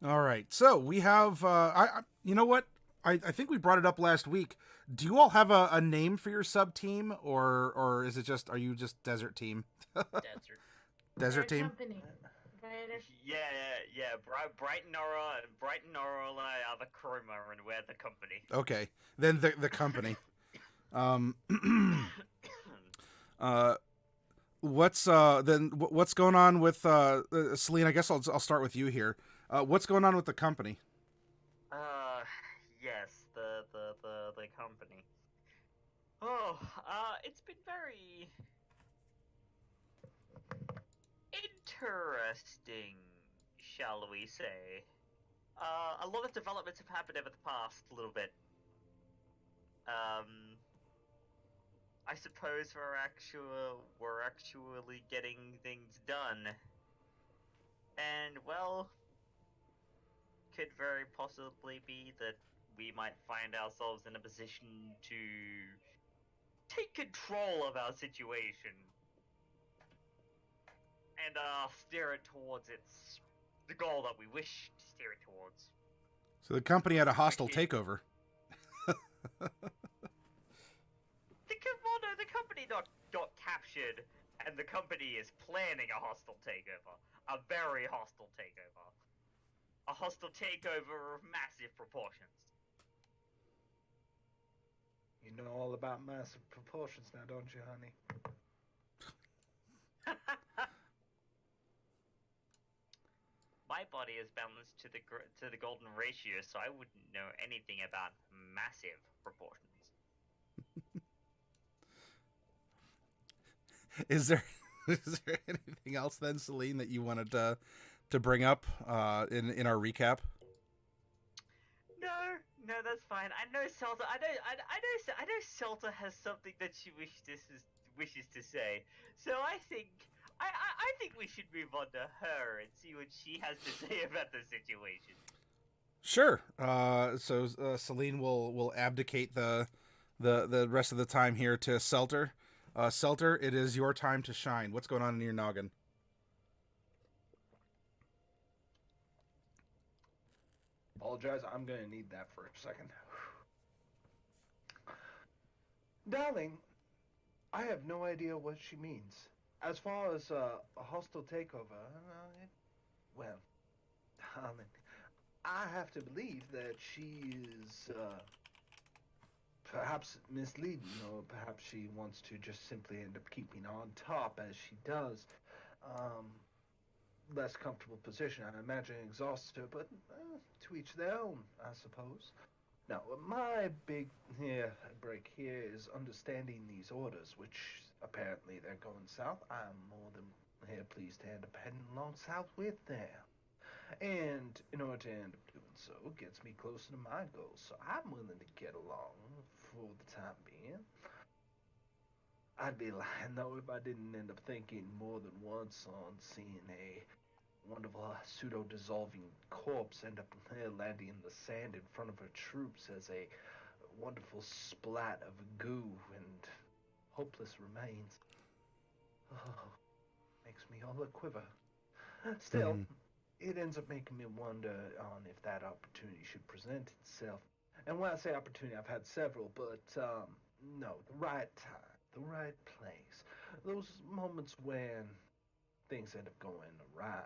All right. So we have. You know what? I think we brought it up last week. Do you all have a name for your sub team, or is it just? Are you just desert team? Desert. Desert We're a team. company. We're Yeah. Brighton, Norallie are the Chroma, and we're the company. Okay. Then the company. Um. uh. What's going on with Celine? I guess I'll start with you here. What's going on with the company? uh, yes, the company. Oh, it's been very interesting, shall we say. A lot of developments have happened over the past little bit. Um, I suppose we're actually getting things done, and well, could very possibly be that we might find ourselves in a position to take control of our situation and steer it towards its the goal that we wish to steer it towards. So the company had a Which hostile is takeover. well, no, the company got captured, and the company is planning a hostile takeover, a very hostile takeover, a hostile takeover of massive proportions. You know all about massive proportions now, don't you, honey? My body is balanced to the golden ratio, so I wouldn't know anything about massive proportions. Is there is there anything else then, Celine, that you wanted to bring up in our recap? No, that's fine. I know Celta. I know Celta has something that she wishes to say. So I think we should move on to her and see what she has to say about the situation. Sure. So Celine will abdicate the rest of the time here to Selter. Selter, it is your time to shine. What's going on in your noggin? Apologize, I'm gonna need that for a second. Darling, I have no idea what she means. As far as a hostile takeover, well, darling, I have to believe that she is perhaps misleading, or perhaps she wants to just simply end up keeping on top as she does. Um, Less comfortable position, I imagine, exhausts her, but to each their own, I suppose. Now, my big break here is understanding these orders, which apparently they're going south. I'm more than here pleased to end up heading along south with them. And in order to end up doing so, gets me closer to my goals. So I'm willing to get along for the time being. I'd be lying though if I didn't end up thinking more than once on seeing a wonderful pseudo dissolving corpse end up landing in the sand in front of her troops as a wonderful splat of goo and hopeless remains. Oh, makes me all a quiver. Still, Mm-hmm. it ends up making me wonder on if that opportunity should present itself. And when I say opportunity, I've had several, but no, the right time, the right place. Those moments when things end up going awry.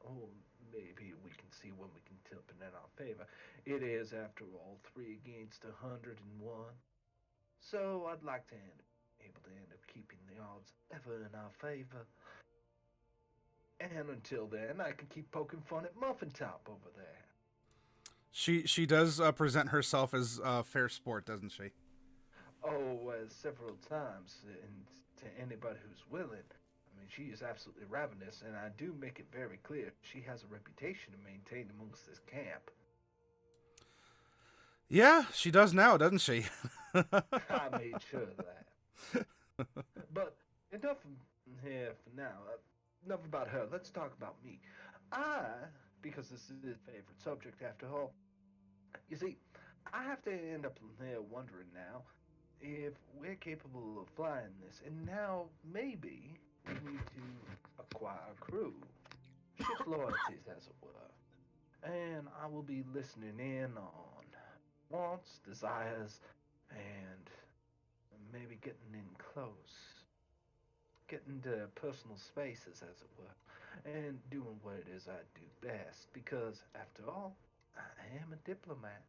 Oh, maybe we can see when we can tip it in our favor. It is, after all, 3 against 101. So I'd like to able to end up keeping the odds ever in our favor. And until then, I can keep poking fun at Muffin Top over there. She does present herself as fair sport, doesn't she? Oh, several times, and to anybody who's willing. I mean, she is absolutely ravenous, and I do make it very clear she has a reputation to maintain amongst this camp. Yeah, she does now, doesn't she? I made sure of that. But enough here for now. Enough about her. Let's talk about me. I, because this is his favorite subject after all, you see, I have to end up here wondering now if we're capable of flying this, and now maybe we need to acquire a crew, shift loyalties, as it were. and I will be listening in on wants, desires, and maybe getting in close, getting to personal spaces, as it were, and doing what it is I do best. Because, after all, I am a diplomat.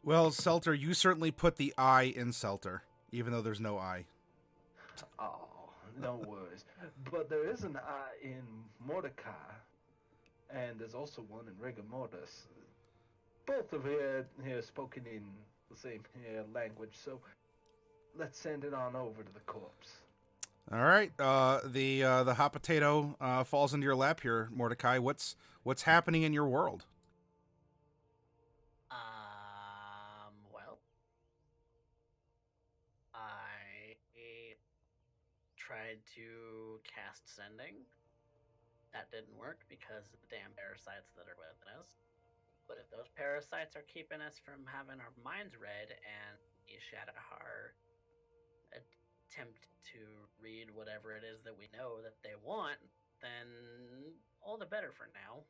Well, Selter, you certainly put the I in Selter, even though there's no I. Oh, no worries. But there is an I in Mordecai, and there's also one in rigor mortis. Both of here spoken in the same language, so let's send it on over to the corpse. All right. The hot potato falls into your lap here, Mordecai. What's happening in your world? Well, I tried to cast sending. That didn't work because of the damn parasites that are within us. But if those parasites are keeping us from having our minds read and the Shadowhar attempt to read whatever it is that we know that they want, then all the better for now.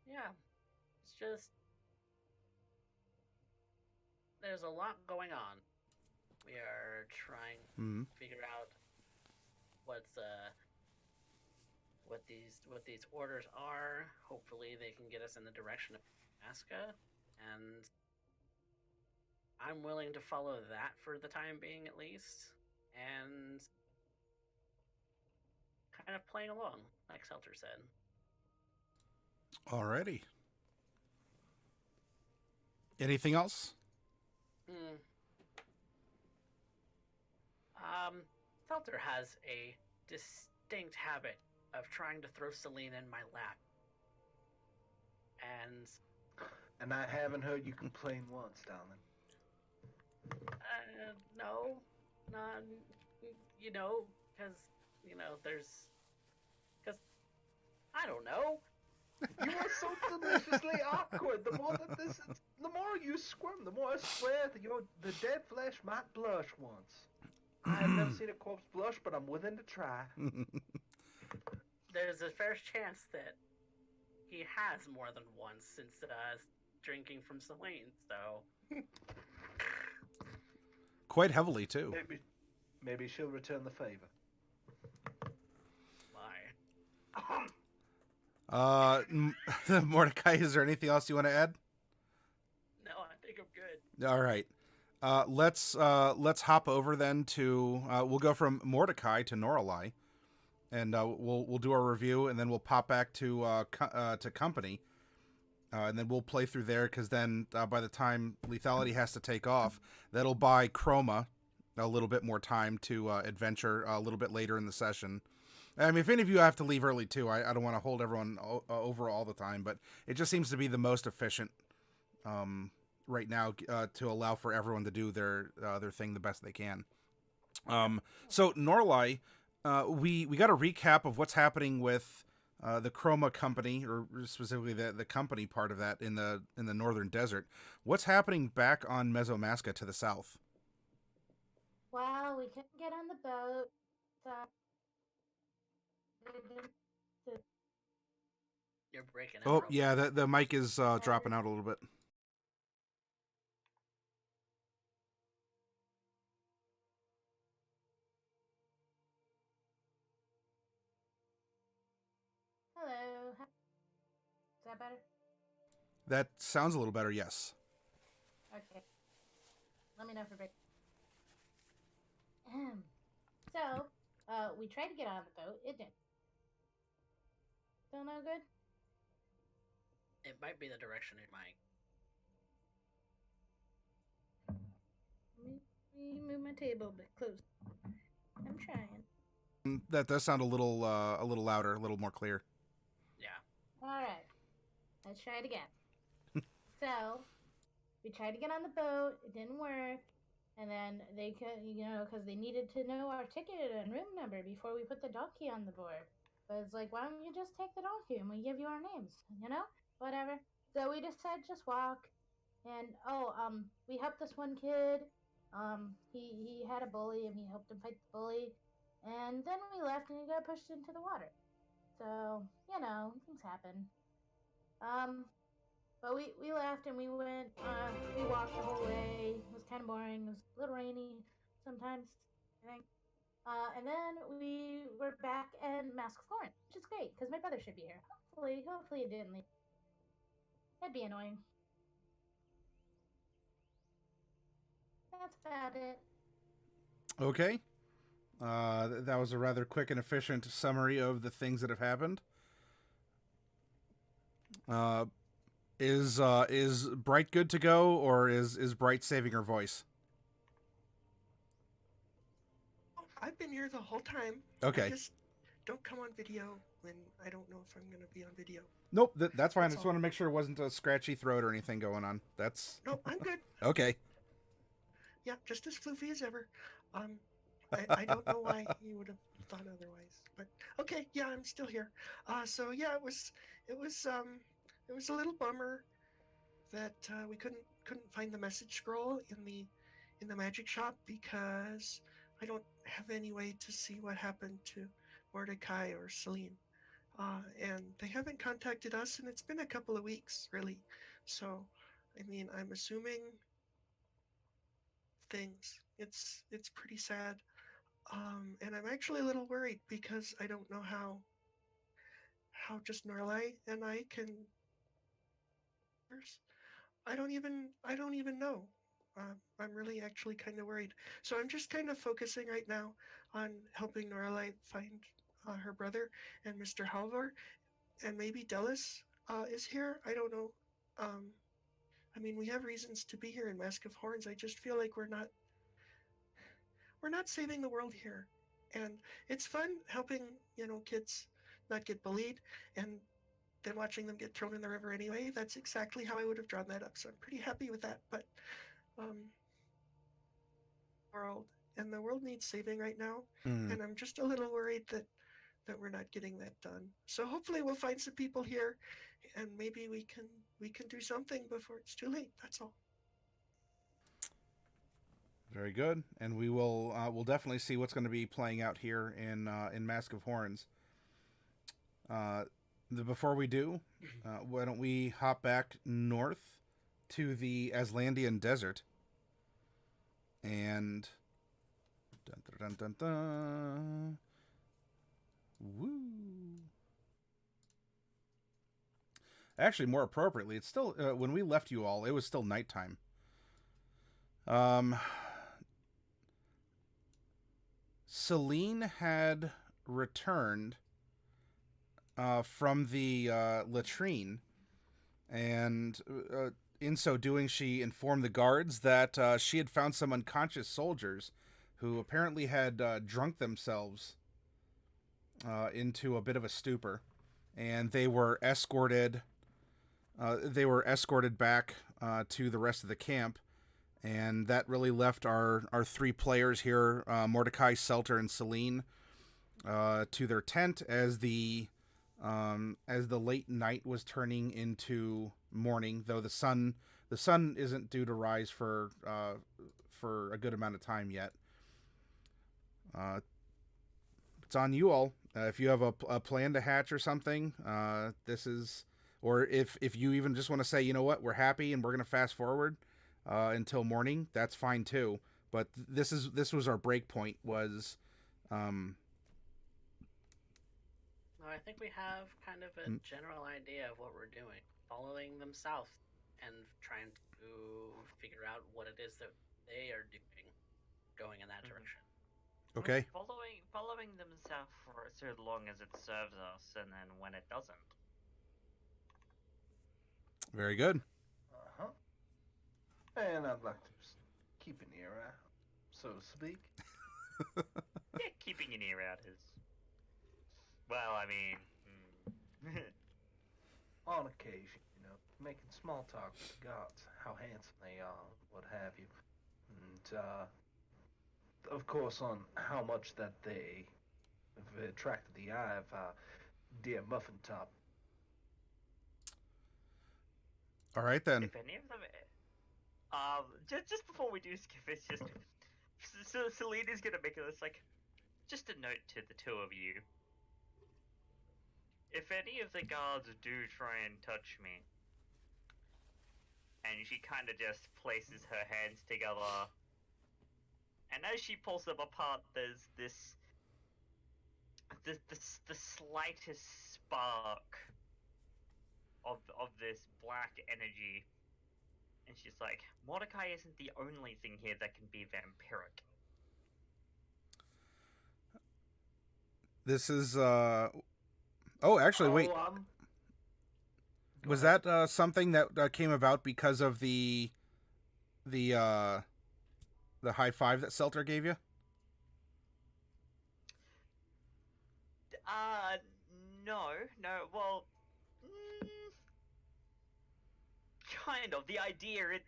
Yeah, it's just there's a lot going on. We are trying to figure out what's what these orders are. Hopefully, they can get us in the direction of Alaska, and I'm willing to follow that for the time being, at least, and kind of playing along, like Selter said. Alrighty. Anything else? Hmm. Selter has a distinct habit of trying to throw Celine in my lap, And I haven't heard you complain once, darling. no, not you know, because there's because I don't know. You are so deliciously awkward. The more that the more you squirm, the more I swear that the dead flesh might blush once. I have never seen a corpse blush, but I'm willing to try. There's a fair chance that he has more than once since drinking from Celine, so Quite heavily too. Maybe she'll return the favor. Mordecai, is there anything else you want to add? No, I think I'm good. All right. Let's hop over then to we'll go from Mordecai to Norallie, and we'll do our review, and then we'll pop back to company, and then we'll play through there because then by the time lethality has to take off, that'll buy Chroma a little bit more time to adventure a little bit later in the session. I mean, if any of you have to leave early too, I don't want to hold everyone over all the time, but it just seems to be the most efficient right now to allow for everyone to do their thing the best they can. So Norallie, we got a recap of what's happening with the Chroma company, or specifically the company part of that in the northern desert. What's happening back on Mesomaska to the south? Well, we couldn't get on the boat, so You're breaking out. Oh yeah, the mic is dropping out a little bit. hello. Is that better? That sounds a little better. Yes. Okay. Let me know if it breaks. So, we tried to get on the boat. It didn't. Still no good? It might be the direction it might. Let me move my table a bit closer. I'm trying. That does sound a little louder, a little more clear. Yeah. Alright. Let's try it again. So, we tried to get on the boat. It didn't work. And then they could, because they needed to know our ticket and room number before we put the donkey on the board. But it's like, why don't you just take the donkey and we give you our names, Whatever. So we decided just walk. And we helped this one kid. He had a bully, and we helped him fight the bully. And then we left, and he got pushed into the water. So things happen. Um, but we left and we went. We walked the whole way. It was kind of boring. It was a little rainy sometimes, I think. And then we were back in Mask of Florence, which is great because my brother should be here. Hopefully it didn't leave. That'd be annoying. That's about it. Okay. That was a rather quick and efficient summary of the things that have happened. Is Bright good to go, or is Bright saving her voice? I've been here the whole time. Okay. I just don't come on video when I don't know if I'm going to be on video. Nope, that's fine. I That's just all. want to make sure it wasn't a scratchy throat or anything going on. That's No, I'm good. okay. Yeah, just as floofy as ever. I don't know why you would have thought otherwise, but okay. Yeah, I'm still here. So yeah, it was a little bummer that we couldn't find the message scroll in the magic shop because I don't have any way to see what happened to Mordecai or Celine. And they haven't contacted us, and it's been a couple of weeks, really. So, I mean, I'm assuming things. It's pretty sad. And I'm actually a little worried because I don't know how just Norallie and I can. I don't even know. I'm really actually kind of worried. So I'm just kind of focusing right now on helping Norallie find her brother and Mr. Halvor, and maybe Dellis is here. I don't know. I mean, we have reasons to be here in Mask of Horns. I just feel like we're not saving the world here, and it's fun helping kids not get bullied, and then watching them get thrown in the river anyway. That's exactly how I would have drawn that up. So I'm pretty happy with that. But the world needs saving right now, and I'm just a little worried that we're not getting that done. So hopefully we'll find some people here, and maybe we can do something before it's too late. That's all. Very good, and we'll definitely see what's going to be playing out here in Mask of Horns. Before we do, why don't we hop back north to the Aslandian Desert and dun, dun, dun, dun, dun. Woo. Actually, more appropriately, it's still when we left you all, it was still nighttime. Celine had returned from the latrine, and in so doing, she informed the guards that she had found some unconscious soldiers who apparently had drunk themselves into a bit of a stupor, and they were escorted. They were escorted back to the rest of the camp, and that really left our three players here, Mordecai, Selter, and Celine, to their tent as the late night was turning into morning. Though the sun isn't due to rise for a good amount of time yet. It's on you all. If you have a plan to hatch or something, this is. Or if you even just want to say, you know what, we're happy and we're going to fast forward until morning, that's fine too. But this was our break point. Was I think we have kind of a general idea of what we're doing. Following them south and trying to figure out what it is that they are doing, going in that direction. Okay. Following them south for so long as it serves us, and then when it doesn't. Very good. Uh-huh. And I'd like to just keep an ear out, so to speak. Yeah, keeping an ear out is... Well, I mean... On occasion, making small talk with the gods, how handsome they are, what have you. And, of course, on how much that they have attracted the eye of dear Muffin Top. All right then. If any of them Just before we do skip, it's just so Selena's gonna make this like just a note to the two of you. If any of the guards do try and touch me, and she kind of just places her hands together, and as she pulls them apart, there's the slightest spark of this black energy, and she's like, Mordecai isn't the only thing here that can be vampiric. This is oh, actually, wait. Go Was ahead. that something that came about because of the high five that Selter gave you? No. Well, kind of. The idea is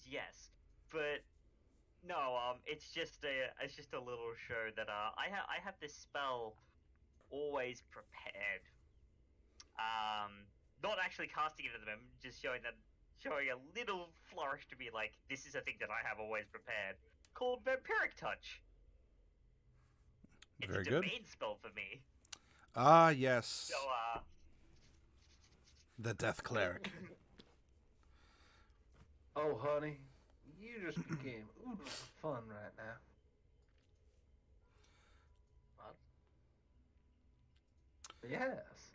yes, but no. It's just a little show that I have this spell always prepared. Not actually casting it at them, just showing a little flourish to be like, this is a thing that I have always prepared, called Vampiric Touch. It's Very a good. domain spell for me. Ah, yes. So, The Death Cleric. Oh, honey, you just became uber fun right now. What? Yes.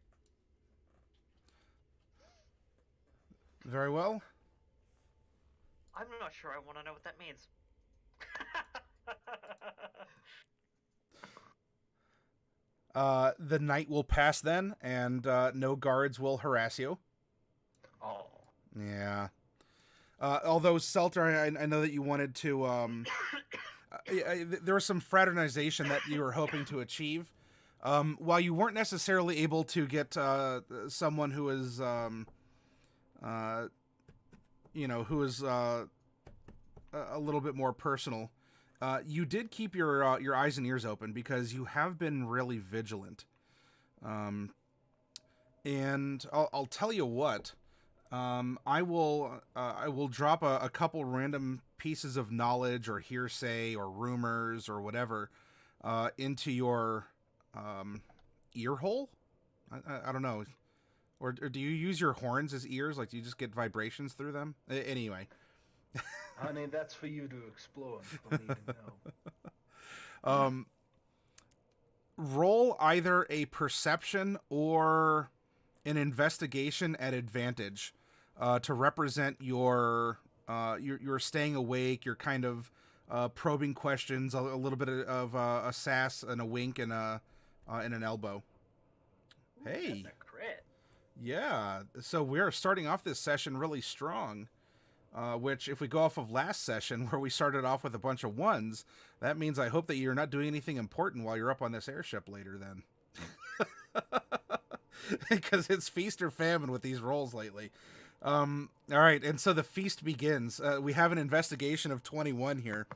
Very well. I'm not sure I want to know what that means. The night will pass then, and no guards will harass you. Oh. Yeah. Although, Selter, I know that you wanted to... there was some fraternization that you were hoping to achieve. While you weren't necessarily able to get someone who is... who is a little bit more personal, you did keep your eyes and ears open because you have been really vigilant. And I'll tell you what, I will drop a couple random pieces of knowledge or hearsay or rumors or whatever into your ear hole. I don't know. Or do you use your horns as ears? Like, do you just get vibrations through them? Anyway. Honey, that's for you to explore, for me to know. Roll either a perception or an investigation at advantage to represent your staying awake, your kind of probing questions, a little bit of a sass and a wink and an elbow. Hey. That's a crit. Yeah, so we're starting off this session really strong, which if we go off of last session where we started off with a bunch of ones, that means I hope that you're not doing anything important while you're up on this airship later then. Because it's feast or famine with these rolls lately. All right, and so the feast begins. We have an investigation of 21 here.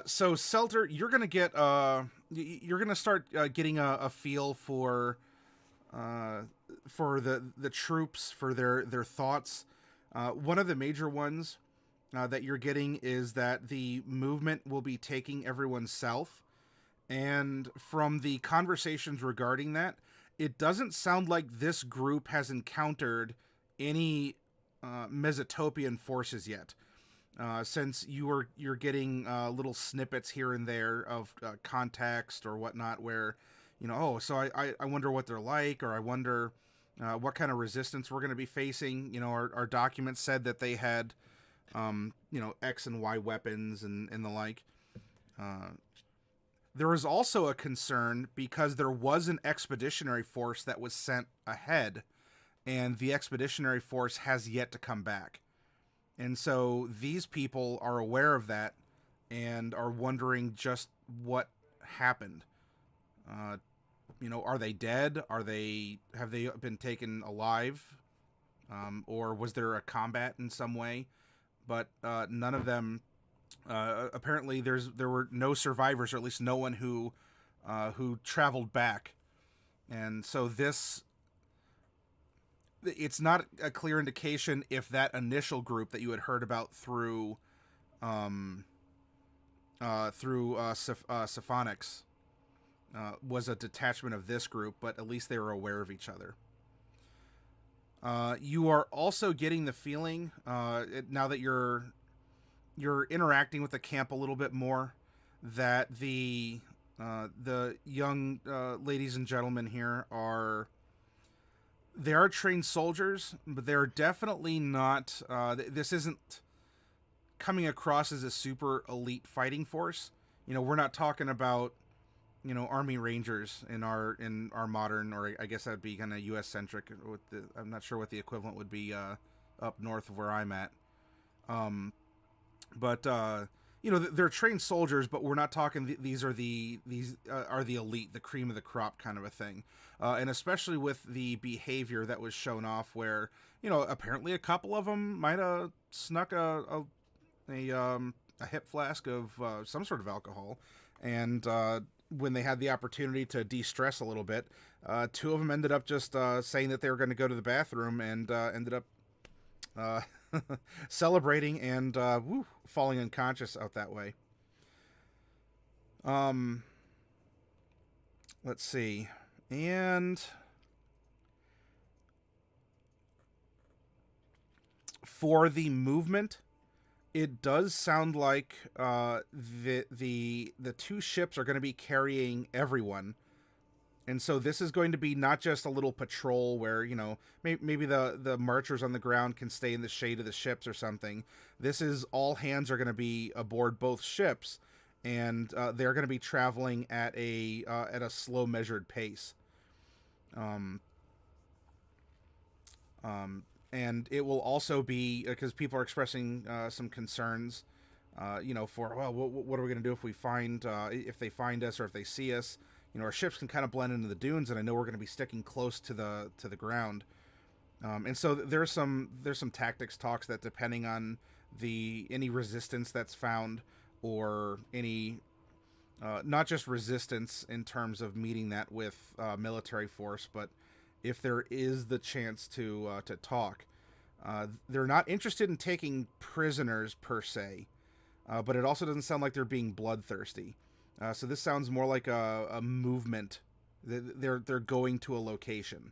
So Selter, you're gonna get you're gonna start getting a feel for the troops, for their thoughts. One of the major ones that you're getting is that the movement will be taking everyone south, and from the conversations regarding that, it doesn't sound like this group has encountered any Mesotopian forces yet. Since you're getting little snippets here and there of context or whatnot where, so I wonder what they're like, or I wonder what kind of resistance we're going to be facing. Our documents said that they had, X and Y weapons and the like. There was also a concern because there was an expeditionary force that was sent ahead, and the expeditionary force has yet to come back. And so these people are aware of that and are wondering just what happened. Are they dead? Have they been taken alive? Or was there a combat in some way? But none of them. Apparently, there were no survivors, or at least no one who traveled back. And so this it's not a clear indication if that initial group that you had heard about through Symphonics was a detachment of this group, but at least they were aware of each other. You are also getting the feeling, now that you're interacting with the camp a little bit more, that the young ladies and gentlemen here they are trained soldiers, but they're definitely not. This isn't coming across as a super elite fighting force. We're not talking about Army Rangers in our modern, or I guess that'd be kind of U.S. centric. I'm not sure what the equivalent would be up north of where I'm at. But they're trained soldiers, but we're not talking these are the elite, the cream of the crop kind of a thing. And especially with the behavior that was shown off, where apparently a couple of them might have snuck a hip flask of some sort of alcohol, and when they had the opportunity to de-stress a little bit, two of them ended up just saying that they were going to go to the bathroom, and ended up celebrating and falling unconscious out that way. Let's see. And for the movement, it does sound like the two ships are going to be carrying everyone. And so this is going to be not just a little patrol where, maybe the marchers on the ground can stay in the shade of the ships or something. This is all hands are going to be aboard both ships, and they're going to be traveling at a slow, measured pace. And it will also be, because people are expressing some concerns, for, well, what are we going to do if they find us, or if they see us? Our ships can kind of blend into the dunes, and I know we're going to be sticking close to the ground. And so there's some tactics talks that, depending on any resistance that's found, or any not just resistance in terms of meeting that with military force, but if there is the chance to talk, they're not interested in taking prisoners per se, but it also doesn't sound like they're being bloodthirsty. So this sounds more like a movement. They're going to a location,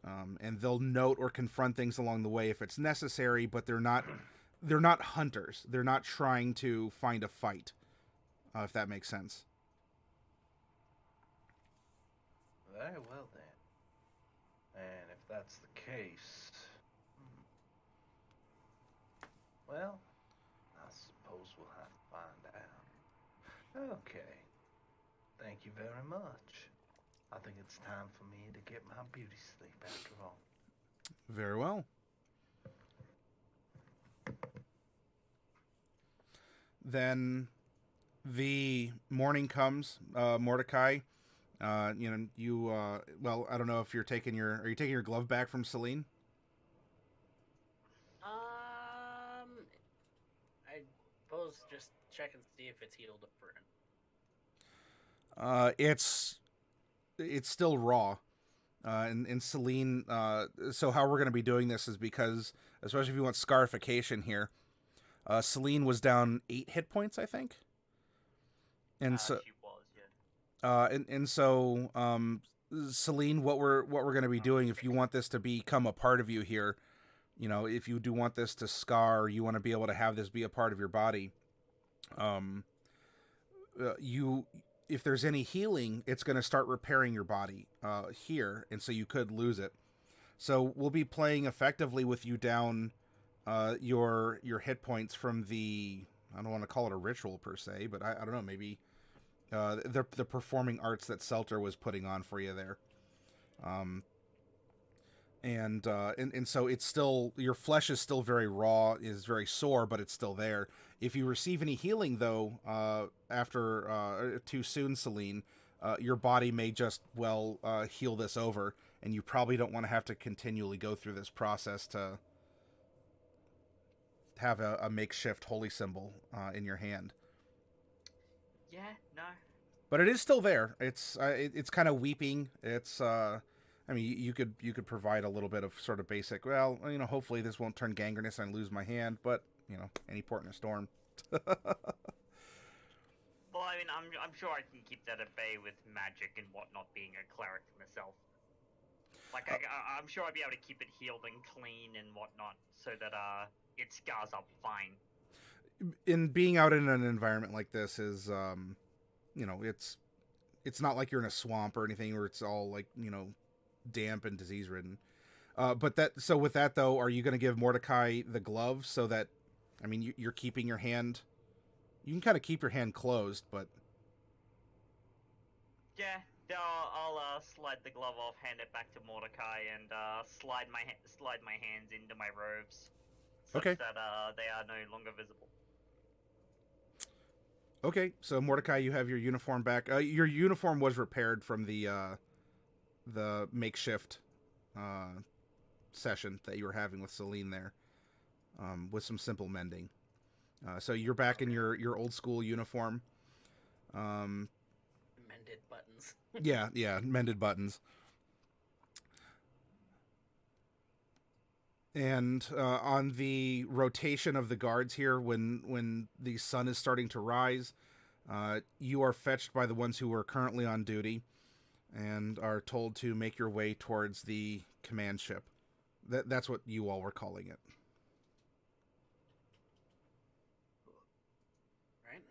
and they'll note or confront things along the way if it's necessary. But they're not hunters. They're not trying to find a fight, if that makes sense. Very well then. And if that's the case, well, I suppose we'll have to find out. Okay. Thank you very much. I think it's time for me to get my beauty sleep after all. Very well. Then the morning comes, Mordecai. Well, I don't know if are you taking your glove back from Celine? I suppose just check and see if it's healed up for him. It's still raw. And Celine, so how we're going to be doing this is because, especially if you want scarification here, Celine was down 8 hit points, I think. And so she was, yeah. And so Celine, what we're going to be doing, if you want this to become a part of you here, if you do want this to scar, you want to be able to have this be a part of your body, if there's any healing, it's going to start repairing your body here, and so you could lose it. So we'll be playing effectively with you down your hit points from I don't want to call it a ritual per se, but I don't know, maybe the performing arts that Selter was putting on for you there. And so it's still, your flesh is still very raw, is very sore, but it's still there. If you receive any healing, though, after too soon, Celine, your body may just heal this over, and you probably don't want to have to continually go through this process to have a makeshift holy symbol in your hand. Yeah, no. But it is still there. It's kind of weeping. It's I mean, you could provide a little bit of sort of basic. Well, hopefully this won't turn gangrenous and lose my hand, but any port in a storm. Well, I mean, I'm sure I can keep that at bay with magic and whatnot, being a cleric myself. Like, I'm sure I'd be able to keep it healed and clean and whatnot, so that it scars up fine. In being out in an environment like this is, it's not like you're in a swamp or anything where it's all like damp and disease ridden. So with that though, are you going to give Mordecai the glove so that, I mean, you're keeping your hand. You can kind of keep your hand closed, but Yeah, I'll slide the glove off, hand it back to Mordecai, and slide my hands into my robes, such Okay. that they are no longer visible. Okay, so Mordecai, you have your uniform back. Your uniform was repaired from the makeshift session that you were having with Celine there, with some simple mending. So you're back in your old school uniform. Mended buttons. yeah, mended buttons. And on the rotation of the guards here, when the sun is starting to rise, you are fetched by the ones who are currently on duty and are told to make your way towards the command ship. That's what you all were calling it. Right?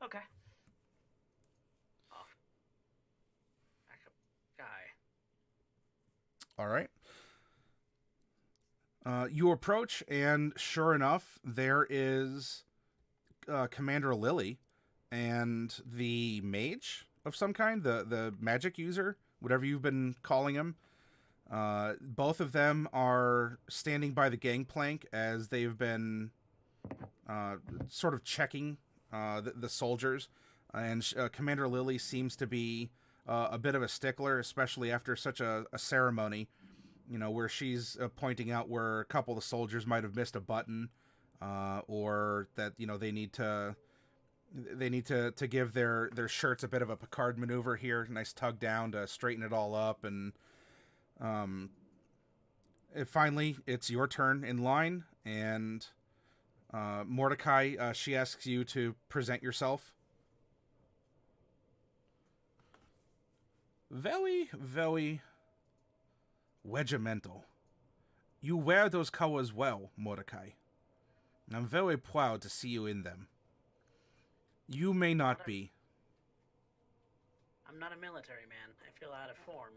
Okay. Off. Backup guy. All right. You approach, and sure enough, there is Commander Lily and the mage of some kind, the magic user, whatever you've been calling him. Both of them are standing by the gangplank as they've been sort of checking the soldiers. And Commander Lily seems to be a bit of a stickler, especially after such a ceremony. Where she's pointing out where a couple of the soldiers might have missed a button, or that they need to give their shirts a bit of a Picard maneuver here, nice tug down to straighten it all up, and finally it's your turn in line, and Mordecai, she asks you to present yourself. Very, very regimental. You wear those colors well, Mordecai. I'm very proud to see you in them. You may not be. I'm not a military man. I feel out of form.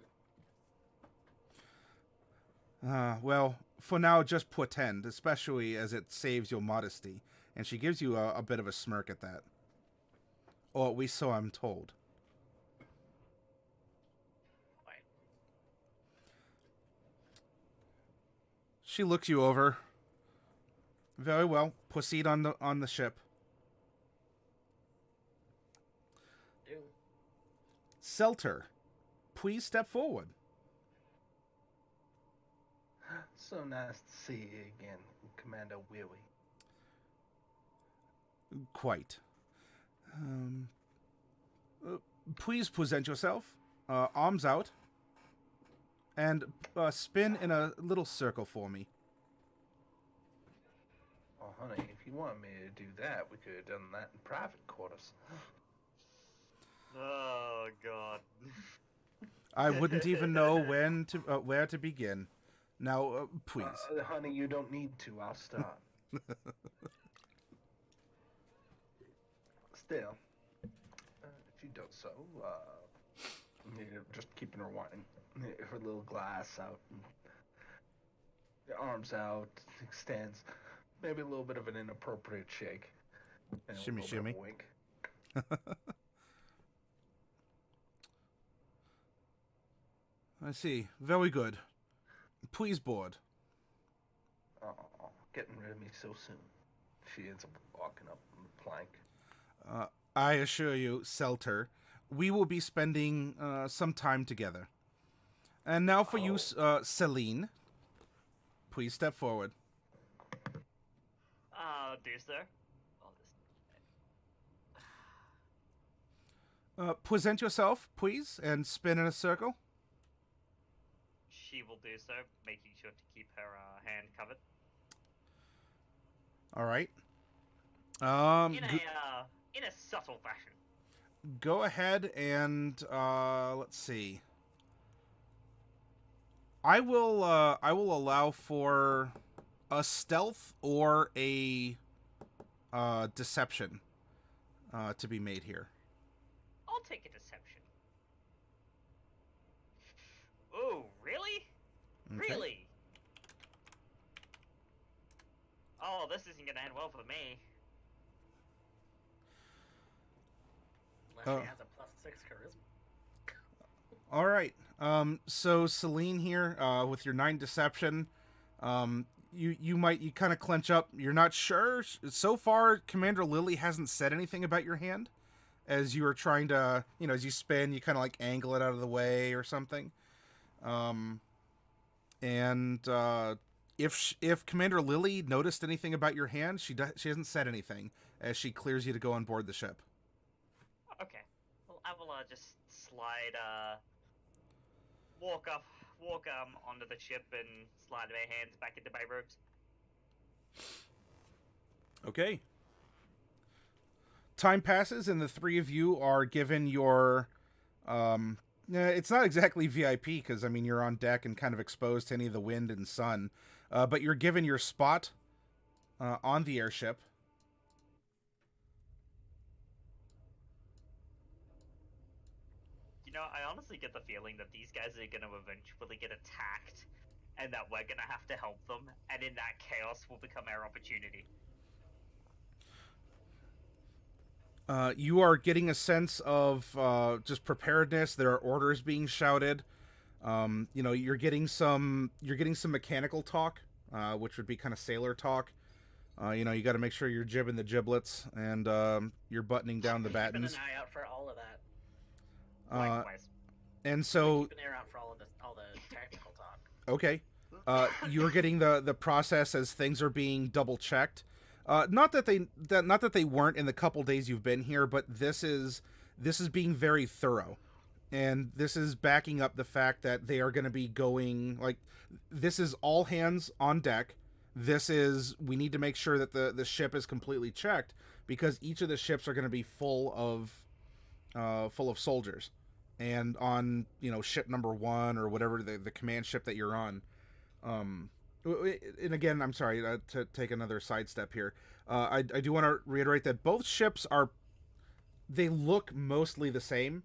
Well, for now, just pretend, especially as it saves your modesty. And she gives you a bit of a smirk at that. Or at least so I'm told. She looks you over. Very well. Proceed on the ship. Do. Selter, please step forward. So nice to see you again, Commander Weary. Quite. Please present yourself. Arms out. And spin in a little circle for me. Oh, honey, if you want me to do that, we could have done that in private quarters. Oh God. I wouldn't even know where to begin. Now, please. Honey, you don't need to. I'll start. Still, if you don't so, just keeping her wine, her little glass out, and your arms out, extends, maybe a little bit of an inappropriate shake, and Shimmy, a little shimmy. bit of a wink. I see. Very good. Please board. Oh, getting rid of me so soon. She ends up walking up on the plank. I assure you, Selter, we will be spending some time together. And now for you, Celine. Please step forward. Do sir. Present yourself, please, and spin in a circle. she will do so, making sure to keep her hand covered. All right. In a subtle fashion. Go ahead and let's see. I will allow for a stealth or a deception to be made here. I'll take a deception. Oh, really? Okay. Really? Oh, this isn't gonna end well for me. Unless she has a +6 charisma. All right. So Celine here, with your 9 deception, you kind of clench up. You're not sure. So far, Commander Lily hasn't said anything about your hand. As you are trying to, as you spin, you kind of like angle it out of the way or something. If Commander Lily noticed anything about your hand, she hasn't said anything as she clears you to go on board the ship. Okay. Well, I will just slide, walk onto the ship and slide my hands back into my robes. Okay. Time passes and the three of you are given your, it's not exactly VIP because, I mean, you're on deck and kind of exposed to any of the wind and sun, but you're given your spot on the airship. You know, I honestly get the feeling that these guys are going to eventually get attacked, and that we're going to have to help them, and in that chaos will become our opportunity. You are getting a sense of just preparedness. There are orders being shouted. You're getting some mechanical talk, which would be kind of sailor talk. You got to make sure you're jibbing the giblets and you're buttoning down the battens. Keeping an eye out for all of that. Likewise. And so Keep an ear out for all the technical talk. Okay. You're getting the process as things are being double checked. Not that they weren't in the couple days you've been here, but this is being very thorough. And this is backing up the fact that they are going to be going, like, this is all hands on deck. We need to make sure that the ship is completely checked because each of the ships are going to be full of soldiers. And on, ship number 1 or whatever the command ship that you're on. And again, I'm sorry to take another sidestep here. I do want to reiterate that both ships they look mostly the same.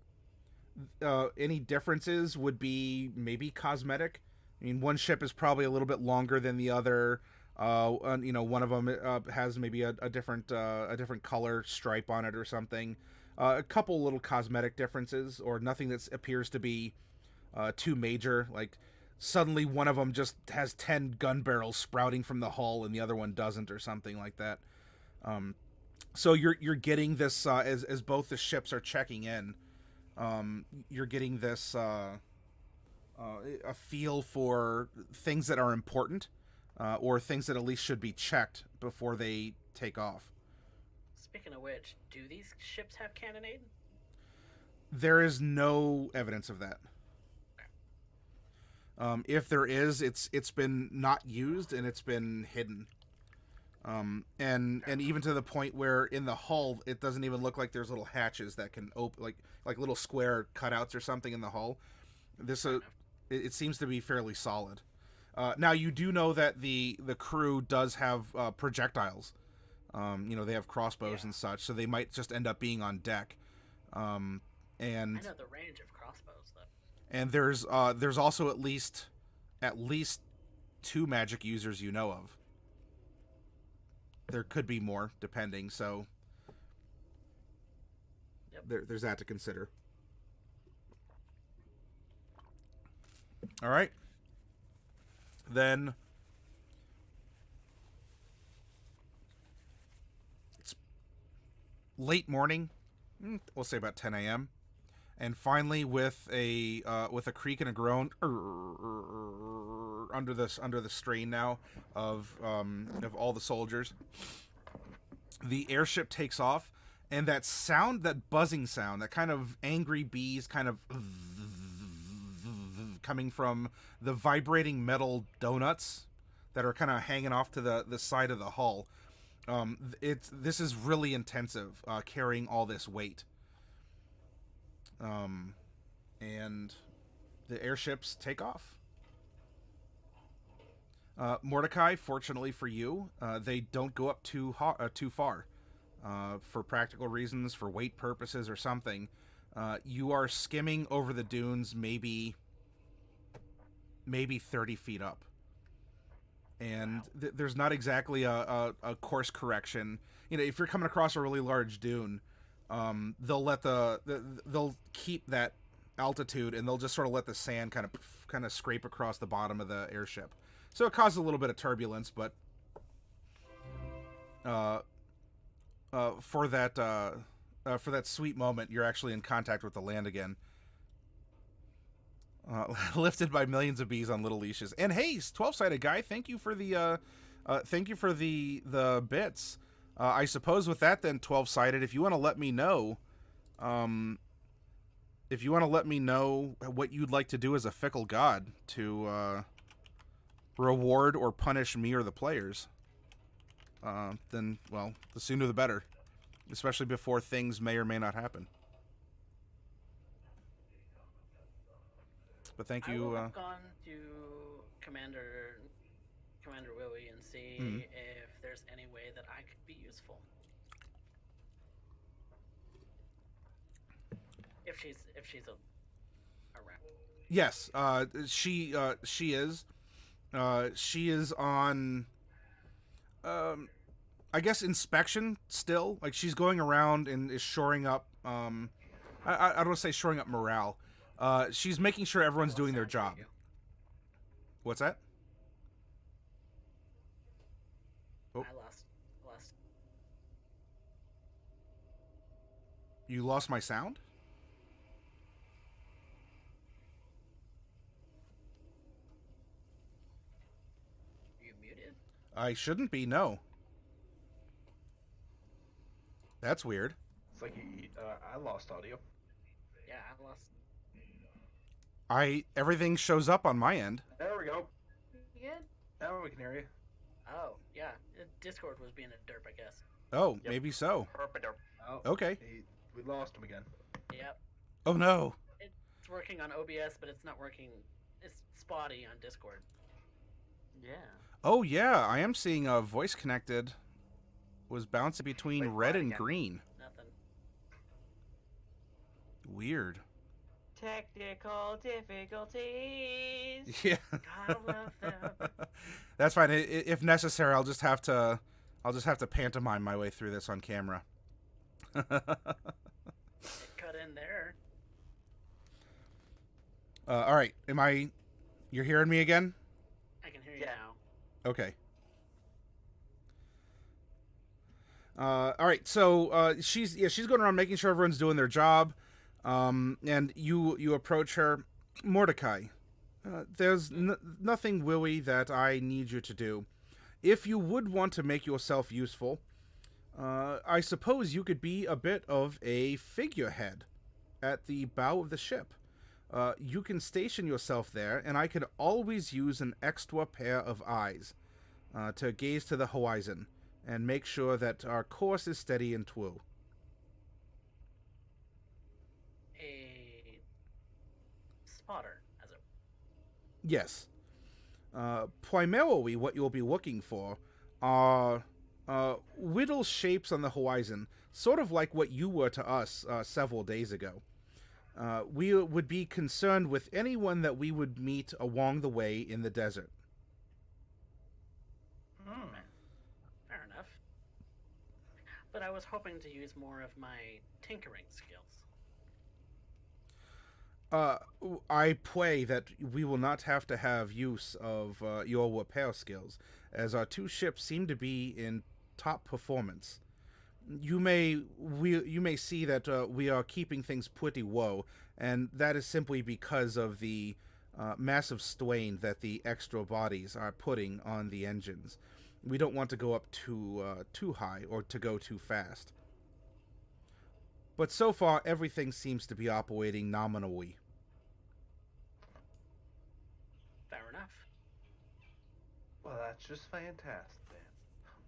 Any differences would be maybe cosmetic. I mean, one ship is probably a little bit longer than the other. One of them has maybe a different color stripe on it or something. A couple little cosmetic differences, or nothing that appears to be too major. Like suddenly one of them just has 10 gun barrels sprouting from the hull and the other one doesn't, or something like that. So you're getting this as both the ships are checking in. You're getting this a feel for things that are important, or things that at least should be checked before they take off. Speaking of which, do these ships have cannonade? There is no evidence of that. If there is, it's been not used and it's been hidden. And even to the point where in the hull, it doesn't even look like there's little hatches that can open, like little square cutouts or something in the hull. It seems to be fairly solid. Now you do know that the crew does have projectiles. They have crossbows and such, so they might just end up being on deck. And I know the range of crossbows, though. And there's also at least 2 magic users you know of. There could be more, depending. So there's that to consider. All right. Then it's late morning. We'll say about 10 a.m. And finally, with a creak and a groan under the strain now of all the soldiers, the airship takes off, and that sound, that buzzing sound, that kind of angry bees kind of coming from the vibrating metal donuts that are kind of hanging off to the side of the hull. This is really intensive, carrying all this weight. And the airships take off. Mordecai, fortunately for you, they don't go up too far. For practical reasons, for weight purposes or something. You are skimming over the dunes maybe 30 feet up. And there's not exactly a course correction. You know, if you're coming across a really large dune, they'll keep that altitude, and they'll just sort of let the sand kind of scrape across the bottom of the airship. So it causes a little bit of turbulence, but for that sweet moment, you're actually in contact with the land again. Lifted by millions of bees on little leashes. And hey, 12-sided guy, thank you for the bits. I suppose with that then, 12-sided, if you want to let me know, what you'd like to do as a fickle god to reward or punish me or the players, then, well, the sooner the better. Especially before things may or may not happen. But thank you. I will have gone to Commander Willie and see if there's any way that I could be useful. If she's around. Yes, she is. She is on. I guess inspection still. Like, she's going around and is shoring up. I don't want to say shoring up morale. She's making sure everyone's doing their job. What's that? Oh. I lost. You lost my sound? Are you muted? I shouldn't be, no. That's weird. It's like I lost audio. Yeah, I lost. Everything shows up on my end. There we go. You good? Now we can hear you. Oh, yeah. Discord was being a derp, I guess. Oh, Yep. maybe so. Herpaderp. Oh, Okay. we lost him again. Yep. Oh no. It's working on OBS, but it's not working. It's spotty on Discord. Yeah. Oh yeah, I am seeing a voice connected. Was bouncing between Wait, red what and again? green. Nothing. Weird. Technical difficulties. Yeah. Gotta love them. That's fine. If necessary, I'll just have to pantomime my way through this on camera. It cut in there. All right. You're hearing me again? I can hear you Yeah. now. Okay. All right. So she's going around making sure everyone's doing their job. And you approach her, Mordecai. There's nothing, Willie, that I need you to do. If you would want to make yourself useful, I suppose you could be a bit of a figurehead at the bow of the ship. You can station yourself there, and I could always use an extra pair of eyes to gaze to the horizon and make sure that our course is steady and true. A spotter, as it. Yes. Primarily, what you'll be looking for are little shapes on the horizon, sort of like what you were to us several days ago. We would be concerned with anyone that we would meet along the way in the desert. Fair enough. But I was hoping to use more of my tinkering skills. I pray that we will not have to have use of your repair skills, as our two ships seem to be in top performance. You may see that we are keeping things pretty low, and that is simply because of the massive strain that the extra bodies are putting on the engines. We don't want to go up too high or to go too fast. But so far, everything seems to be operating nominally. Well, that's just fantastic then.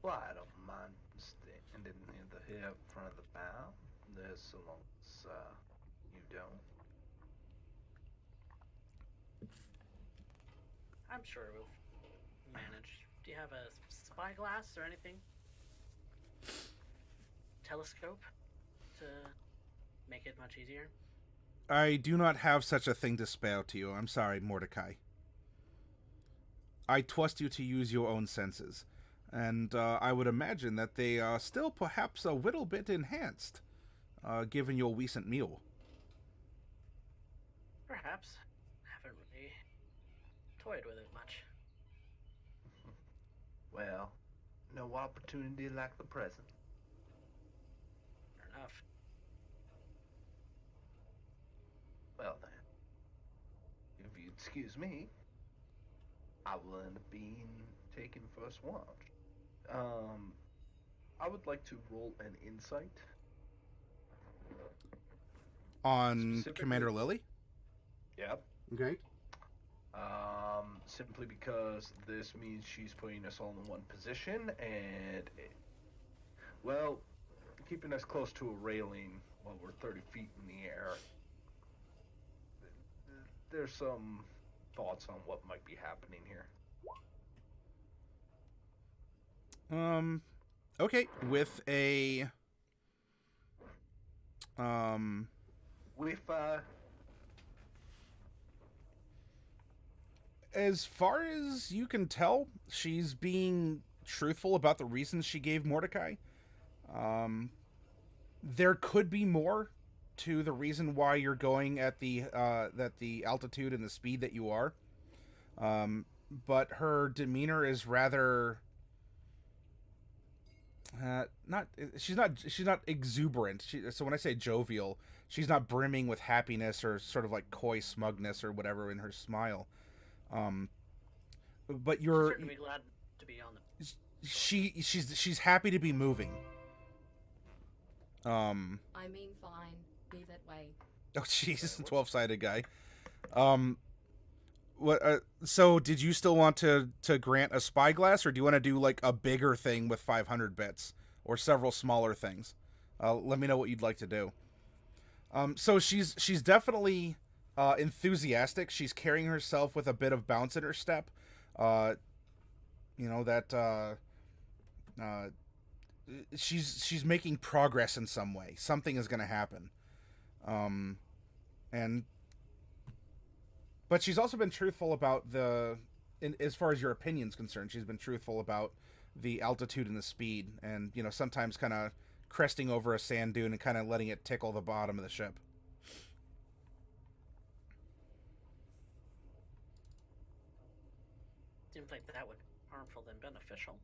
Well, I don't mind standing either here in front of the bow. There's so long as you don't. I'm sure we'll manage. Do you have a spyglass or anything? Telescope to make it much easier? I do not have such a thing to spare to you. I'm sorry, Mordecai. I trust you to use your own senses. And I would imagine that they are still perhaps a little bit enhanced, given your recent meal. Perhaps. Haven't really toyed with it much. Well, no opportunity like the present. Fair enough. Well then, if you excuse me, I will end up being taking first watch. I would like to roll an insight. On Specifically- Commander Lily? Yep. Okay. Simply because this means she's putting us all in one position and, well, keeping us close to a railing while we're 30 feet in the air. There's some thoughts on what might be happening here. Okay, with a With as far as you can tell, she's being truthful about the reasons she gave Mordecai. There could be more to the reason why you're going at the altitude and the speed that you are. But her demeanor is rather she's not exuberant. So when I say jovial, she's not brimming with happiness or sort of like coy smugness or whatever in her smile. But you're Certainly glad to be on the. she's happy to be moving. I mean, fine. Be that way. Oh jeez, 12-sided guy. What? So did you still want to grant a spyglass, or do you want to do like a bigger thing with 500 bits, or several smaller things? Let me know what you'd like to do. So she's definitely enthusiastic. She's carrying herself with a bit of bounce in her step. You know that she's making progress in some way. Something is going to happen. But she's also been truthful about as far as your opinion's concerned, she's been truthful about the altitude and the speed, and sometimes kind of cresting over a sand dune and kind of letting it tickle the bottom of the ship. Seems like that would be harmful than beneficial.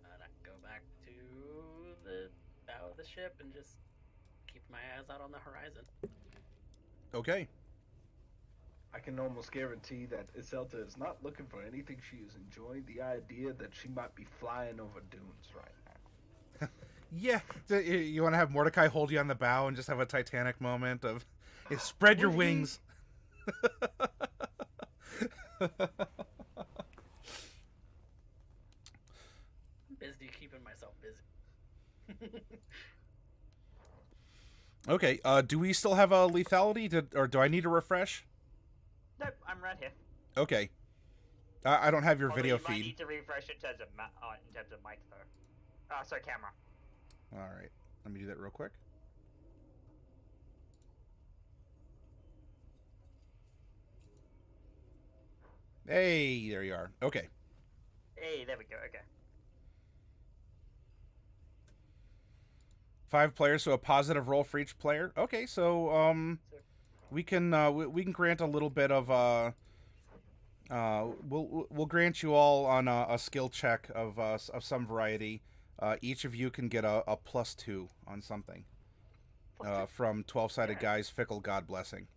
I go back to the bow of the ship and just keep my eyes out on the horizon. Okay. I can almost guarantee that Iselta is not looking for anything. She is enjoying the idea that she might be flying over dunes right now. Yeah. You want to have Mordecai hold you on the bow and just have a Titanic moment of, spread your wings. I'm busy keeping myself busy. Okay. Do we still have a lethality, or do I need to refresh? Nope, I'm right here. Okay. I don't have your Although video you might feed. need to refresh in terms of mic though. Sorry, camera. All right. Let me do that real quick. Hey, there you are. Okay. Hey, there we go. Okay. 5 players, so a positive roll for each player. Okay, so we can grant a little bit of we'll grant you all on a skill check of some variety. Each of you can get a +2 on something from 12-sided Yeah. guys, fickle God blessing.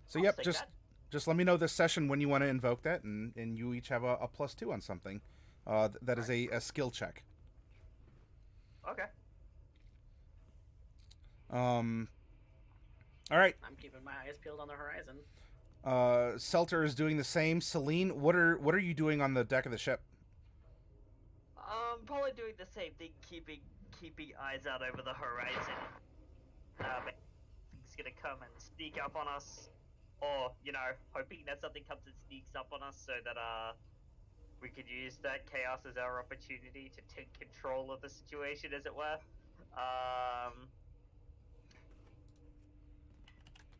So I'll yep, take just that. just let me know this session when you want to invoke that, and you each have a +2 on something. That is a skill check. Okay. All right. I'm keeping my eyes peeled on the horizon. Selter is doing the same. Celine, what are you doing on the deck of the ship? Probably doing the same thing, keeping eyes out over the horizon. Things gonna come and sneak up on us, or hoping that something comes and sneaks up on us, so that we could use that chaos as our opportunity to take control of the situation, as it were.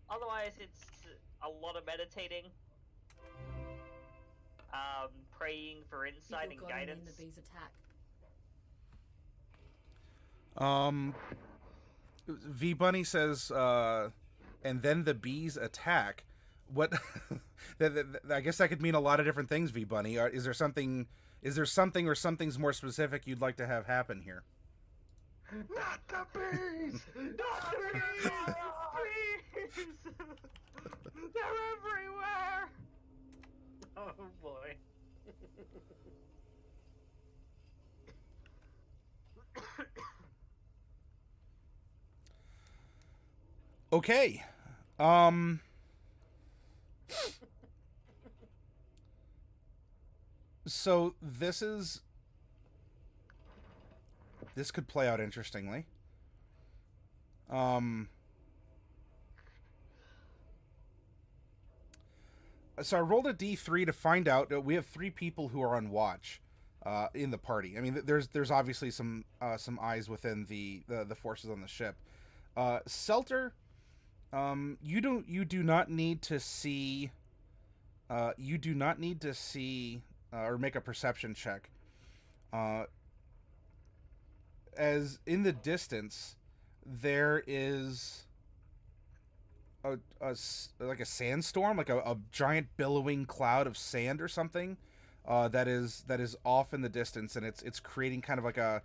Otherwise, it's a lot of meditating, praying for insight People and gotta mean guidance. the bees attack. V Bunny says, and then the bees attack. What? I guess that could mean a lot of different things. V Bunny, is there something or something's more specific you'd like to have happen here? Not the bees! Not the bees! Bees! They're everywhere! Oh boy. Okay. So this could play out interestingly. So I rolled a D3 to find out that we have 3 people who are on watch in the party. I mean, there's obviously some eyes within the forces on the ship. Selter, you do not need to see. You do not need to see or make a perception check. As in the distance, there is like a sandstorm, like a giant billowing cloud of sand or something that is off in the distance, and it's creating kind of like a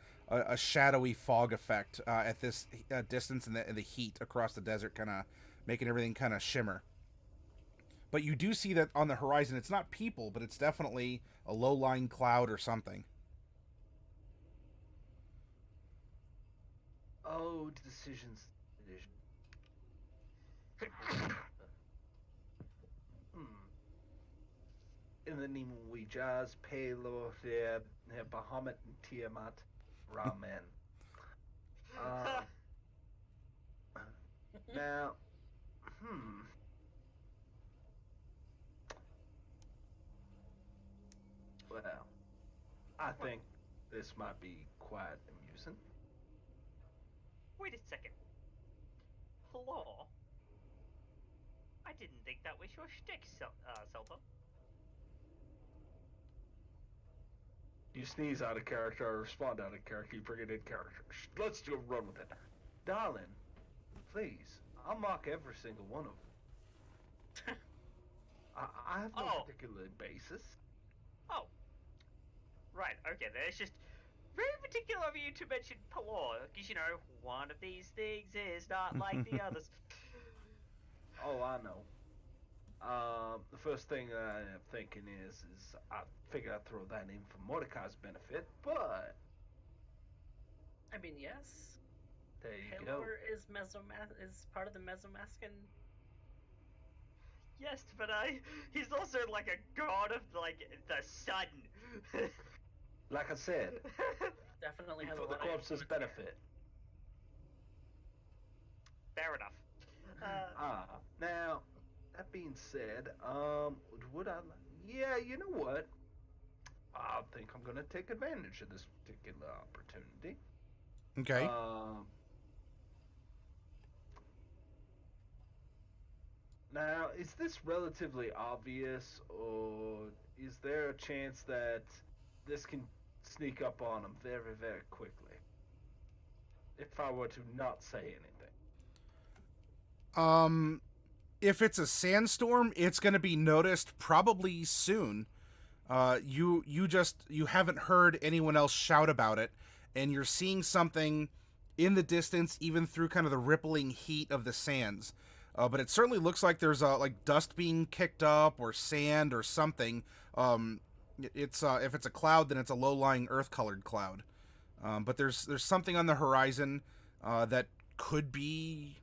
shadowy fog effect at this distance, and the heat across the desert kind of making everything kind of shimmer. But you do see that on the horizon, it's not people, but it's definitely a low-lying cloud or something. Oh, decisions. In the name of we jazz, Palo, Bahamut, and Tiamat, Ramen. Now, well, I think this might be quite amusing. Wait a second. Hello? I didn't think that was your shtick, Selta. You sneeze out of character, or respond out of character, you bring it in character. Let's do a run with it. Darling, please, I'll mark every single one of them. I have no particular basis. Oh. Right, okay, then it's just very particular of you to mention Palor, because, one of these things is not like the others. Oh, I know. The first thing I'm thinking is I figured I'd throw that in for Mordecai's benefit, but I mean, yes. there you go. Taylor is part of the Mesomascan. Yes, but he's also like a god of the sun. Like I said, Definitely has a for the lot of corpse's influence here. benefit. Fair enough. Now, that being said, would I? Yeah, you know what? I think I'm gonna take advantage of this particular opportunity. Okay. Now, is this relatively obvious, or is there a chance that this can sneak up on them very, very quickly? If I were to not say anything. If it's a sandstorm, it's going to be noticed probably soon. You haven't heard anyone else shout about it, and you're seeing something in the distance, even through kind of the rippling heat of the sands. But it certainly looks like there's like dust being kicked up or sand or something. It's if it's a cloud, then it's a low-lying earth-colored cloud. But there's something on the horizon that could be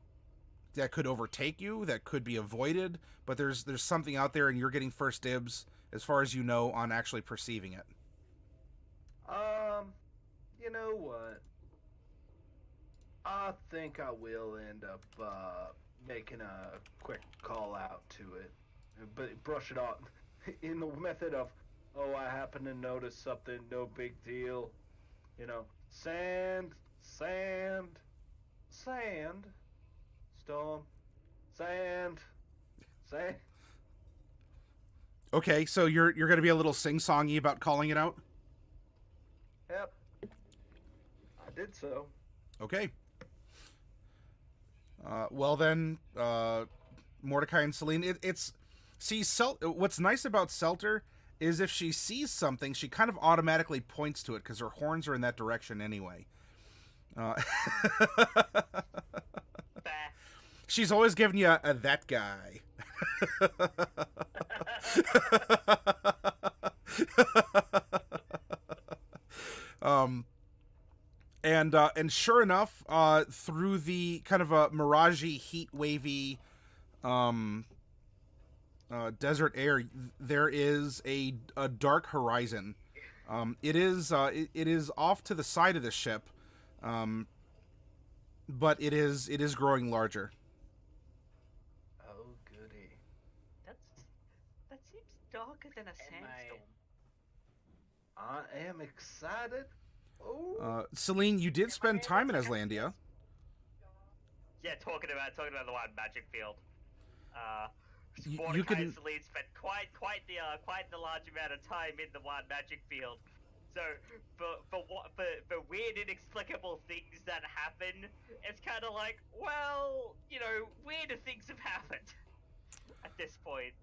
that could overtake you, that could be avoided, but there's something out there, and you're getting first dibs, as far as you know, on actually perceiving it. You know what? I think I will end up making a quick call out to it, but brush it off in the method of, oh, I happen to notice something, no big deal. You know, sand, sand, sand, storm, sand, sand. Okay, so you're going to be a little sing-songy about calling it out? Yep, I did so. Okay. Well then, Mordecai and Celine, what's nice about Selter is if she sees something, she kind of automatically points to it because her horns are in that direction anyway. She's always giving you a that guy. And sure enough, through the kind of a miragey, heat wavy desert air, there is a dark horizon. It is off to the side of the ship, but it is growing larger. Oh, goody. That seems darker than a sandstorm. I am excited. Oh. Celine, you did spend time in Aslandia. Yeah, talking about the wild magic field. You can. Celine spent quite the large amount of time in the wild magic field. So for weird, inexplicable things that happen, it's kind of like, well, you know, weirder things have happened at this point.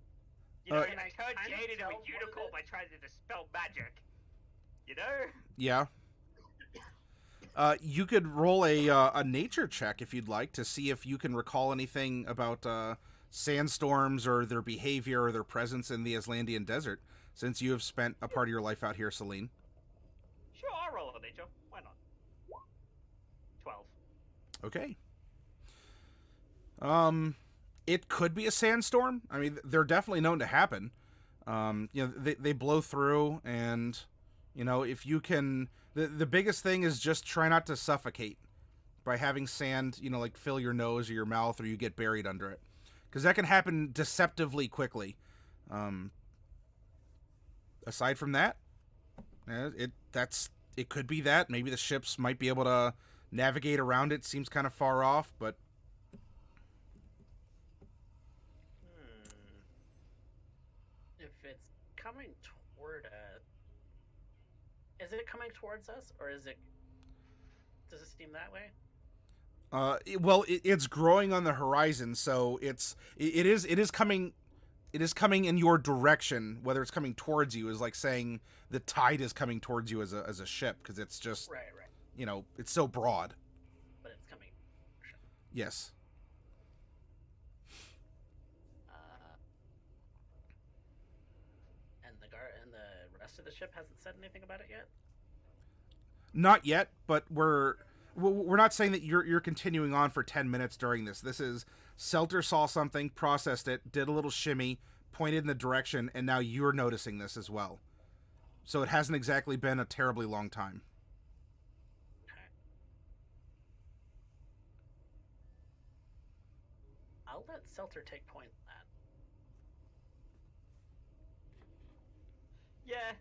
You know, I turned Jade into a unicorn by trying to dispel magic. You know? Yeah. You could roll a nature check if you'd like to see if you can recall anything about sandstorms or their behavior or their presence in the Aslandian desert, since you have spent a part of your life out here, Celine. Sure, I'll roll a nature. Why not? 12. Okay. It could be a sandstorm. I mean, they're definitely known to happen. You know, they blow through, and you know, if you can, the biggest thing is just try not to suffocate by having sand, you know, like fill your nose or your mouth, or you get buried under it, because that can happen deceptively quickly. Aside from that, it could be that maybe the ships might be able to navigate around it. Seems kind of far off, but if it's coming toward us, is it coming towards us, or does it seem that way? It's growing on the horizon, so it is coming. It is coming in your direction. Whether it's coming towards you is like saying the tide is coming towards you as a ship, because it's just Right. You know, it's so broad. But it's coming. Yes. And the rest of the ship hasn't said anything about it yet. Not yet, but we're not saying that you're continuing on for 10 minutes during this. This is Selter saw something, processed it, did a little shimmy, pointed in the direction, and now you're noticing this as well. So it hasn't exactly been a terribly long time. Okay. I'll let Selter take point on that. Yeah.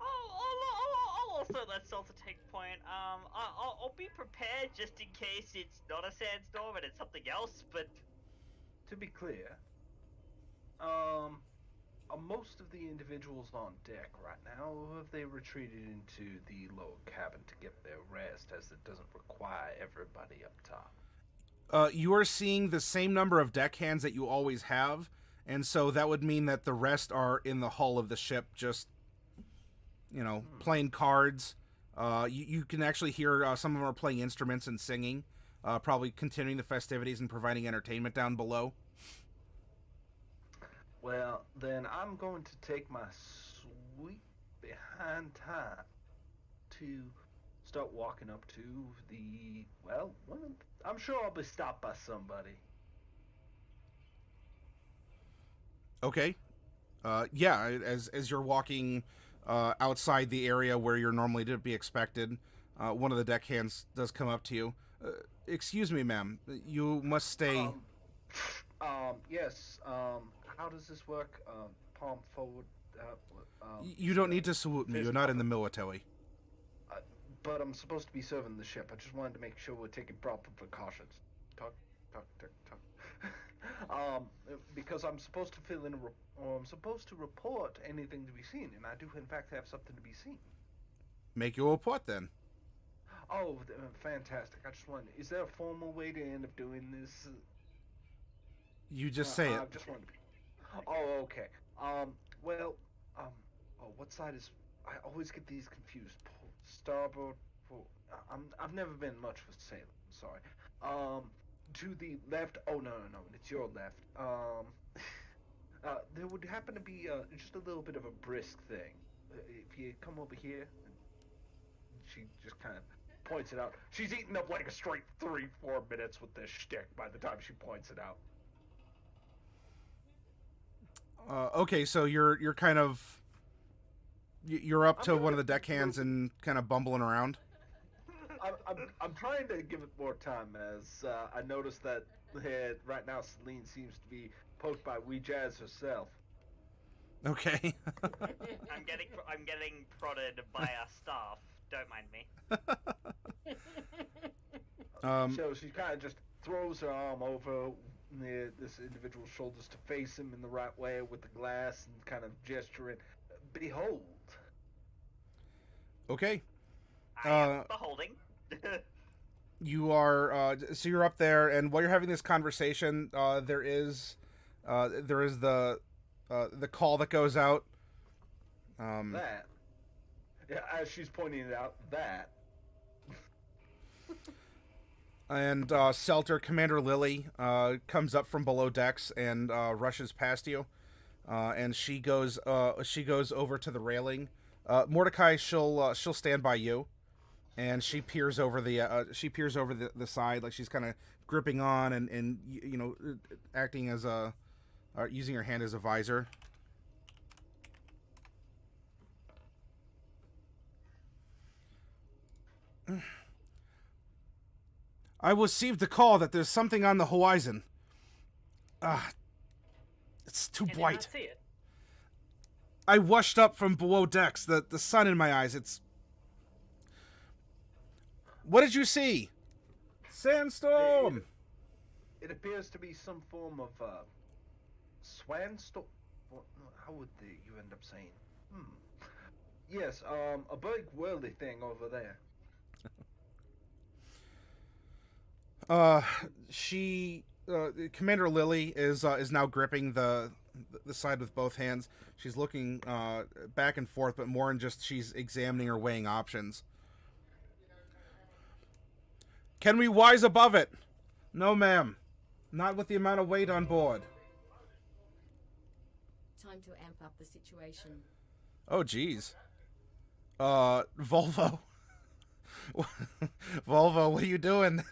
I'll also let Salter take point. I'll be prepared just in case it's not a sandstorm and it's something else, but... To be clear, are most of the individuals on deck right now, or have they retreated into the lower cabin to get their rest, as it doesn't require everybody up top? You are seeing the same number of deckhands that you always have, and so that would mean that the rest are in the hull of the ship, just, you know, playing cards. You can actually hear some of them are playing instruments and singing, probably continuing the festivities and providing entertainment down below. Well, then I'm going to take my sweet behind time to start walking up to the, well, I'm sure I'll be stopped by somebody. Okay. Yeah, as you're walking outside the area where you're normally to be expected, one of the deckhands does come up to you. Excuse me, ma'am. You must stay. Yes. How does this work? Palm forward. You don't need to salute me. You're fist not in the up. military. But I'm supposed to be serving the ship. I just wanted to make sure we're taking proper precautions. Talk, talk, talk, talk. Because I'm supposed to fill in or I'm supposed to report anything to be seen, and I do in fact have something to be seen. Make your report then. Oh, fantastic! I just wondered, is there a formal way to end up doing this? You just say I it. just wanted to be. Oh, okay. Well, oh, what side is? I always get these confused. Starboard. I've never been much for sailing. I'm sorry. To the left. Oh no, it's your left. There would happen to be just a little bit of a brisk thing. If you come over here, and she just kind of points it out. She's eating up like a straight 3-4 minutes with this shtick by the time she points it out. Okay, so you're kind of you're up to one of the deckhands and kind of bumbling around. I'm trying to give it more time as I noticed that right now Celine seems to be poked by Wee Jazz herself. Okay. I'm getting prodded by our staff. Don't mind me. So she kind of just throws her arm over near this individual's shoulders to face him in the right way with the glass and kind of gesturing, "Behold." Okay. I am beholding. You are so you're up there, and while you're having this conversation, there is the call that goes out. That. Yeah, as she's pointing it out, that. And Selter, Commander Lily, comes up from below decks and rushes past you, and she goes over to the railing. Mordecai, she'll stand by you, and she peers over the side, like she's kind of gripping on and you know, acting as a using her hand as a visor. I received a call that there's something on the horizon. It's too Can you bright. not see it? I washed up from below decks. The sun in my eyes. It's. What did you see? Sandstorm. It appears to be some form of swanstorm. How would you end up saying? Yes, a big whirly thing over there. Commander Lily is now gripping the side with both hands. She's looking back and forth, but more in just she's examining or weighing options. Can we rise above it? No, ma'am. Not with the amount of weight on board. Time to amp up the situation. Oh, geez. Volvo. Volvo, what are you doing?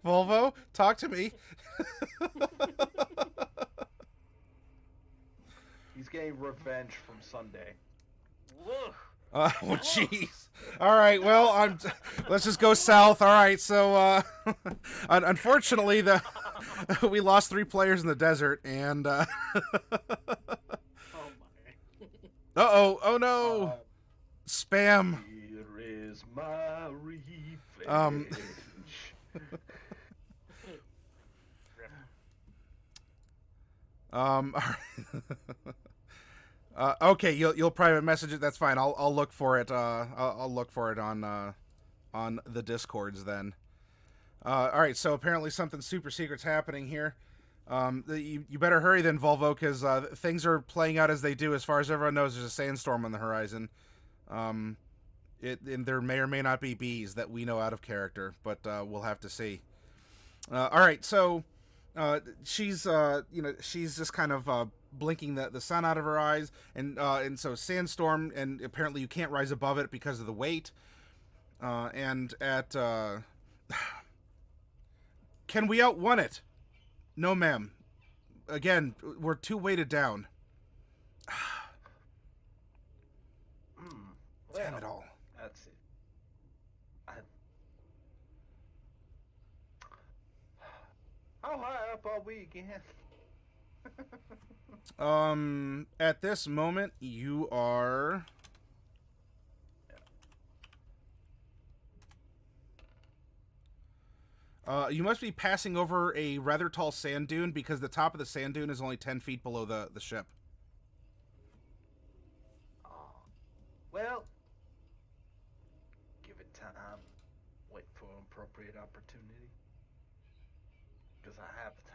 Volvo, talk to me. He's getting revenge from Sunday. Whoa. Oh, jeez. All right, well, let's just go south. All right, so unfortunately, we lost 3 players in the desert, and Oh my. oh no, spam. Here is my revenge. All right. Okay, you'll private message it. That's fine. I'll look for it. I'll look for it on the Discords then. All right. So apparently something super secret's happening here. You better hurry then, Volvo, because things are playing out as they do. As far as everyone knows, there's a sandstorm on the horizon. And there may or may not be bees that we know out of character, but we'll have to see. All right. So she's just kind of blinking the sun out of her eyes, and so sandstorm, and apparently you can't rise above it because of the weight. And at can we outrun it? No, ma'am. again, we're too weighted down. Damn it all. That's it. How high up are we again? At this moment, you are. You must be passing over a rather tall sand dune because the top of the sand dune is only 10 feet below the ship. Oh. Well, give it time. Wait for an appropriate opportunity. Because I have time.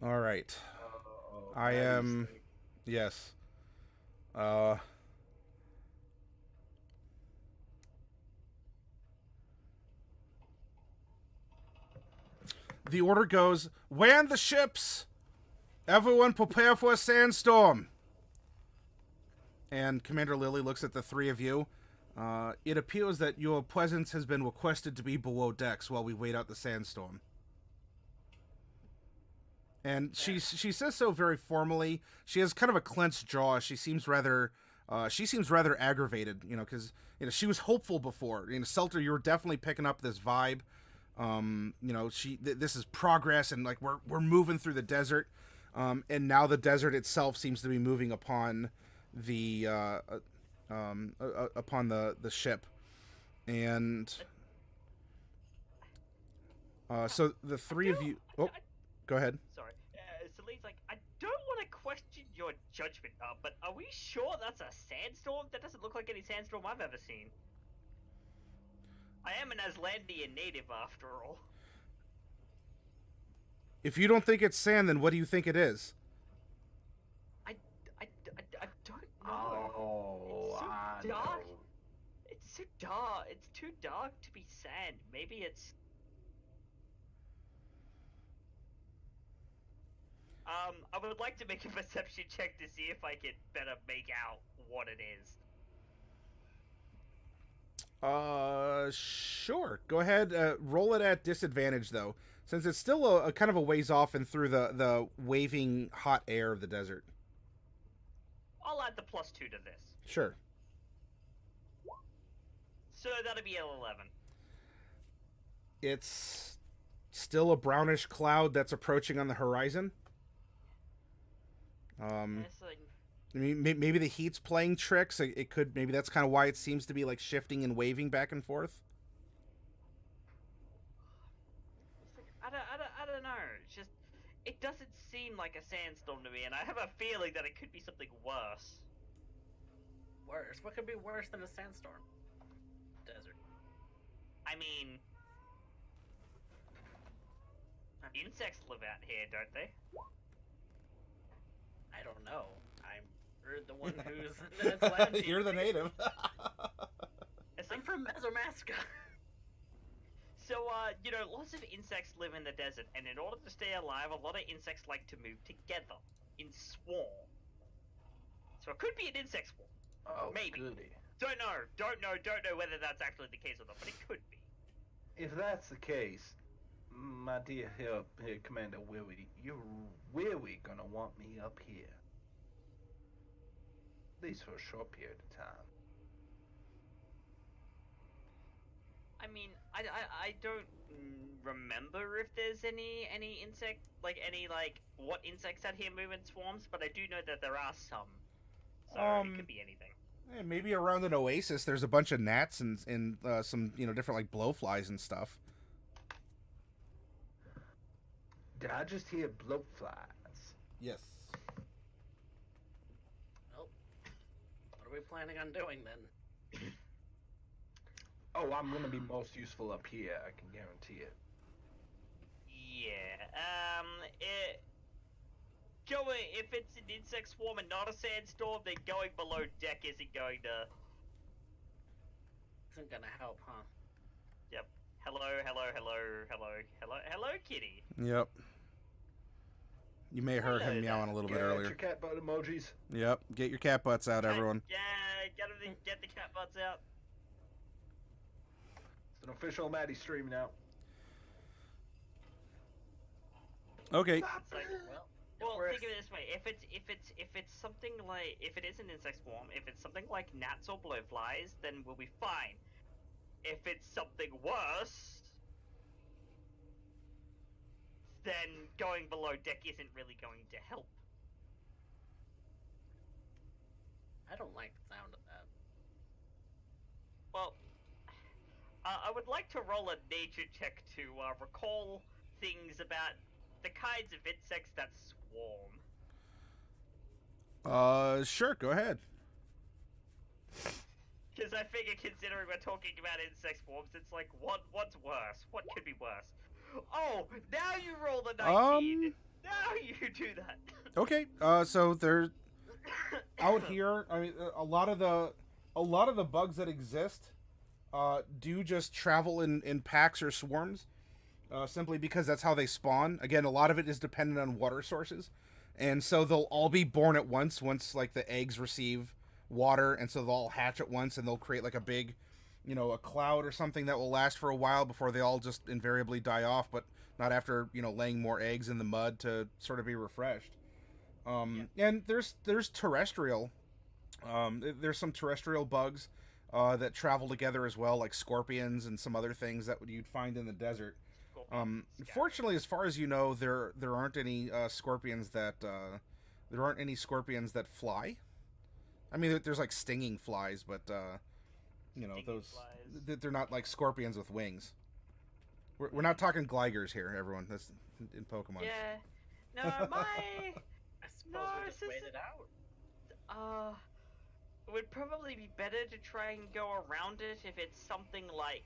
All right. I Maddie's am. thing. Yes. The order goes, "WAN the ships! Everyone prepare for a sandstorm!" And Commander Lilly looks at the three of you. It appears that your presence has been requested to be below decks while we wait out the sandstorm. And she says so very formally. She has kind of a clenched jaw. She seems rather aggravated, because she was hopeful before. Selter, you were definitely picking up this vibe. This is progress, and like we're moving through the desert, and now the desert itself seems to be moving upon the ship, and so the three of you. Oh, go ahead. Sorry. Celine's like, I don't want to question your judgment, but are we sure that's a sandstorm? That doesn't look like any sandstorm I've ever seen. I am an Aslandian native, after all. If you don't think it's sand, then what do you think it is? I don't know. Oh, It's so I dark. know. It's so dark. It's too dark to be sand. Maybe it's... I would like to make a perception check to see if I can better make out what it is. Sure. Go ahead. Roll it at disadvantage, though, since it's still a kind of a ways off and through the waving hot air of the desert. I'll add the +2 to this. Sure. So that'll be an 11. It's still a brownish cloud that's approaching on the horizon. It's like, I mean, maybe the heat's playing tricks. It could. Maybe that's kind of why it seems to be like shifting and waving back and forth. I don't know. It's just, it doesn't seem like a sandstorm to me, and I have a feeling that it could be something worse. Worse? What could be worse than a sandstorm? Desert. I mean, insects live out here, don't they? I don't know. I'm the one who's an Atlantean. You're the native. It's I'm like, from Mesomasca. so, lots of insects live in the desert, and in order to stay alive, a lot of insects like to move together in swarm. So it could be an insect swarm. Oh, Maybe. goody. Don't know whether that's actually the case or not, but it could be. If that's the case, my dear here Commander Willie, you're really gonna want me up here. At least for a short period of time. I mean, I don't remember if there's any insect, what insects out here move in swarms, but I do know that there are some. So it could be anything. Maybe around an oasis, there's a bunch of gnats and some different like blowflies and stuff. Did I just hear blowflies? Yes. Well, what are we planning on doing then? Oh, I'm gonna be most useful up here, I can guarantee it. Yeah, if it's an insect swarm and not a sandstorm, then going below deck isn't going to... Isn't gonna help, huh? Yep. Hello, kitty. Yep. You may have heard him meowing a little bit Get earlier. your cat butt emojis. Yep, get your cat butts out, everyone. Yeah, get the cat butts out. It's an official Matty stream now. Okay. It's like, well, works. think of it this way: if it's something like, if it is an insect swarm, if it's something like gnats or blowflies, then we'll be fine. If it's something worse, then going below deck isn't really going to help. I don't like the sound of that. Well, I would like to roll a nature check to recall things about the kinds of insects that swarm. Sure, go ahead. Because I figure, considering we're talking about insect swarms, it's like, what's worse? What could be worse? Oh, now you roll the 19. Now you do that. Okay. So there, out here, I mean, a lot of the bugs that exist, do just travel in packs or swarms, simply because that's how they spawn. Again, a lot of it is dependent on water sources, and so they'll all be born at once like the eggs receive water, and so they'll all hatch at once, and they'll create like a big, a cloud or something that will last for a while before they all just invariably die off, but not after, laying more eggs in the mud to sort of be refreshed. And there's terrestrial, there's some terrestrial bugs, that travel together as well, like scorpions and some other things that you'd find in the desert. Fortunately, as far as you know, there aren't any scorpions that fly. I mean, there's like stinging flies, but they're not like scorpions with wings. We're not talking Gligers here, everyone. That's in Pokemon. Yeah. No, I suppose we just wait it out. It would probably be better to try and go around it if it's something like,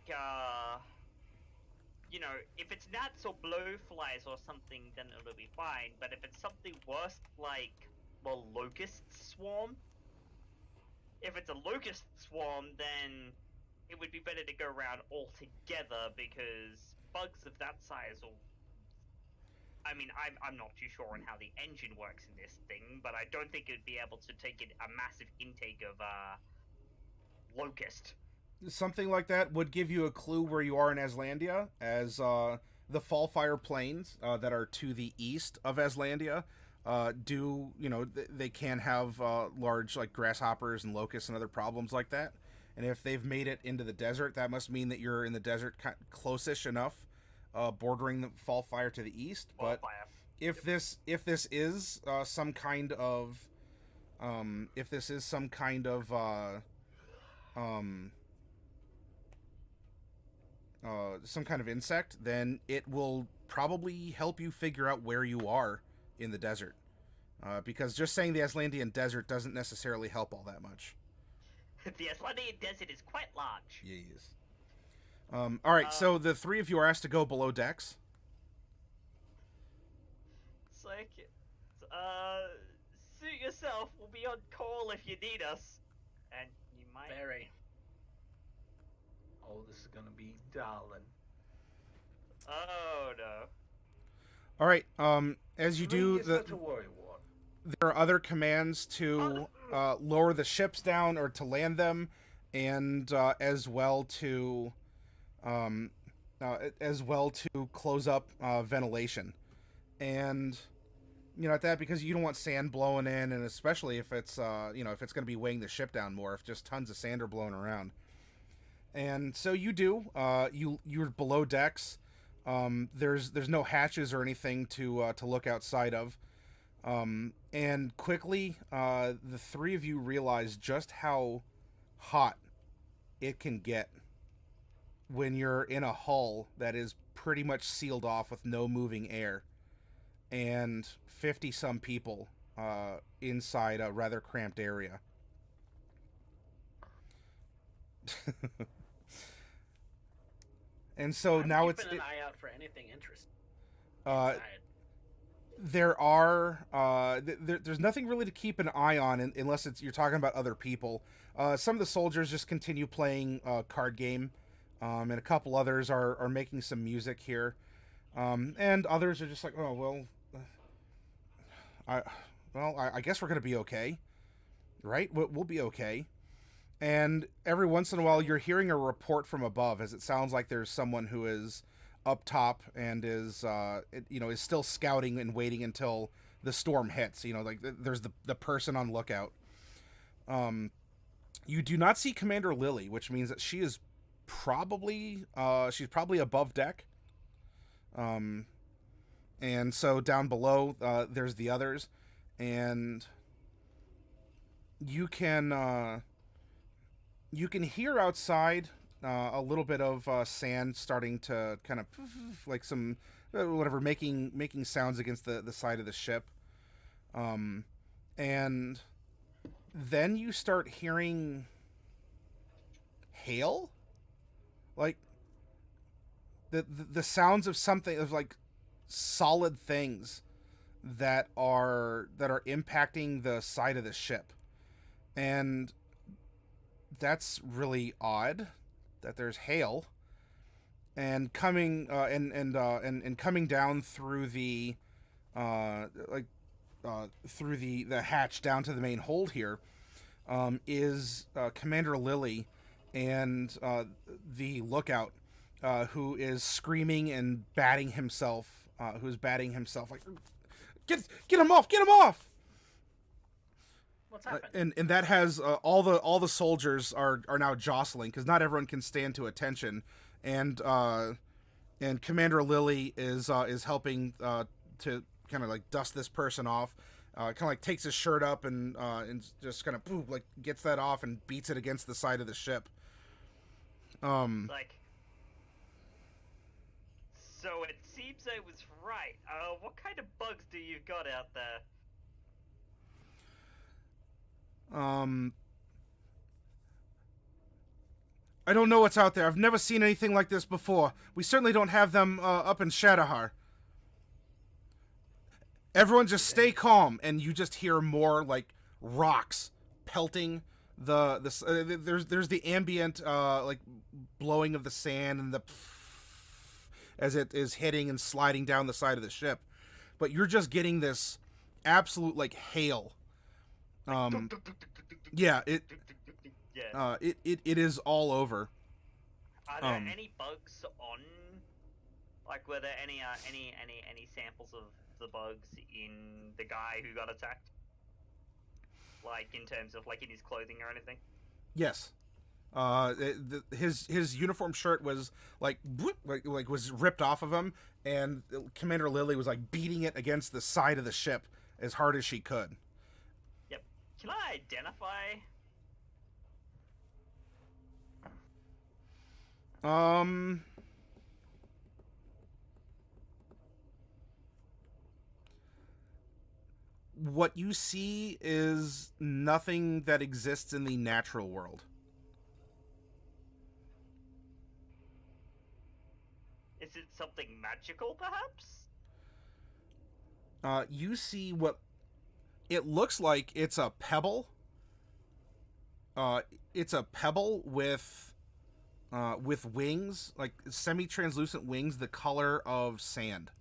if it's gnats or blowflies or something, then it'll be fine. But if it's something worse like, locust swarm, if it's a locust swarm, then it would be better to go around altogether, because bugs of that size will... I mean, I'm not too sure on how the engine works in this thing, but I don't think it would be able to take a massive intake of locust. Something like that would give you a clue where you are in Aslandia, as the Fallfire Plains that are to the east of Aslandia they can have large like grasshoppers and locusts and other problems like that. And if they've made it into the desert, that must mean that you're in the desert close-ish enough, bordering the Fallfire to the east. But if this is some kind of some kind of insect, then it will probably help you figure out where you are in the desert, because just saying the Aslandian desert doesn't necessarily help all that much. The Aslandian desert is quite large. Yes. All right, so the three of you are asked to go below decks. It's like, suit yourself. We'll be on call if you need us, and you might. Very. Oh, this is gonna be darling. Oh no. All right. As you do, Not to worry, Ward. there are other commands to lower the ships down or to land them, and as well to close up ventilation. And at that, because you don't want sand blowing in, and especially if it's if it's going to be weighing the ship down more, if just tons of sand are blowing around. And so you do. You're below decks. There's no hatches or anything to look outside of. And quickly, the three of you realize just how hot it can get when you're in a hull that is pretty much sealed off with no moving air, and 50-some people inside a rather cramped area. And so I'm now keeping an eye out for anything interesting. There are there's nothing really to keep an eye on unless you're talking about other people. Some of the soldiers just continue playing card game, and a couple others are making some music here, and others are just like, oh well, I guess we're gonna be okay, right? We'll be okay. And every once in a while, you're hearing a report from above, as it sounds like there's someone who is up top and is, is still scouting and waiting until the storm hits. Like there's the person on lookout. You do not see Commander Lily, which means that she is she's probably above deck. And so down below, there's the others, and you can hear outside a little bit of sand starting to kind of like some whatever making sounds against the side of the ship, and then you start hearing hail, like the sounds of something of like solid things that are impacting the side of the ship, and that's really odd that there's hail and coming and coming down through the through the hatch down to the main hold here is Commander Lily and the lookout who is screaming and batting himself like get him off. What's happened? And that has all the soldiers are now jostling because not everyone can stand to attention, and Commander Lily is helping to kind of like dust this person off, kind of like takes his shirt up and just kind of like gets that off and beats it against the side of the ship. Like, so it seems I was right. What kind of bugs do you got out there? I don't know what's out there. I've never seen anything like this before. We certainly don't have them up in Shadowhar. Everyone just stay calm, and you just hear more like rocks pelting there's the ambient like blowing of the sand and the as it is hitting and sliding down the side of the ship, but you're just getting this absolute like hail. Yeah, it is all over. Are there any bugs on? Like, were there any samples of the bugs in the guy who got attacked? Like, in terms of like in his clothing or anything? Yes. His uniform shirt was like was ripped off of him, and Commander Lily was like beating it against the side of the ship as hard as she could. Yep. Can I identify? What you see is nothing that exists in the natural world. Is it something magical, perhaps? You see what it looks like. It's a pebble. It's a pebble with wings, like semi-translucent wings, the color of sand.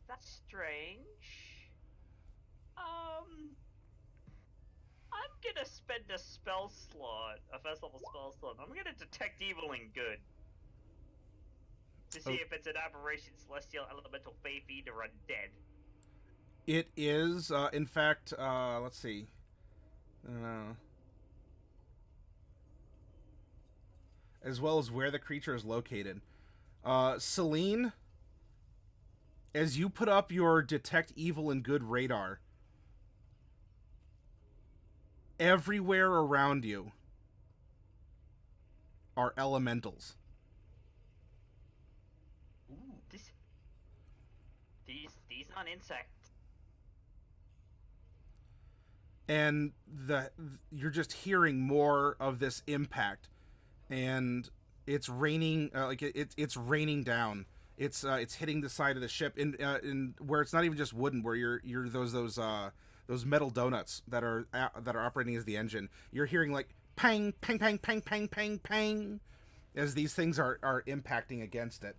That's strange. I'm gonna spend a spell slot, a first level spell slot. I'm gonna detect evil and good. To see if it's an aberration, celestial, elemental, fae, fiend, or undead. It is, in fact, let's see. As well as where the creature is located. Celine, as you put up your detect evil and good radar, everywhere around you are elementals. Ooh, these aren't insects. And you're just hearing more of this impact, and it's raining it's raining down. It's hitting the side of the ship in where it's not even just wooden, where you're those metal donuts that are operating as the engine. You're hearing like pang pang pang pang pang pang pang, as these things are impacting against it.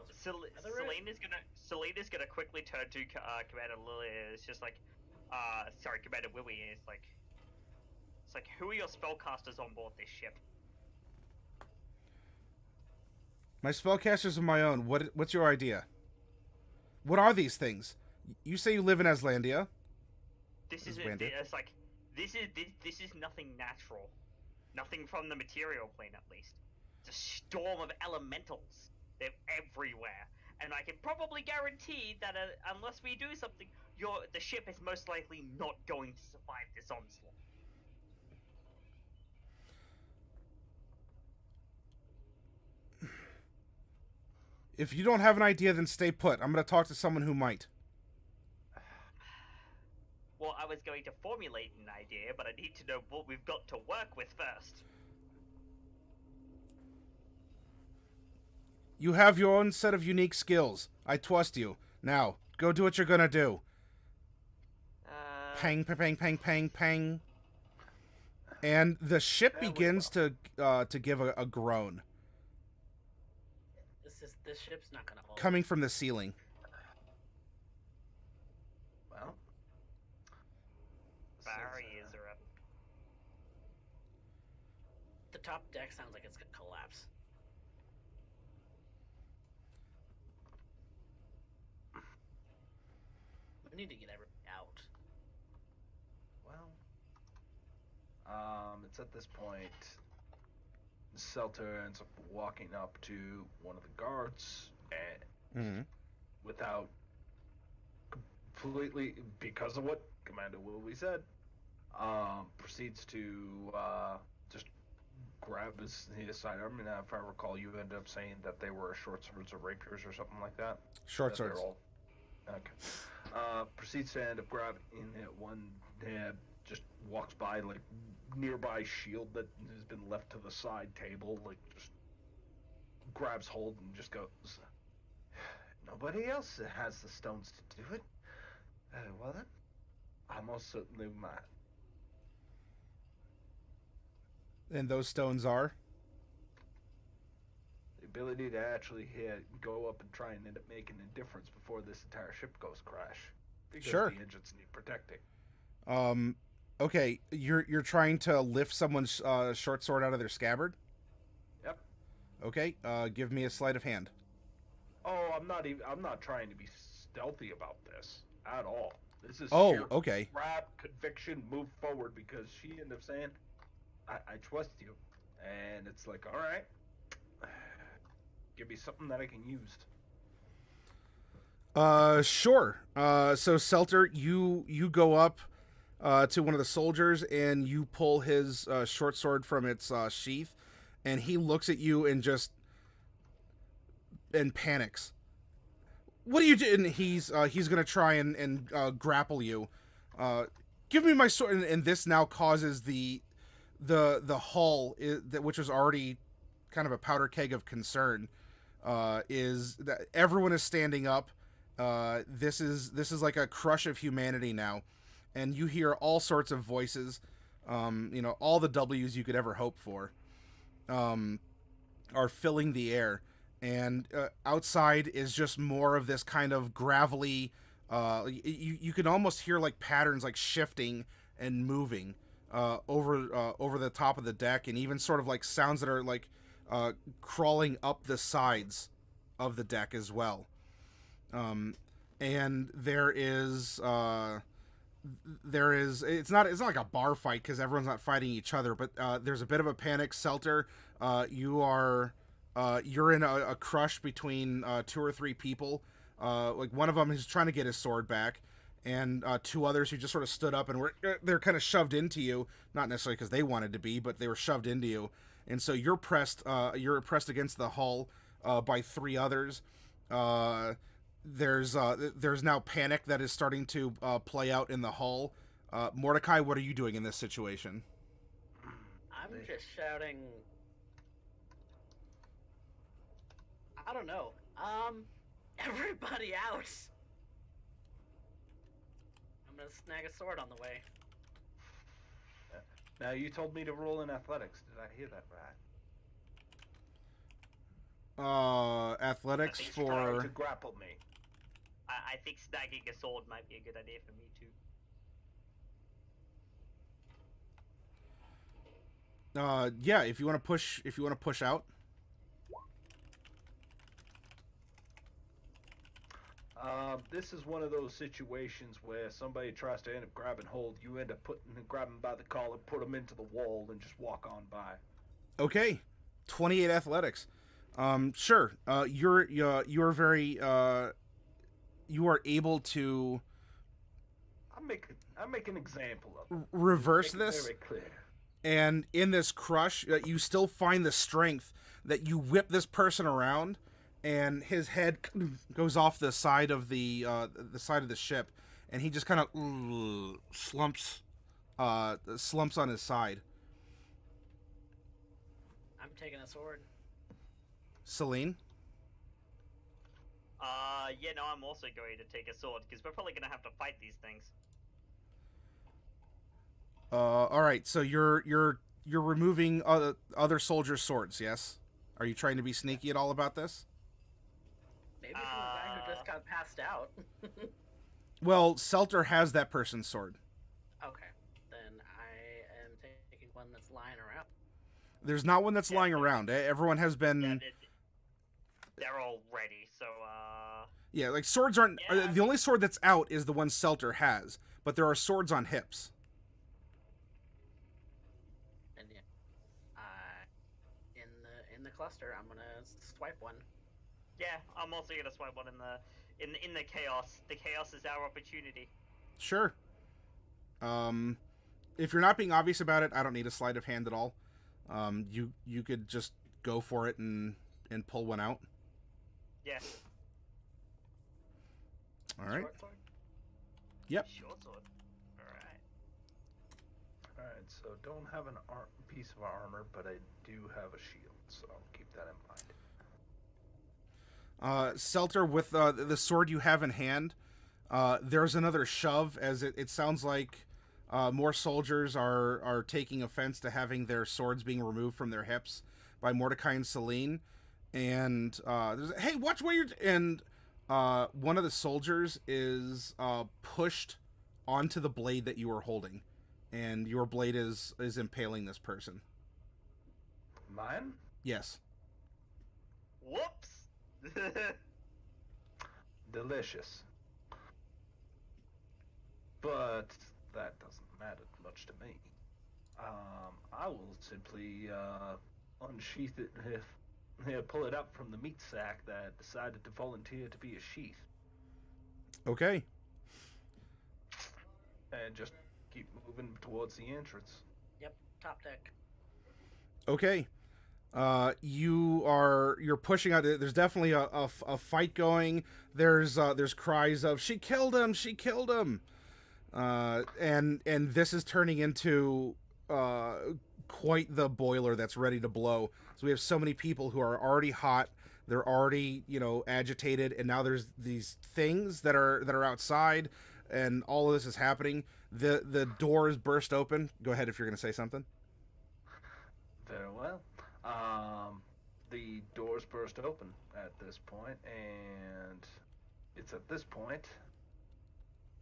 Selena's gonna quickly turn to Commander Lily. It's just like, sorry, Commander Willie. It's like, who are your spellcasters on board this ship? My spellcasters are my own. What's your idea? What are these things? You say you live in Aslandia. This is nothing natural. Nothing from the material plane, at least. It's a storm of elementals. They're everywhere. And I can probably guarantee that unless we do something, the ship is most likely not going to survive this onslaught. If you don't have an idea, then stay put. I'm going to talk to someone who might. Well, I was going to formulate an idea, but I need to know what we've got to work with first. You have your own set of unique skills. I trust you. Now, go do what you're going to do. Pang, pang, pang, pang, pang, pang. And the ship begins to give a groan. This ship's not gonna hold. Coming from the ceiling. Well, barriers are up. The top deck sounds like it's gonna collapse. We need to get everybody out. Well, it's at this point. Selter ends up walking up to one of the guards and without completely, because of what Commander Willie said, proceeds to just grab his sidearm. And if I recall, you ended up saying that they were short swords or rapiers or something like that. Short swords. Okay. Proceeds to end up grabbing it one. Just walks by like nearby shield that has been left to the side table, like just grabs hold and just goes, nobody else has the stones to do it. Well then, I most certainly might. And those stones are? The ability to actually go up and try and end up making a difference before this entire ship goes crash. Because Sure. the engines need protecting. Okay, you're trying to lift someone's short sword out of their scabbard? Yep. Okay, give me a sleight of hand. Oh, I'm not trying to be stealthy about this at all. This is Oh, okay. grab, conviction, move forward, because she ended up saying, I trust you. And it's like, all right, give me something that I can use. Sure. So Selter, you go up to one of the soldiers and you pull his short sword from its sheath, and he looks at you and panics. What are you doing? He's gonna try and grapple you. Give me my sword, and this now causes the hull, which was already kind of a powder keg of concern, is that everyone is standing up. This is like a crush of humanity now. And you hear all sorts of voices, all the W's you could ever hope for, are filling the air. And outside is just more of this kind of gravelly, you can almost hear like patterns like shifting and moving over the top of the deck, and even sort of like sounds that are like crawling up the sides of the deck as well. And there is it's not like a bar fight because everyone's not fighting each other, but there's a bit of a panic. Selter, you're in a crush between 2 or 3 people. Like one of them is trying to get his sword back, and 2 others who just sort of stood up and they're kind of shoved into you, not necessarily because they wanted to be, but they were shoved into you, and so you're pressed against the hull by 3 others. There's now panic that is starting to play out in the hull. Mordecai, what are you doing in this situation? I'm just shouting. I don't know. Everybody out! I'm gonna snag a sword on the way. Now, you told me to roll in athletics. Did I hear that right? Athletics I think Trying to for... grapple me. I think snagging a sword might be a good idea for me too. Yeah, if you want to push out. This is one of those situations where somebody tries to end up grabbing hold. You end up grabbing by the collar, put them into the wall, and just walk on by. Okay, 28 athletics. Sure. You're very you are able to I make an example of it. reverse Make it this, very clear. and in this crush, you still find the strength that you whip this person around, and his head goes off the side of the side of the ship, and he just kind of slumps on his side. I'm taking a sword. Celine. Yeah, no, I'm also going to take a sword because we're probably gonna have to fight these things. All right. So you're removing other soldiers' swords. Yes. Are you trying to be sneaky at all about this? Maybe from a guy who just got passed out. Well, Selter has that person's sword. Okay, then I am taking one that's lying around. There's not one that's Yeah, lying around. Everyone has been. Yeah, they're all ready. So Yeah, like swords aren't. Yeah. The only sword that's out is the one Selter has, but there are swords on hips. And yeah, in the cluster, I'm gonna swipe one. yeah, I'm also gonna swipe one in the chaos. The chaos is our opportunity. Sure. If you're not being obvious about it, I don't need a sleight of hand at all. You could just go for it and pull one out. Yeah. All right. Short sword. Yep. Short sword. Alright. Alright, so don't have an piece of armor, but I do have a shield, so keep that in mind. Selter, with the sword you have in hand, there's another shove, as it sounds like more soldiers are taking offense to having their swords being removed from their hips by Mordecai and Celine. And there's hey, watch where you're... And one of the soldiers is pushed onto the blade that you are holding, and your blade is impaling this person. Mine? Yes. Whoops. Delicious. But that doesn't matter much to me. I will simply unsheath it pull it up from the meat sack that decided to volunteer to be a sheath. Okay. And just keep moving towards the entrance. Yep, top deck. Okay. You're pushing out. There's definitely a fight going. There's cries of "She killed him! She killed him!" And this is turning into quite the boiler that's ready to blow. So we have so many people who are already hot. They're already, agitated, and now there's these things that are outside, and all of this is happening. The doors burst open. Go ahead if you're going to say something. Very well. The doors burst open at this point, and it's at this point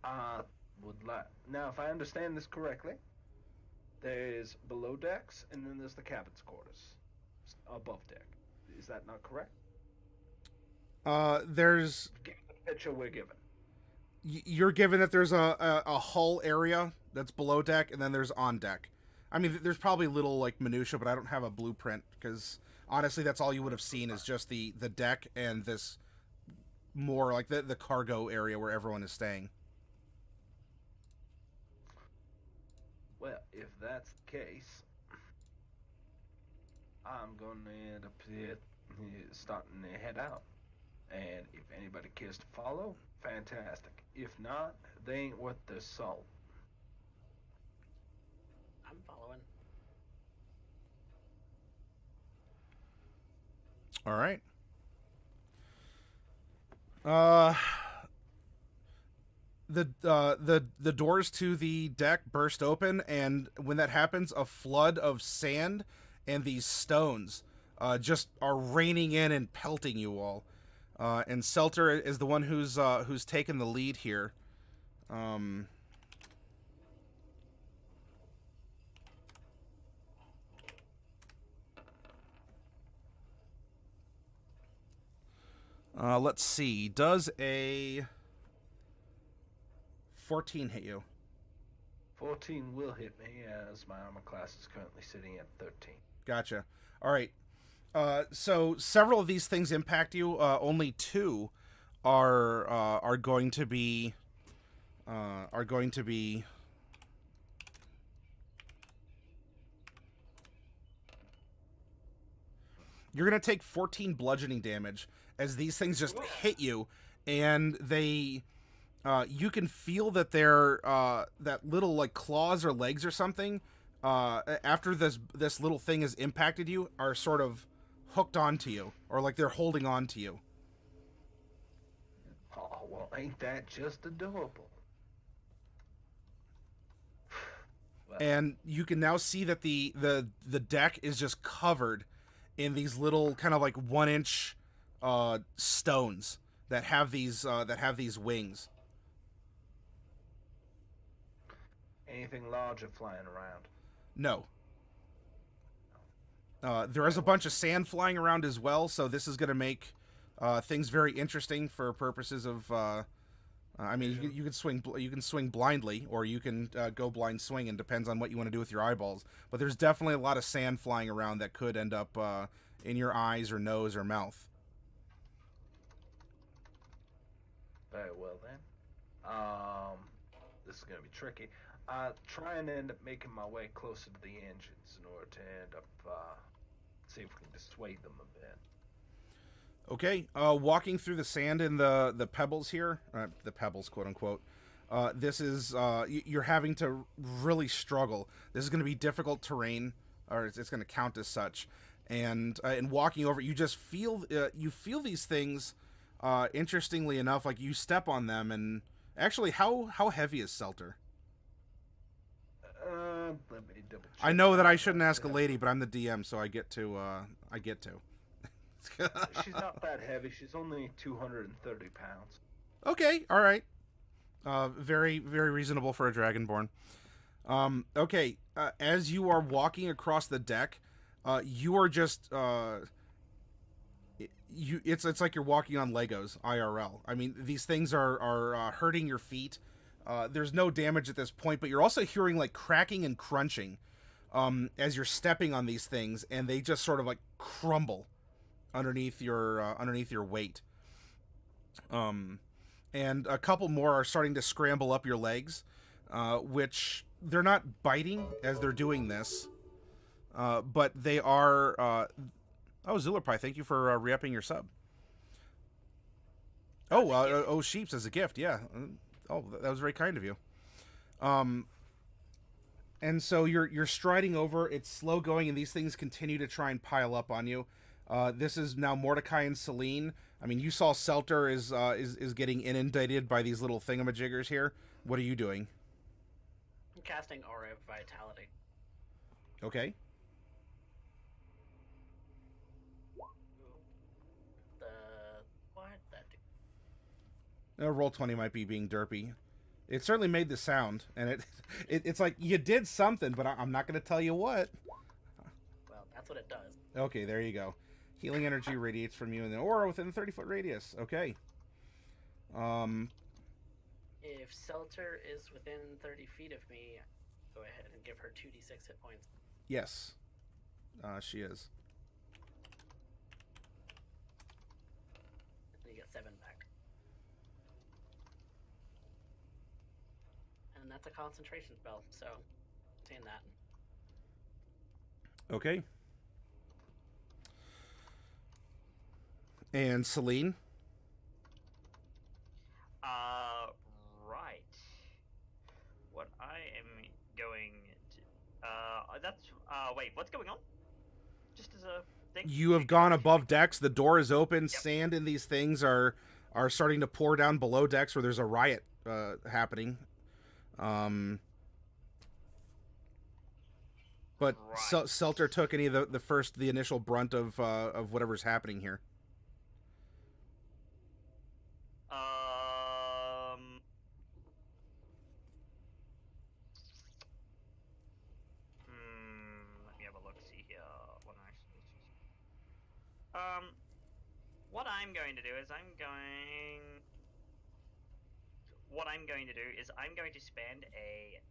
now, if I understand this correctly, there's below decks, and then there's the captain's quarters above deck. Is that not correct? There's... Give the picture we're given. You're given that there's a hull area that's below deck, and then there's on deck. I mean, there's probably little, like, minutia, but I don't have a blueprint, because, honestly, that's all you would have seen is just the deck and this more, like, the cargo area where everyone is staying. Well, if that's the case, I'm going to end up starting to head out. And if anybody cares to follow, fantastic. If not, they ain't worth the salt. I'm following. All right. the doors to the deck burst open, and when that happens, a flood of sand and these stones just are raining in and pelting you all. And Selter is the one who's taken the lead here. Let's see. Does a 14 hit you? 14 will hit me, as my armor class is currently sitting at 13. Gotcha. All right. So several of these things impact you. Only two are going to be You're going to take 14 bludgeoning damage as these things just hit you, and they you can feel that they're that little like claws or legs or something after this little thing has impacted you are sort of hooked onto you, or like they're holding on to you. Oh, well, ain't that just adorable? Well, And you can now see that the deck is just covered in these little kind of like 1-inch stones that have these wings. anything larger flying around? No. There is a bunch of sand flying around as well, so this is going to make things very interesting for purposes of. I mean, you can swing. You can swing blindly, or you can go blind swinging. Depends on what you want to do with your eyeballs. But there's definitely a lot of sand flying around that could end up in your eyes or nose or mouth. Very well then. This is gonna be tricky. Try and end up making my way closer to the engines in order to end up see if we can dissuade them a bit. Okay, walking through the sand and the pebbles here, the pebbles, quote unquote. This is you're having to really struggle. This is going to be difficult terrain, or it's going to count as such. And walking over, you just feel you feel these things. Interestingly enough, like you step on them, and actually, how heavy is Selter? Let me double check. I know that I shouldn't ask a lady, but I'm the DM, so I get to. She's not that heavy. She's only 230 pounds. Okay, all right. Very, very reasonable for a Dragonborn. Okay, as you are walking across the deck, you are just it's like you're walking on Legos IRL. I mean, these things are hurting your feet. There's no damage at this point, but you're also hearing like cracking and crunching as you're stepping on these things, and they just sort of like crumble underneath your weight. And a couple more are starting to scramble up your legs, which they're not biting as they're doing this, but they are. Oh, Zulerpie, thank you for re-upping your sub. Oh, Sheeps as a gift, yeah. Oh, that was very kind of you. And so you're striding over. It's slow going, and these things continue to try and pile up on you. This is now Mordecai and Celine. I mean, you saw Selter is getting inundated by these little thingamajiggers here. What are you doing? I'm casting Aura of Vitality. Okay. What that do? Roll20 might be being derpy. It certainly made the sound, and it's like you did something, but I'm not going to tell you what. Well, that's what it does. Okay, there you go. Healing energy radiates from you in the aura within a 30-foot radius. Okay. If Selter is within 30 feet of me, go ahead and give her 2d6 hit points. Yes. She is. And you get 7 back. And that's a concentration spell, so retain that. Okay. And Celine? Right. What I am going to, wait, what's going on? Just as a thing? You have gone above decks. The door is open. Yep. Sand in these things are starting to pour down below decks where there's a riot happening. But Right. Selter took any of the initial brunt of whatever's happening here. Let me have a look. See here. What what I'm going to do is I'm going to spend a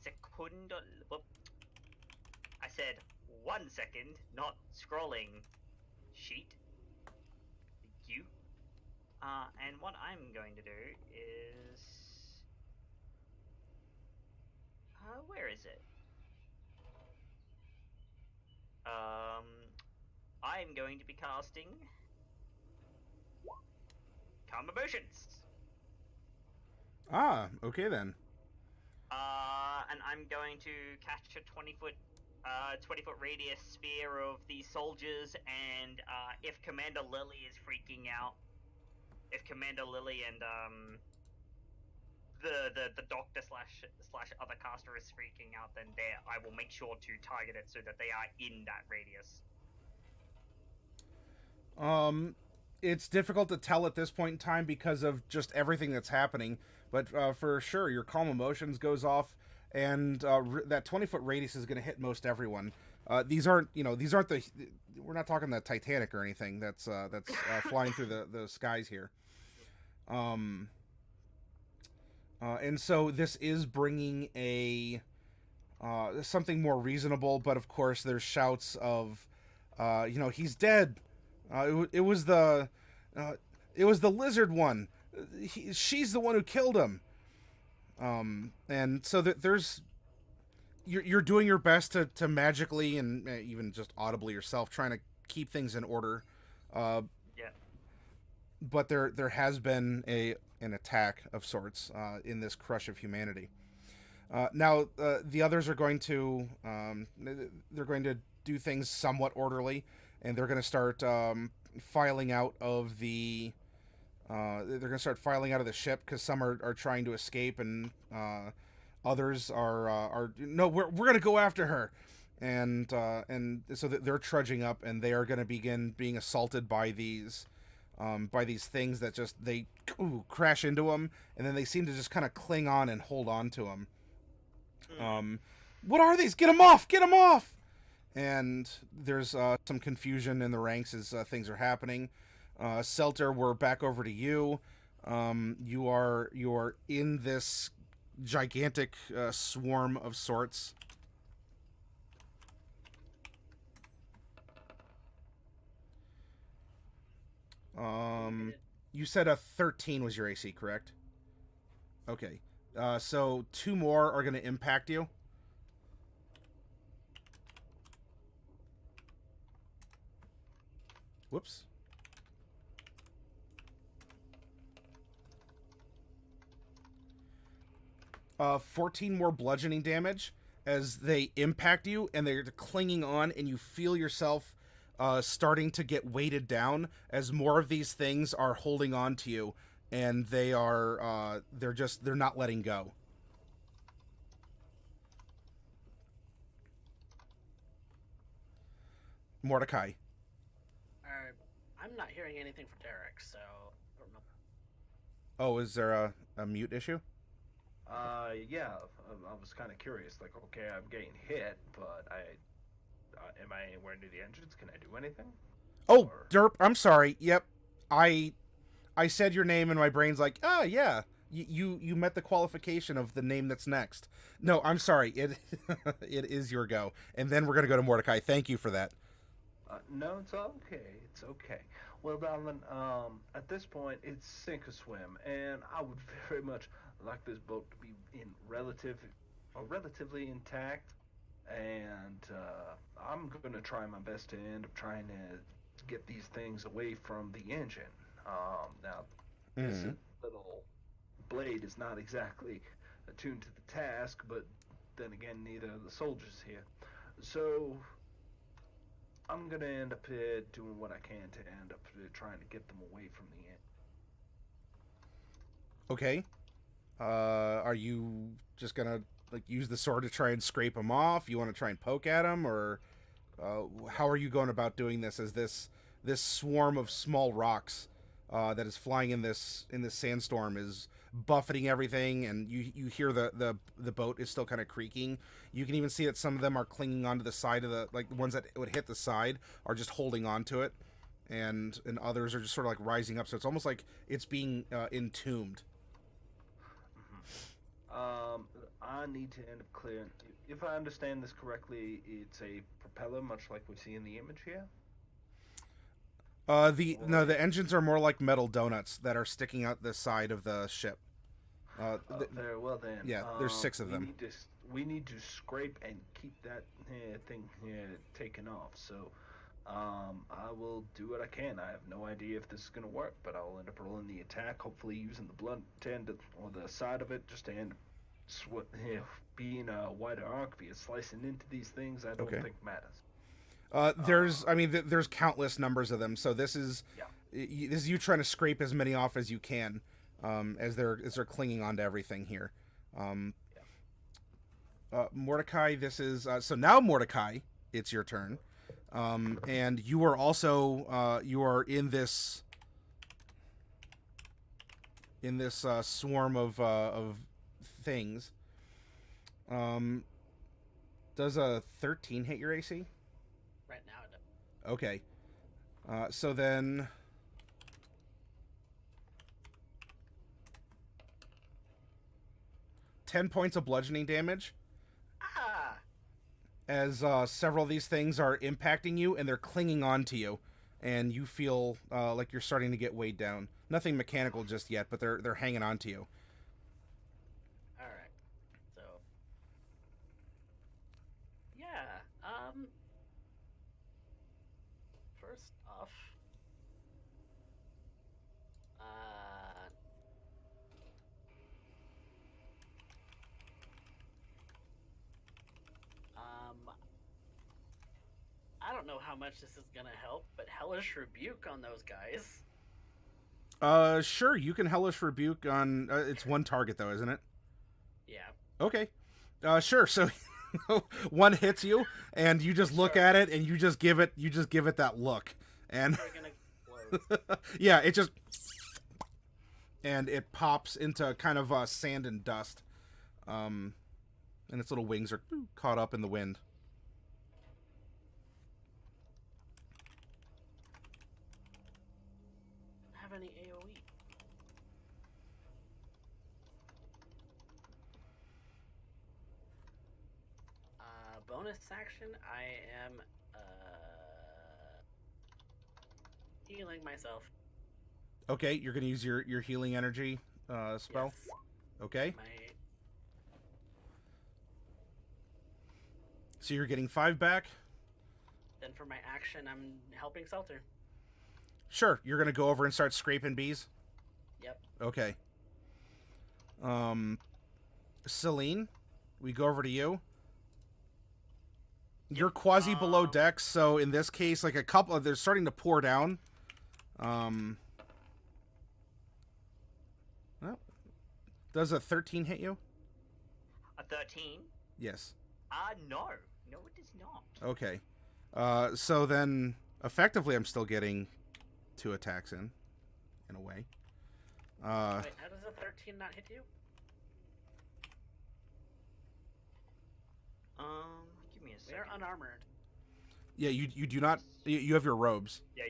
second. I said 1 second, not scrolling sheet. Thank you. And what I'm going to do is, where is it? I'm going to be casting Calm Emotions. Ah, okay then. And I'm going to catch a 20-foot radius sphere of these soldiers, and if Commander Lily is freaking out, if Commander Lily and the doctor slash other caster is freaking out, then I will make sure to target it so that they are in that radius. It's difficult to tell at this point in time because of just everything that's happening. But for sure, your calm emotions goes off, and that 20-foot radius is going to hit most everyone. These aren't the. We're not talking the Titanic or anything that's flying through the skies here. And so this is bringing a something more reasonable, but of course there's shouts of, he's dead. It was the lizard one. She's the one who killed him. And so there's you're doing your best to magically and even just audibly yourself trying to keep things in order. Yeah. But there has been an attack of sorts in this crush of humanity. Now the others are going to do things somewhat orderly, and they're going to start filing out of the ship because some are trying to escape, and others are no, we're going to go after her, and so they're trudging up, and they are going to begin being assaulted by these things that just they crash into them, and then they seem to just kind of cling on and hold on to them. What are these? Get them off! Get them off! And there's some confusion in the ranks as things are happening. Selter, we're back over to you. You are in this gigantic swarm of sorts. You said a 13 was your AC, correct? Okay. So 2 more are going to impact you. Whoops. Uh, 14 more bludgeoning damage as they impact you, and they're clinging on, and you feel yourself starting to get weighted down as more of these things are holding on to you, and they're not letting go. Mordecai. I'm not hearing anything from Derek, so I don't know. Oh, is there a mute issue? Yeah, I was kind of curious. Like, okay, I'm getting hit, but am I anywhere near the engines? Can I do anything? Oh, derp. I'm sorry. Yep, I said your name, and my brain's like, oh yeah, you met the qualification of the name that's next. No, I'm sorry. It it is your go, and then we're gonna go to Mordecai. Thank you for that. No, it's okay. It's okay. Well, darling, at this point, it's sink or swim, and I would very much like this boat to be relatively intact, and I'm gonna try my best to end up trying to get these things away from the engine. Now, this little blade is not exactly attuned to the task, but then again, neither are the soldiers here. So I'm gonna end up doing what I can to end up trying to get them away from the end. Okay. Are you just gonna like use the sword to try and scrape him off? You want to try and poke at him, or how are you going about doing this? As this swarm of small rocks that is flying in this sandstorm is buffeting everything, and you hear the boat is still kind of creaking. You can even see that some of them are clinging onto the side of the like the ones that would hit the side are just holding on to it, and others are just sort of like rising up. So it's almost like it's being entombed. I need to end up clearing. If I understand this correctly, it's a propeller, much like we see in the image here. The engines are more like metal donuts that are sticking out the side of the ship. Very well then. Yeah, there's 6 of them. We need to scrape and keep that thing taken off. So, I will do what I can. I have no idea if this is gonna work, but I'll end up rolling the attack. Hopefully, using the blunt end or the side of it just to end being a wider arc, be slicing into these things. I don't think matters. There's countless numbers of them. So this is you trying to scrape as many off as you can, as they're clinging onto everything here. Mordecai, this is so now Mordecai, it's your turn, and you are also you are in this swarm of things. Does a 13 hit your AC? Right now it does. Okay. So then 10 points of bludgeoning damage. Ah! As several of these things are impacting you and they're clinging on to you, and you feel like you're starting to get weighed down. Nothing mechanical just yet, but they're hanging on to you. All right. So yeah, first off, I don't know how much this is gonna help, but Hellish Rebuke on those guys. Sure, you can Hellish Rebuke on it's one target though, isn't it? Yeah. Okay. Sure. So one hits you and you just look at it and you just give it that look. And They're gonna explode. yeah, it just and it pops into kind of sand and dust. And its little wings are caught up in the wind. Have any AoE? Bonus action, I am healing myself. Okay, you're gonna use your healing energy spell. Yes. Okay. My So you're getting 5 back. Then for my action, I'm helping Seltzer. Sure, you're gonna go over and start scraping bees. Yep. Okay. Celine, we go over to you. You're quasi below decks, so in this case, like a couple, they're starting to pour down. Well, does a 13 hit you? A 13? Yes. No. No, it does not. Okay. So then, effectively, I'm still getting 2 attacks in a way. Wait, how does a 13 not hit you? Give me a second. They're unarmored. Yeah, you do not. You have your robes. Yeah.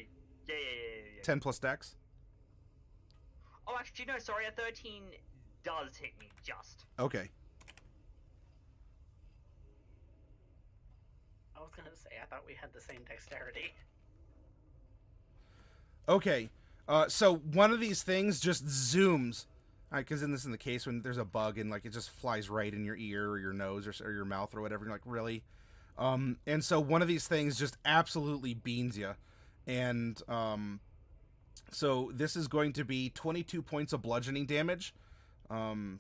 10 plus dex. Oh, actually, no, sorry, a 13 does hit me, just. Okay. I was gonna say, I thought we had the same dexterity. Okay. So one of these things just zooms. Because in the case when there's a bug and like it just flies right in your ear or your nose or your mouth or whatever, you're like, really? And so one of these things just absolutely beans you. And so this is going to be 22 points of bludgeoning damage. And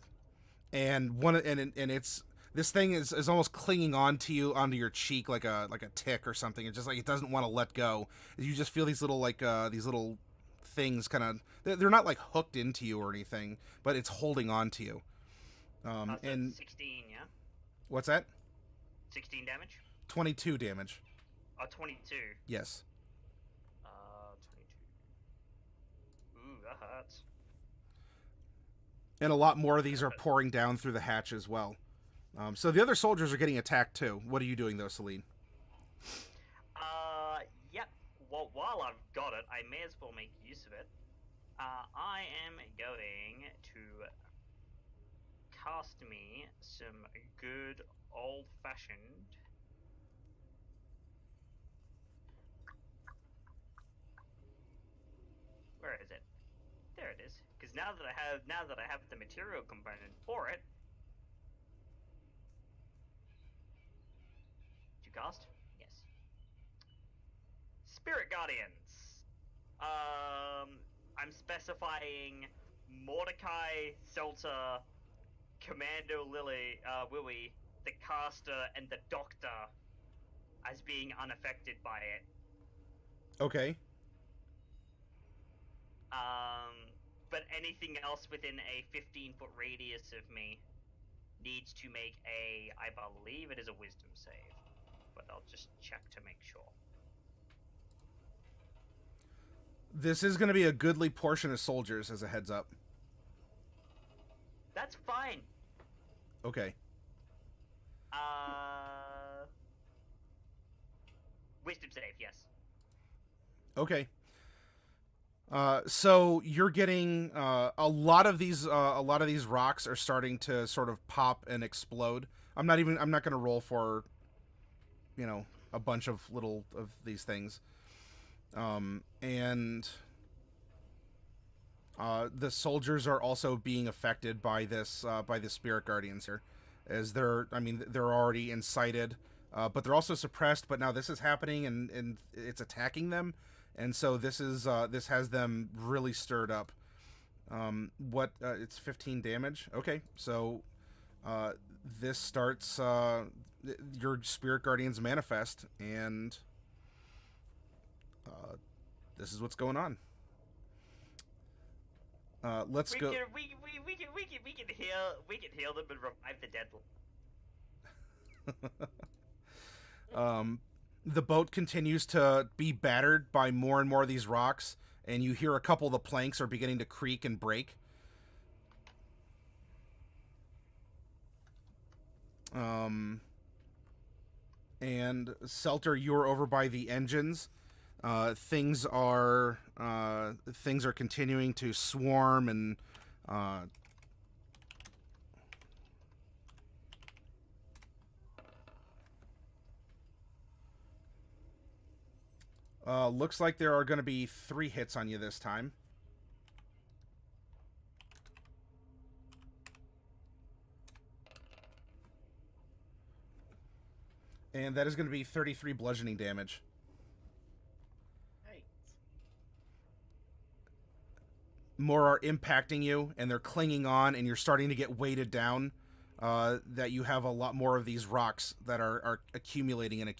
it's this thing is almost clinging onto your cheek like a tick or something. It's just like it doesn't want to let go. You just feel these little things kind of, they're not like hooked into you or anything, but it's holding on to you. So And 16, yeah? what's that? 16 damage? 22 damage. 22. Yes. 22. Ooh, that hurts. And a lot more of these are pouring down through the hatch as well. So the other soldiers are getting attacked too. What are you doing though, Celine? Yep. Well, while I've got it, I may as well make use of it. I am going to cast me some good old-fashioned. Where is it? There it is. Because now that I have the material component for it. Did you cast? Yes. Spirit Guardians. I'm specifying Mordecai, Selter, Commando Willie, the caster, and the doctor as being unaffected by it. Okay. But anything else within a 15-foot radius of me needs to make I believe it is a wisdom save. But I'll just check to make sure. This is going to be a goodly portion of soldiers, as a heads up. That's fine. Okay. Wisdom save, yes. Okay. So you're getting a lot of these rocks are starting to sort of pop and explode. I'm not going to roll for, a bunch of little of these things. And the soldiers are also being affected by the spirit guardians here, as they're already incited, but they're also suppressed. But now this is happening, and it's attacking them, and so this has them really stirred up. It's 15 damage. Okay, so this starts your spirit guardians manifest, and this is what's going on. Let's go. We can heal them and revive the dead. The boat continues to be battered by more and more of these rocks, and you hear a couple of the planks are beginning to creak and break. And Selter, you're over by the engines. Things are continuing to swarm and looks like there are going to be 3 hits on you this time. And that is going to be 33 bludgeoning damage. More are impacting you, and they're clinging on, and you're starting to get weighted down. That you have a lot more of these rocks that are accumulating and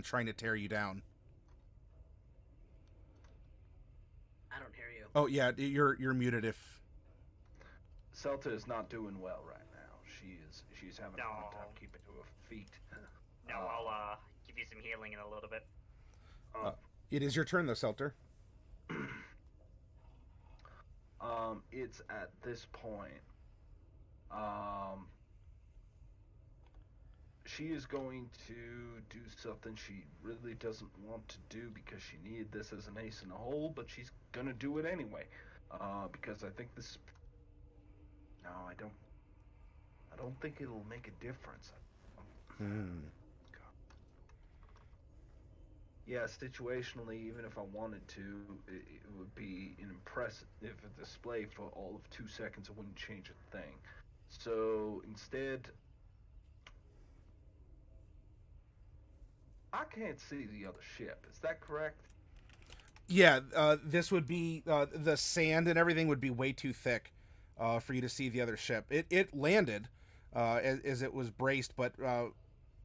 trying to tear you down. I don't hear you. Oh yeah, you're muted. If Celta is not doing well right now. She's having a hard time keeping to her feet. No, I'll give you some healing in a little bit. it is your turn, though, Selter. It's at this point. She is going to do something she really doesn't want to do because she needed this as an ace in the hole, but she's gonna do it anyway. Because I think this. No, I don't think it'll make a difference. Yeah, situationally, even if I wanted to, it would be an impressive display for all of 2 seconds. It wouldn't change a thing. So instead, I can't see the other ship. Is that correct? Yeah, this would be the sand and everything would be way too thick for you to see the other ship. It landed as it was braced, but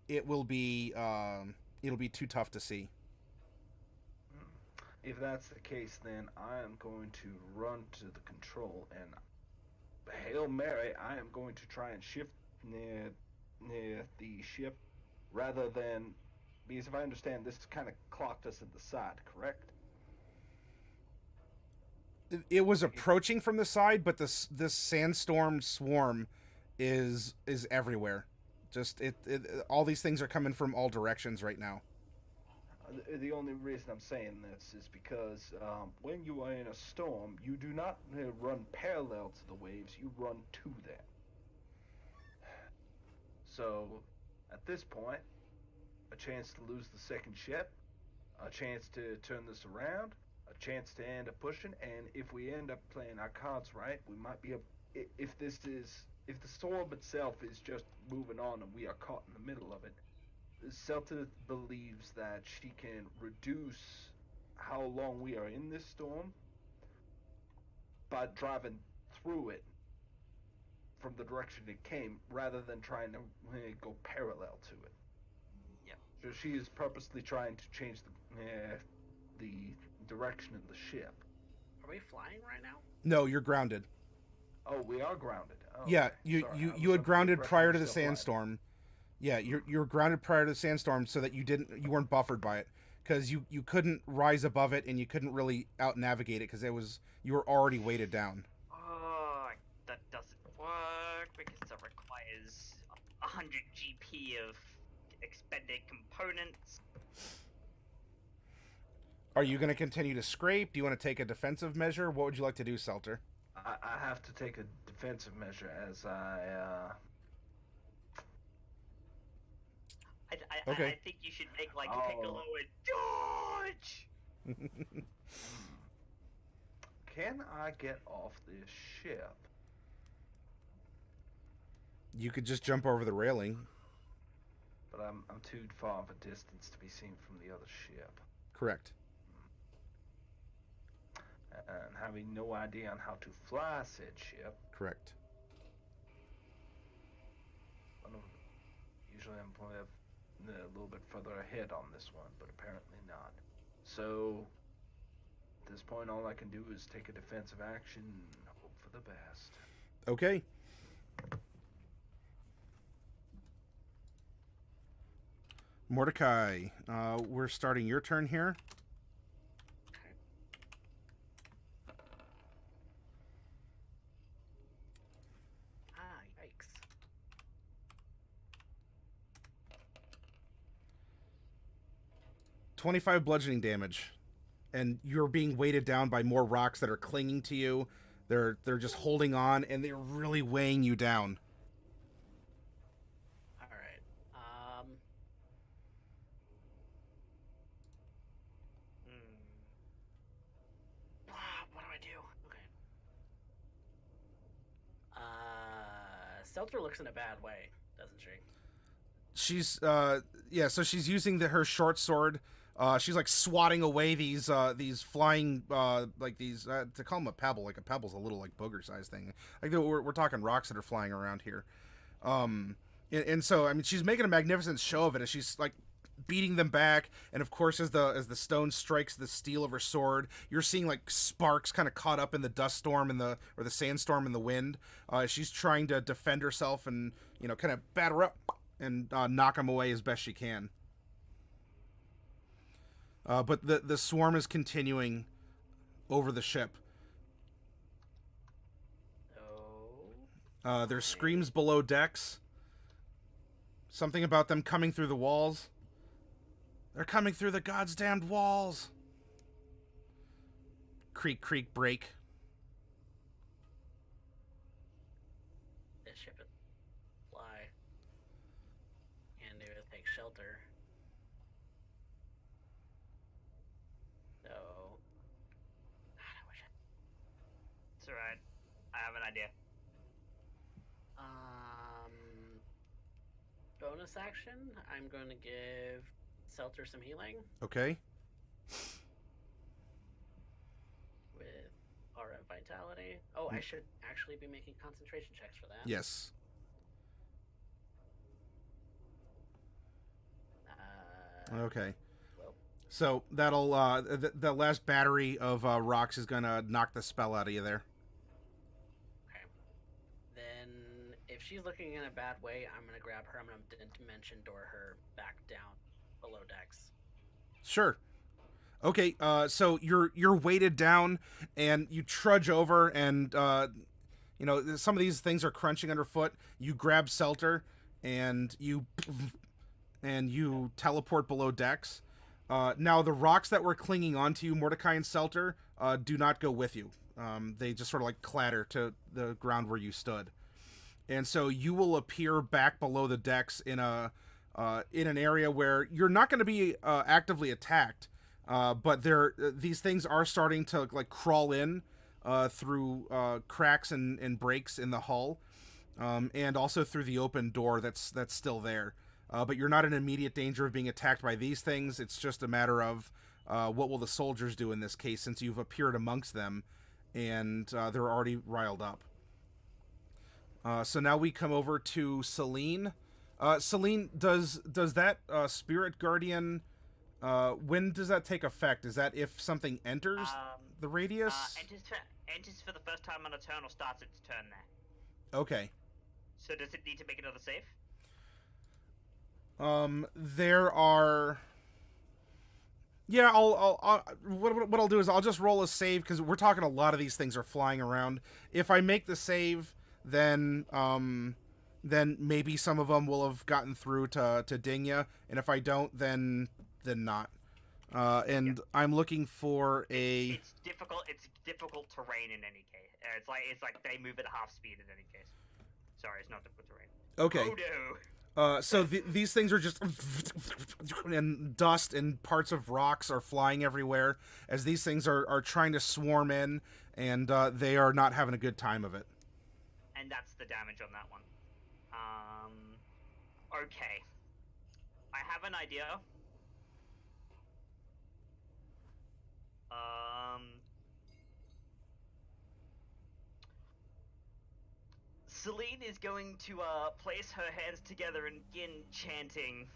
it'll be too tough to see. if that's the case, then I am going to run to the control and Hail Mary, I am going to try and shift near the ship rather than, because if I understand, this kind of clocked us at the side, correct? It was approaching from the side, but this sandstorm swarm is everywhere. Just all these things are coming from all directions right now. The only reason I'm saying this is because when you are in a storm, you do not run parallel to the waves, you run to them. So, at this point, a chance to lose the second ship, a chance to turn this around, a chance to end up pushing, and if we end up playing our cards right, we might be if the storm itself is just moving on and we are caught in the middle of it, Celta believes that she can reduce how long we are in this storm by driving through it from the direction it came rather than trying to go parallel to it. Yep. So she is purposely trying to change the direction of the ship. Are we flying right now? No, you're grounded. Oh, we are grounded. Oh, Yeah, okay. Sorry, I you was had under the grounded impression prior we're to the still flying. sandstorm. Yeah, you were grounded prior to the sandstorm so that you weren't buffered by it because you couldn't rise above it and you couldn't really out navigate it because you were already weighted down. Oh, that doesn't work because it requires 100 GP of expended components. Are you going to continue to scrape? Do you want to take a defensive measure? What would you like to do, Selter? I have to take a defensive measure as Okay. I think you should make like Oh. Piccolo and George. Can I get off this ship? You could just jump over the railing. But I'm too far of a distance to be seen from the other ship. Correct. And having no idea on how to fly said ship, Correct. usually I'm probably a little bit further ahead on this one, but apparently not. So, at this point, all I can do is take a defensive action and hope for the best. Okay. Mordecai, we're starting your turn here. Yikes. $25 bludgeoning damage, and you're being weighted down by more rocks that are clinging to you. They're just holding on, and they're really weighing you down. All right. What do I do? Okay. Seltzer looks in a bad way, doesn't she? She's so she's using her short sword. She's like swatting away these flying like these to call them a pebble. Like a pebble's a little like booger size thing. Like we're talking rocks that are flying around here. And so I mean she's making a magnificent show of it as she's like beating them back, and of course as the stone strikes the steel of her sword, you're seeing like sparks kind of caught up in the dust storm and the sandstorm in the wind. She's trying to defend herself and kind of batter up and knock them away as best she can. But the swarm is continuing over the ship. Oh. There's screams below decks. Something about them coming through the walls. They're coming through the goddamned walls. Creak, creak, break. This ship is fly. And do is take shelter. So. God, I wish It's alright. I have an idea. Bonus action. I'm going to give Seltzer some healing Okay. with aura of vitality. Oh, I should actually be making concentration checks for that. Yes. Okay. Well, So that'll the last battery of rocks is gonna knock the spell out of you there. Okay. Then, if she's looking in a bad way, I'm gonna grab her. I'm gonna dimension door her back down below decks. Sure. Okay. So you're weighted down, and you trudge over, and you know some of these things are crunching underfoot. You grab Selter, and you teleport below decks. Now the rocks that were clinging onto you, Mordecai and Selter, do not go with you. They just sort of like clatter to the ground where you stood, and so you will appear back below the decks in an area where you're not going to be actively attacked, but these things are starting to like crawl in through cracks and breaks in the hull, and also through the open door that's still there. But you're not in immediate danger of being attacked by these things. It's just a matter of what will the soldiers do in this case, since you've appeared amongst them, and they're already riled up. So now we come over to Celine. Celine, does that Spirit Guardian, when does that take effect? Is that if something enters the radius? Enters for the first time on a turn or starts its turn there. Okay. So does it need to make another save? There are. Yeah, what I'll do is I'll just roll a save, because we're talking a lot of these things are flying around. If I make the save, then maybe some of them will have gotten through to ding ya, and if I don't, then not. And I'm looking for a. It's difficult. It's difficult terrain in any case. It's like they move at half speed in any case. Sorry, it's not difficult terrain. Okay. Oh no. So these things are just, and dust and parts of rocks are flying everywhere as these things are trying to swarm in, and they are not having a good time of it. And that's the damage on that one. Okay. I have an idea. Celine is going to place her hands together and begin chanting.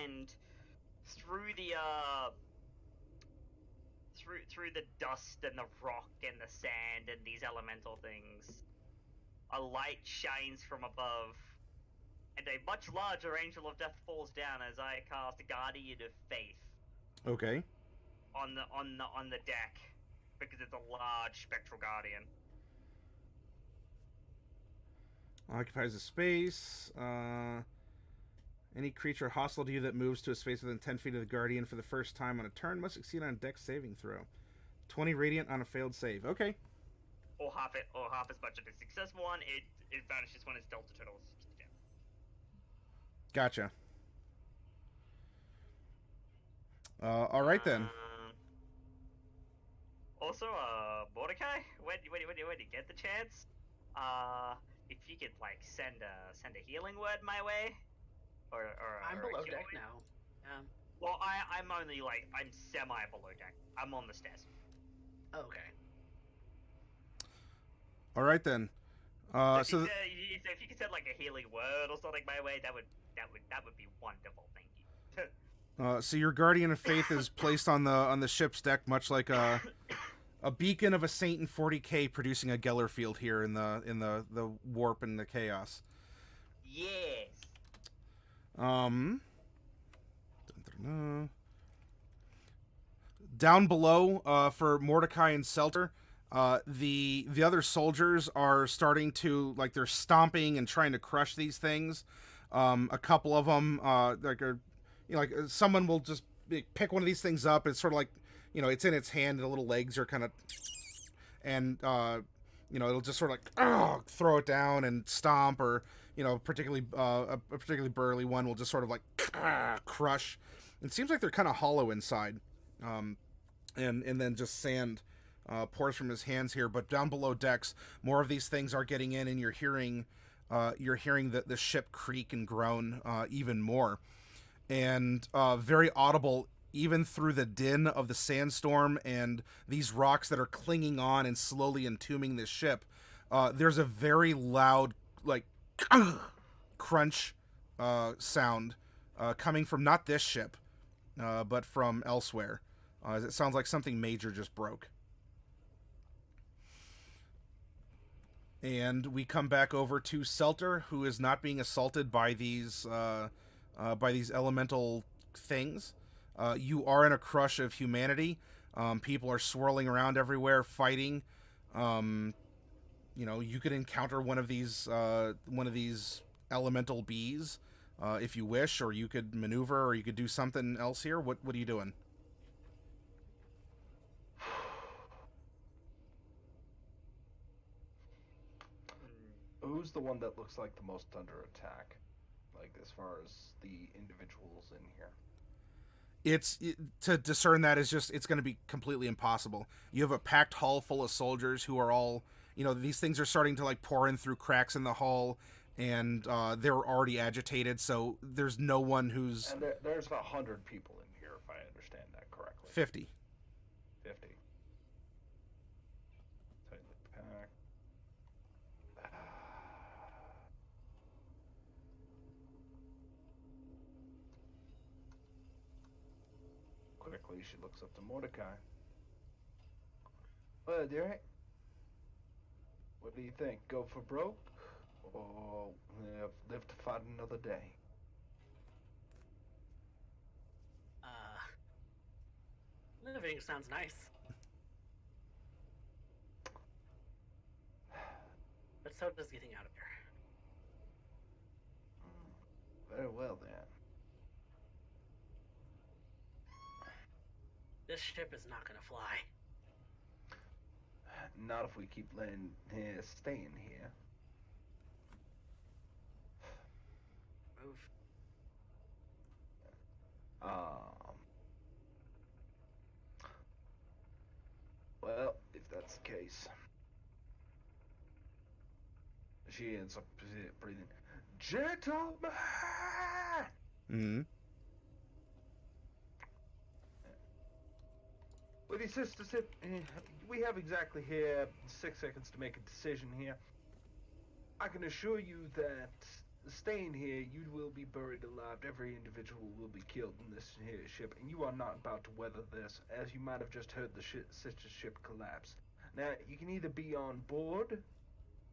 And through the through the dust and the rock and the sand and these elemental things, a light shines from above, and a much larger angel of death falls down as I cast Guardian of Faith. Okay. On the deck, because it's a large spectral guardian. Occupies a space. Any creature hostile to you that moves to a space within 10 feet of the guardian for the first time on a turn must succeed on a dex saving throw. 20 radiant on a failed save. Okay. Or half as much of a successful one. It vanishes when its delta total is 60 down. Gotcha. All right then. Also, Mordecai, when you get the chance, if you could like send a healing word my way, or I'm or a below cure deck word. now. Well, I'm semi below deck. I'm on the stairs. Okay. All right then. So if you could send like a healing word or something my way, that would be wonderful. Thank you. So your guardian of faith is placed on the ship's deck, much like a beacon of a saint in 40K producing a Geller field here in the warp and the chaos. Yes. Down below, for Mordecai and Selter, the other soldiers are starting to, like, they're stomping and trying to crush these things. A couple of them, someone will just pick one of these things up. It's sort of like, it's in its hand, and the little legs are kind of, and it'll just sort of like throw it down and stomp, or particularly a particularly burly one will just sort of like crush. It seems like they're kind of hollow inside, and then just sand pours from his hands here. But down below decks, more of these things are getting in, and you're hearing the ship creak and groan even more, and very audible even through the din of the sandstorm and these rocks that are clinging on and slowly entombing this ship. There's a very loud, like, crunch sound coming from not this ship, but from elsewhere. It sounds like something major just broke. And we come back over to Selter, who is not being assaulted by these elemental things. You are in a crush of humanity. People are swirling around everywhere, fighting. You could encounter one of these elemental bees if you wish, or you could maneuver, or you could do something else here. What are you doing? Who's the one that looks like the most under attack? Like, as far as the individuals in here? To discern that is just, it's going to be completely impossible. You have a packed hall full of soldiers who are all, these things are starting to like pour in through cracks in the hull, and they're already agitated, so there's no one who's... And there's 100 people in here, if I understand that correctly. 50. 50. Tightly packed. Quickly, she looks up to Mordecai. Well, dear, what do you think? Go for broke? Or live to fight another day? Living sounds nice. But so does getting out of here. Very well, then. This ship is not gonna fly. Not if we keep staying here. Move. Well, if that's the case, she ends up breathing, "Gentlemen!" Mm-hmm. With your sister, we have exactly here 6 seconds to make a decision here. I can assure you that staying here, you will be buried alive. Every individual will be killed in this here ship, and you are not about to weather this, as you might have just heard the sister ship collapse. Now, you can either be on board,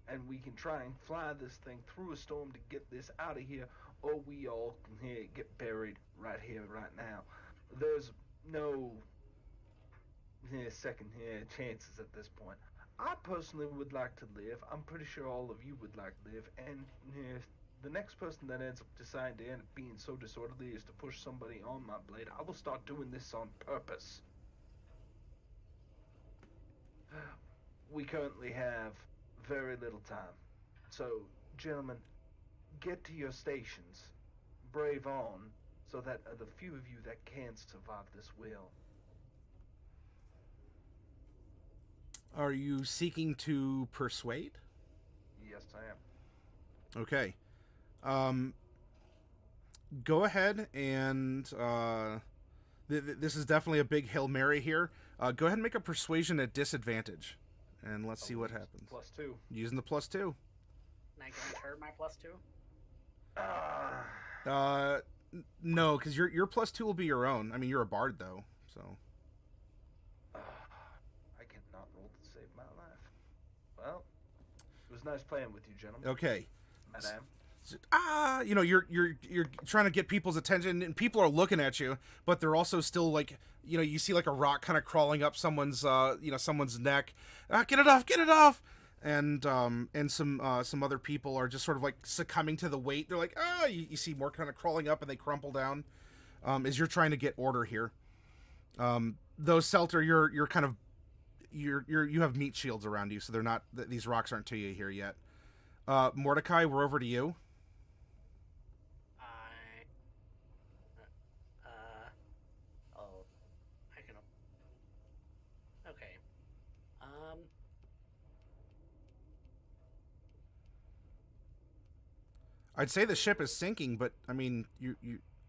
and we can try and fly this thing through a storm to get this out of here, or we all can get buried right here, right now. There's no second chances at this point. I personally would like to live. I'm pretty sure all of you would like to live, and the next person that ends up deciding to end up being so disorderly is to push somebody on my blade, I will start doing this on purpose. We currently have very little time. So, gentlemen, get to your stations. Brave on, so that the few of you that can survive this will. Are you seeking to persuade? Yes, I am. Okay. Go ahead and this is definitely a big Hail Mary here. Go ahead and make a persuasion at disadvantage, and let's see what happens. +2. Using the +2. Can I grant her my +2? No, because your +2 will be your own. I mean, you're a bard though, so. I cannot roll to save my life. Well, it was nice playing with you, gentlemen. Okay. Madame. You're trying to get people's attention, and people are looking at you, but they're also still like, you see like a rock kind of crawling up someone's neck. Get it off. And some other people are just sort of like succumbing to the weight. They're like, you see more kind of crawling up, and they crumple down. As you're trying to get order here. Though Selter, you're kind of, you have meat shields around you, so they're not, these rocks aren't to you here yet. Mordecai, we're over to you. I can. Okay. I'd say the ship is sinking, but I mean,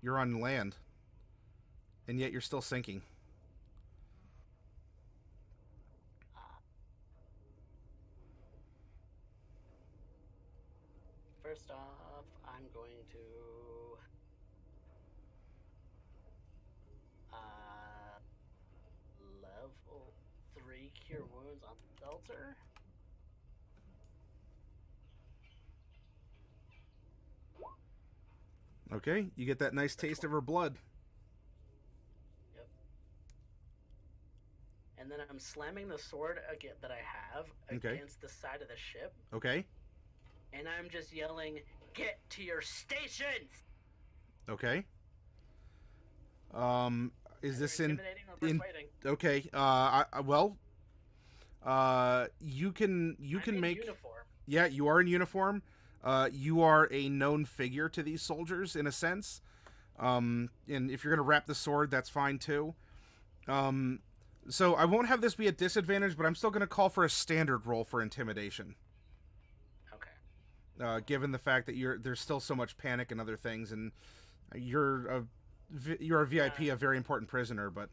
you're on land, and yet you're still sinking. First off, I'm going to level 3 cure wounds on Seltzer. Okay, you get that nice taste of her blood. Yep. And then I'm slamming the sword again that I have Okay. against the side of the ship, Okay. and I'm just yelling, "Get to your stations!" Okay. Is Either this in? intimidating or persuading? Okay. You can I'm in make. uniform. Yeah, you are in uniform. You are a known figure to these soldiers in a sense. And if you're gonna wrap the sword, that's fine too. So I won't have this be a disadvantage, but I'm still gonna call for a standard roll for intimidation. Okay. Given the fact that there's still so much panic and other things, and you're a VIP, a very important prisoner, but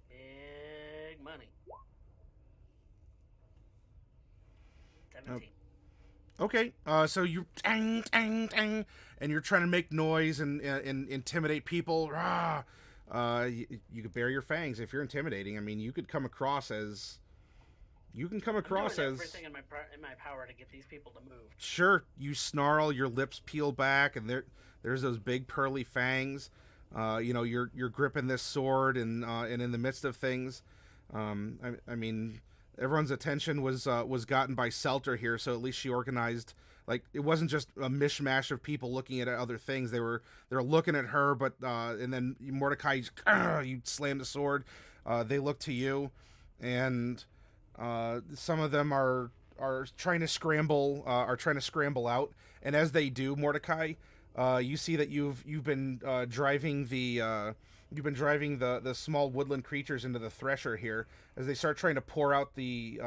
Big money. 17. okay. So you tang tang tang, and you're trying to make noise and intimidate people. Rah! You could bare your fangs if you're intimidating. I mean, you could come across as. You can come across I'm doing as. everything in my power to get these people to move. Sure, you snarl, your lips peel back, and there's those big pearly fangs. You're gripping this sword, and in the midst of things, I mean, everyone's attention was gotten by Selter here, so at least she organized. Like, it wasn't just a mishmash of people looking at other things. They're looking at her, but and then Mordecai, you slam the sword. They look to you, and some of them are trying to scramble out, and as they do, Mordecai, you see that you've been driving the small woodland creatures into the thresher here as they start trying to pour out the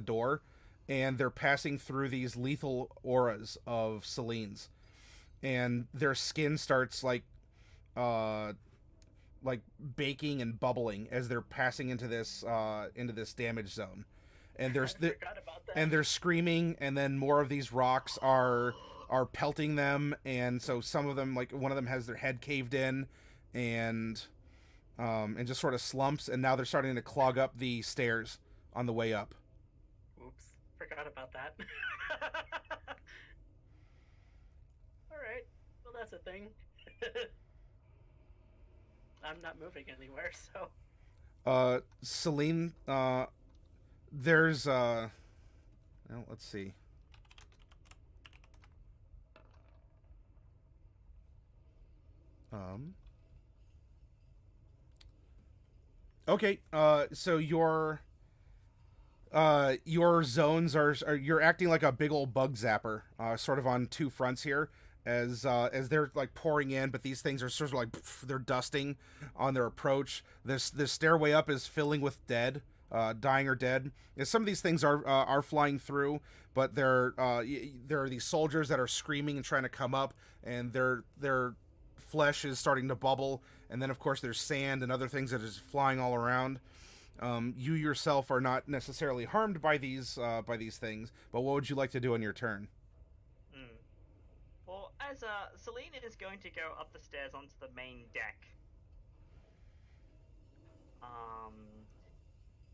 door, and they're passing through these lethal auras of Celine's, and their skin starts like baking and bubbling as they're passing into this damage zone, and they're screaming, and then more of these rocks are pelting them, and so some of them, like one of them has their head caved in, and just sort of slumps, and now they're starting to clog up the stairs on the way up. Oops, forgot about that. All right, well that's a thing. I'm not moving anywhere, so. Celine, there's well, let's see. Okay, so your zones are you're acting like a big old bug zapper, sort of on two fronts here, as they're like pouring in, but these things are sort of like they're dusting on their approach. This stairway up is filling with dead, dying or dead. And some of these things are flying through, but there are these soldiers that are screaming and trying to come up, and their flesh is starting to bubble, and then of course there's sand and other things that is flying all around. You yourself are not necessarily harmed by these things, but what would you like to do on your turn? Well, as Celine is going to go up the stairs onto the main deck.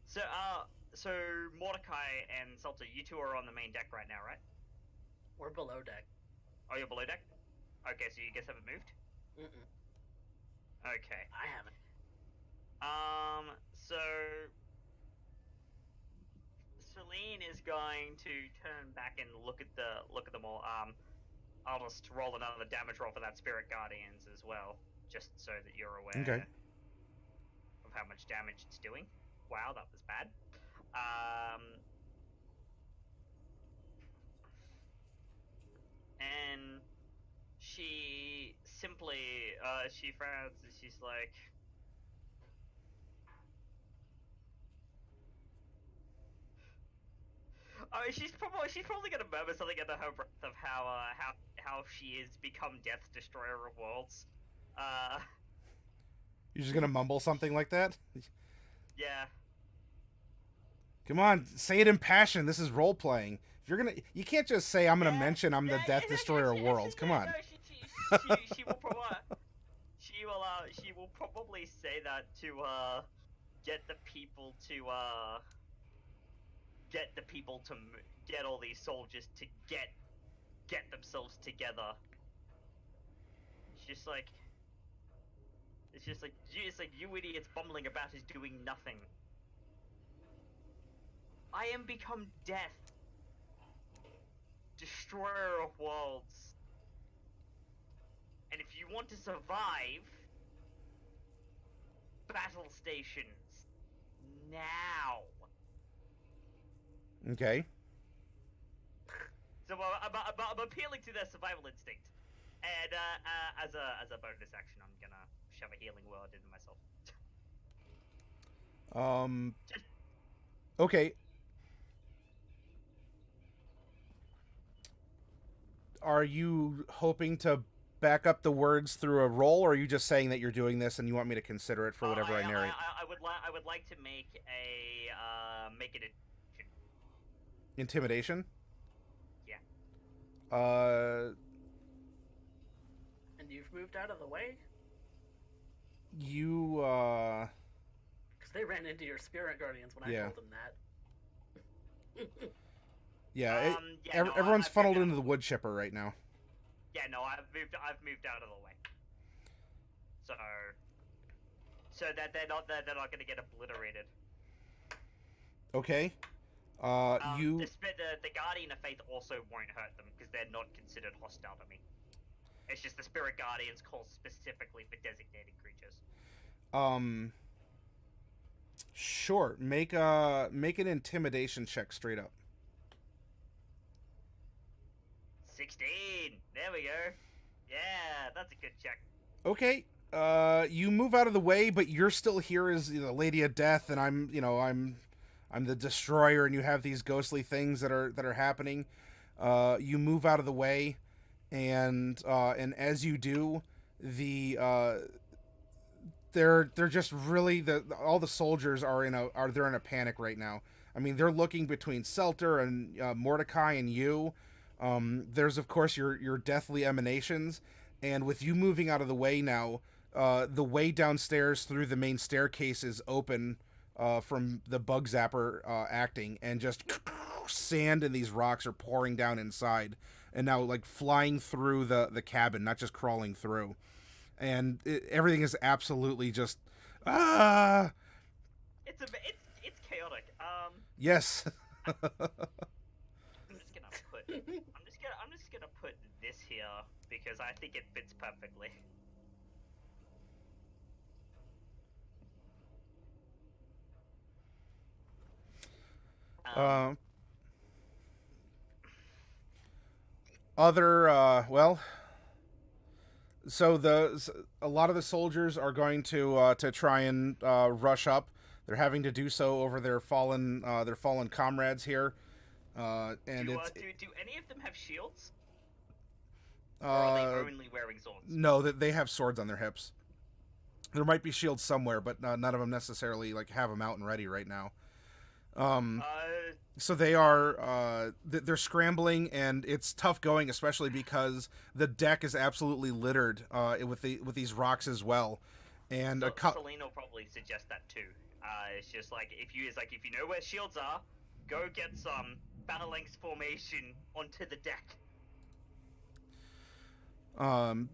So Mordecai and Salter, you two are on the main deck right now, right? We're below deck. Oh, you're below deck? Okay, so you guys haven't moved? Mm-mm. Okay. I haven't. So Celine is going to turn back and look at them all. I'll just roll another damage roll for that Spirit Guardians as well, just so that you're aware of how much damage it's doing. Wow, that was bad. And she simply, she frowns and she's like, she's probably gonna murmur something under her breath of how she has become Death Destroyer of Worlds. You're just gonna mumble something like that? Yeah. Come on, say it in passion. This is role playing. If you're gonna, you can't just say I'm gonna mention I'm the Death Destroyer of Worlds. Come on. No, she will she will probably say that to get the people to get all these soldiers to get themselves together. It's just like you idiots bumbling about is doing nothing. I am become death, destroyer of worlds. And if you want to survive, battle stations now. Okay. So I'm appealing to their survival instinct, and as a bonus action, I'm gonna shove a healing word into myself. Okay. Are you hoping to back up the words through a roll, or are you just saying that you're doing this and you want me to consider it for whatever I narrate? I would like to make it Intimidation? Yeah. And you've moved out of the way? You, Because they ran into your spirit guardians when I told them that. Yeah, no, everyone's funneled into the wood chipper right now. Yeah, no, I've moved out of the way. So that they're not going to get obliterated. Okay. The Guardian of Faith also won't hurt them because they're not considered hostile to me. It's just the Spirit Guardians called specifically for designated creatures. Sure. Make an intimidation check straight up. 16. There we go. Yeah, that's a good check. Okay. You move out of the way, but you're still here as the Lady of Death, and I'm the Destroyer, and you have these ghostly things that are happening. You move out of the way, and as you do, they're just really all the soldiers are in a panic right now. I mean, they're looking between Selter and Mordecai and you. There's of course your deathly emanations, and with you moving out of the way now, the way downstairs through the main staircase is open from the bug zapper acting, and just sand and these rocks are pouring down inside, and now like flying through the cabin, not just crawling through, and everything is absolutely just It's chaotic. Yes. I'm just gonna put this here because I think it fits perfectly. So a lot of the soldiers are going to try and rush up. They're having to do so over their fallen comrades here. And do any of them have shields? Or are they only wearing swords? No, they have swords on their hips. There might be shields somewhere, but none of them necessarily like have them out and ready right now. So they are they're scrambling, and it's tough going, especially because the deck is absolutely littered with these rocks as well. And Celine will probably suggest that too. It's just like if you know where shields are, go get some phalanx formation onto the deck. And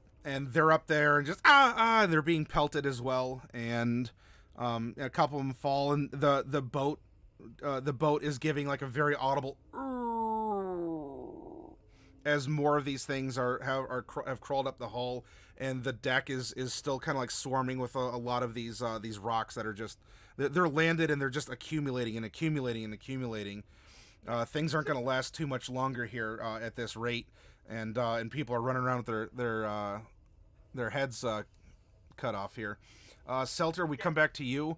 they're up there and just they're being pelted as well, and a couple of them fall, and the boat is giving like a very audible as more of these things have crawled up the hull, and the deck is still kind of like swarming with a lot of these rocks that are just they're landed, and they're just accumulating and accumulating and accumulating. Things aren't going to last too much longer here at this rate, and people are running around with their heads cut off here. Selter, we come back to you.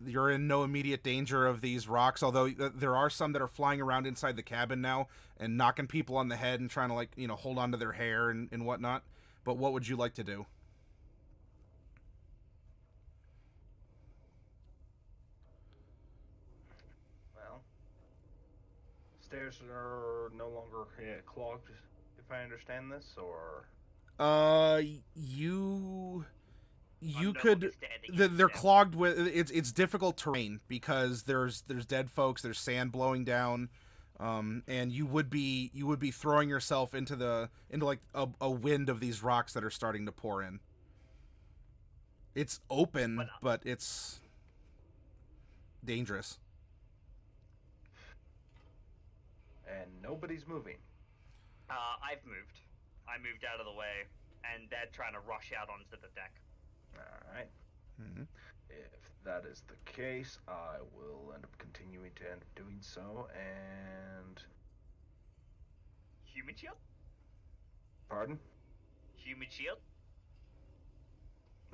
You're in no immediate danger of these rocks, although there are some that are flying around inside the cabin now and knocking people on the head and trying to hold on to their hair and whatnot. But what would you like to do? Well, stairs are no longer clogged, if I understand this, or You I'm no could longer standing in they're them. clogged with it's difficult terrain because there's dead folks, there's sand blowing down, and you would be throwing yourself into like a wind of these rocks that are starting to pour in. It's open, but it's dangerous. and nobody's moving. I've moved. I moved out of the way, and they're trying to rush out onto the deck. All right. Mm-hmm. If that is the case, I will end up continuing to end up doing so. And Human shield? pardon? Human shield?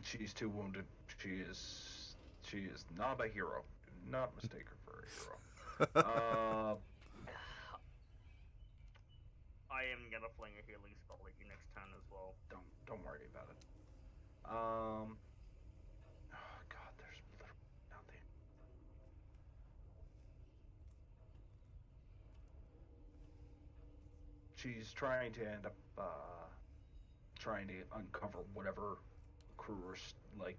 She's too wounded. She is not a hero. Do not mistake her for a hero. I am gonna fling a healing spell at you next turn as well. Don't worry about it. Oh God, there's literally nothing. She's trying to end up trying to uncover whatever crew are like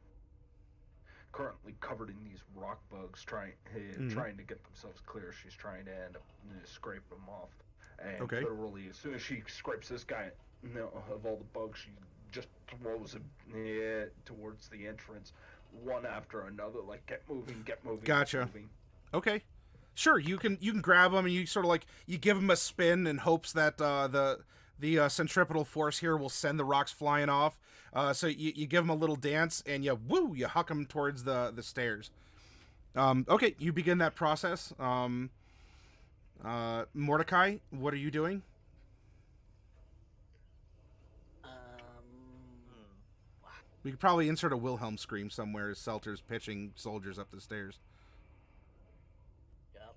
currently covered in these rock bugs, trying to get themselves clear. She's trying to end up scrape them off, and Okay. literally as soon as she scrapes this guy of all the bugs, she just throws him towards the entrance, one after another. Like, get moving, get moving. Gotcha. Get moving. Okay. Sure, you can grab them and you sort of like you give them a spin in hopes that the centripetal force here will send the rocks flying off. So you give them a little dance and you huck them towards the stairs. Okay, you begin that process. Mordecai, what are you doing? We could probably insert a Wilhelm scream somewhere as Selter's pitching soldiers up the stairs. Yep.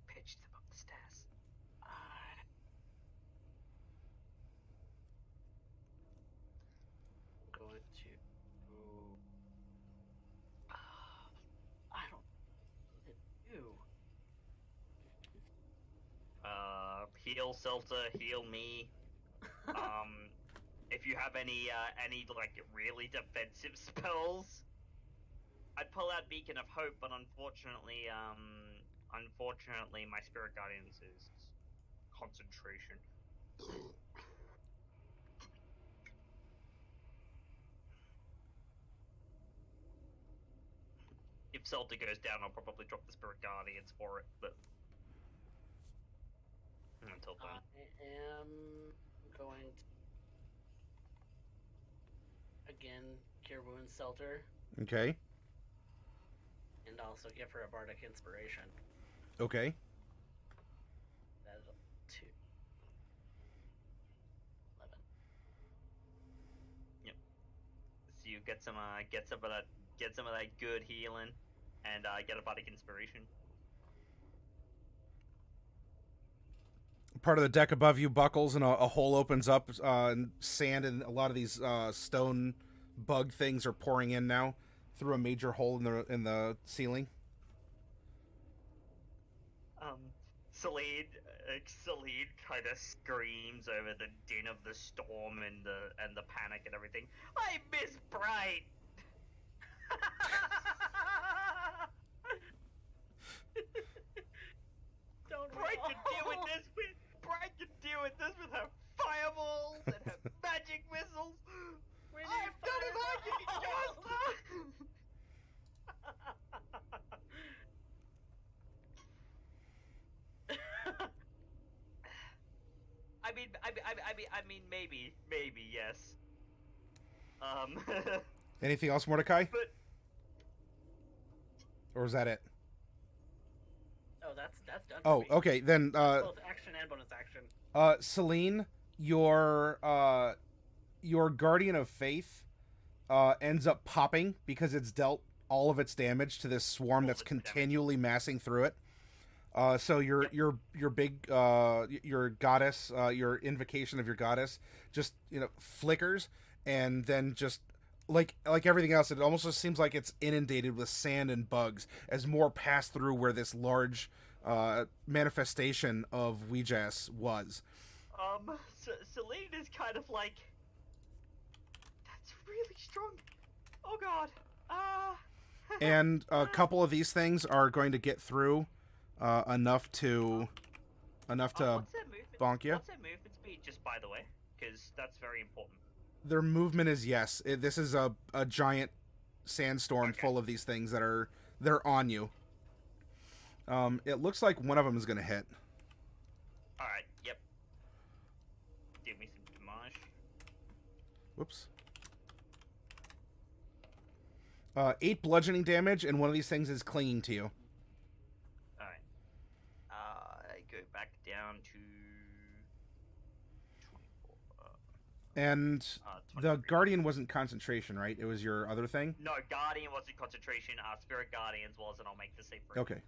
Pitch them up the stairs. Going to. I don't. Ew. Heal Seltzer, heal me. If you have any like really defensive spells, I'd pull out Beacon of Hope, but unfortunately my Spirit Guardians is concentration. If Zelda goes down, I'll probably drop the Spirit Guardians for it, but until then. I am going to again cure wounds Selter, Okay. and also give her a bardic inspiration. Okay. That is 2. 11. Yep. So you get some of that good healing, and get a bardic inspiration. Part of the deck above you buckles and a hole opens up, and sand and a lot of these stone bug things are pouring in now through a major hole in the ceiling. Celine kind of screams over the din of the storm and the panic and everything. I miss Bright. Don't Bright can deal with this with her fireballs and her magic missiles. We need I've done a magic fireballs! I mean, maybe, yes. Anything else, Mordecai? But Or is that it? Oh, that's done. Oh, for me. okay. Then, Both action and bonus action. Celine, your Guardian of Faith ends up popping because it's dealt all of its damage to this swarm that's continually massing through it. So your big your goddess, your invocation of your goddess just flickers, and then just like everything else, it almost just seems like it's inundated with sand and bugs as more pass through where this large manifestation of Weejas was. Celine is kind of like, that's really strong. Oh god. And a couple of these things are going to get through enough to what's their movement? bonk you. What's their movement speed, just by the way? Because that's very important. Their movement is yes. This is a giant sandstorm full of these things they're on you. It looks like one of them is going to hit. Alright, yep. Give me some damage. Whoops. 8 bludgeoning damage, and one of these things is clinging to you. Alright. I go back down to 24. And the 23. Guardian wasn't concentration, right? It was your other thing? No, Guardian wasn't concentration. Spirit Guardians was, and I'll make the save for it. Okay.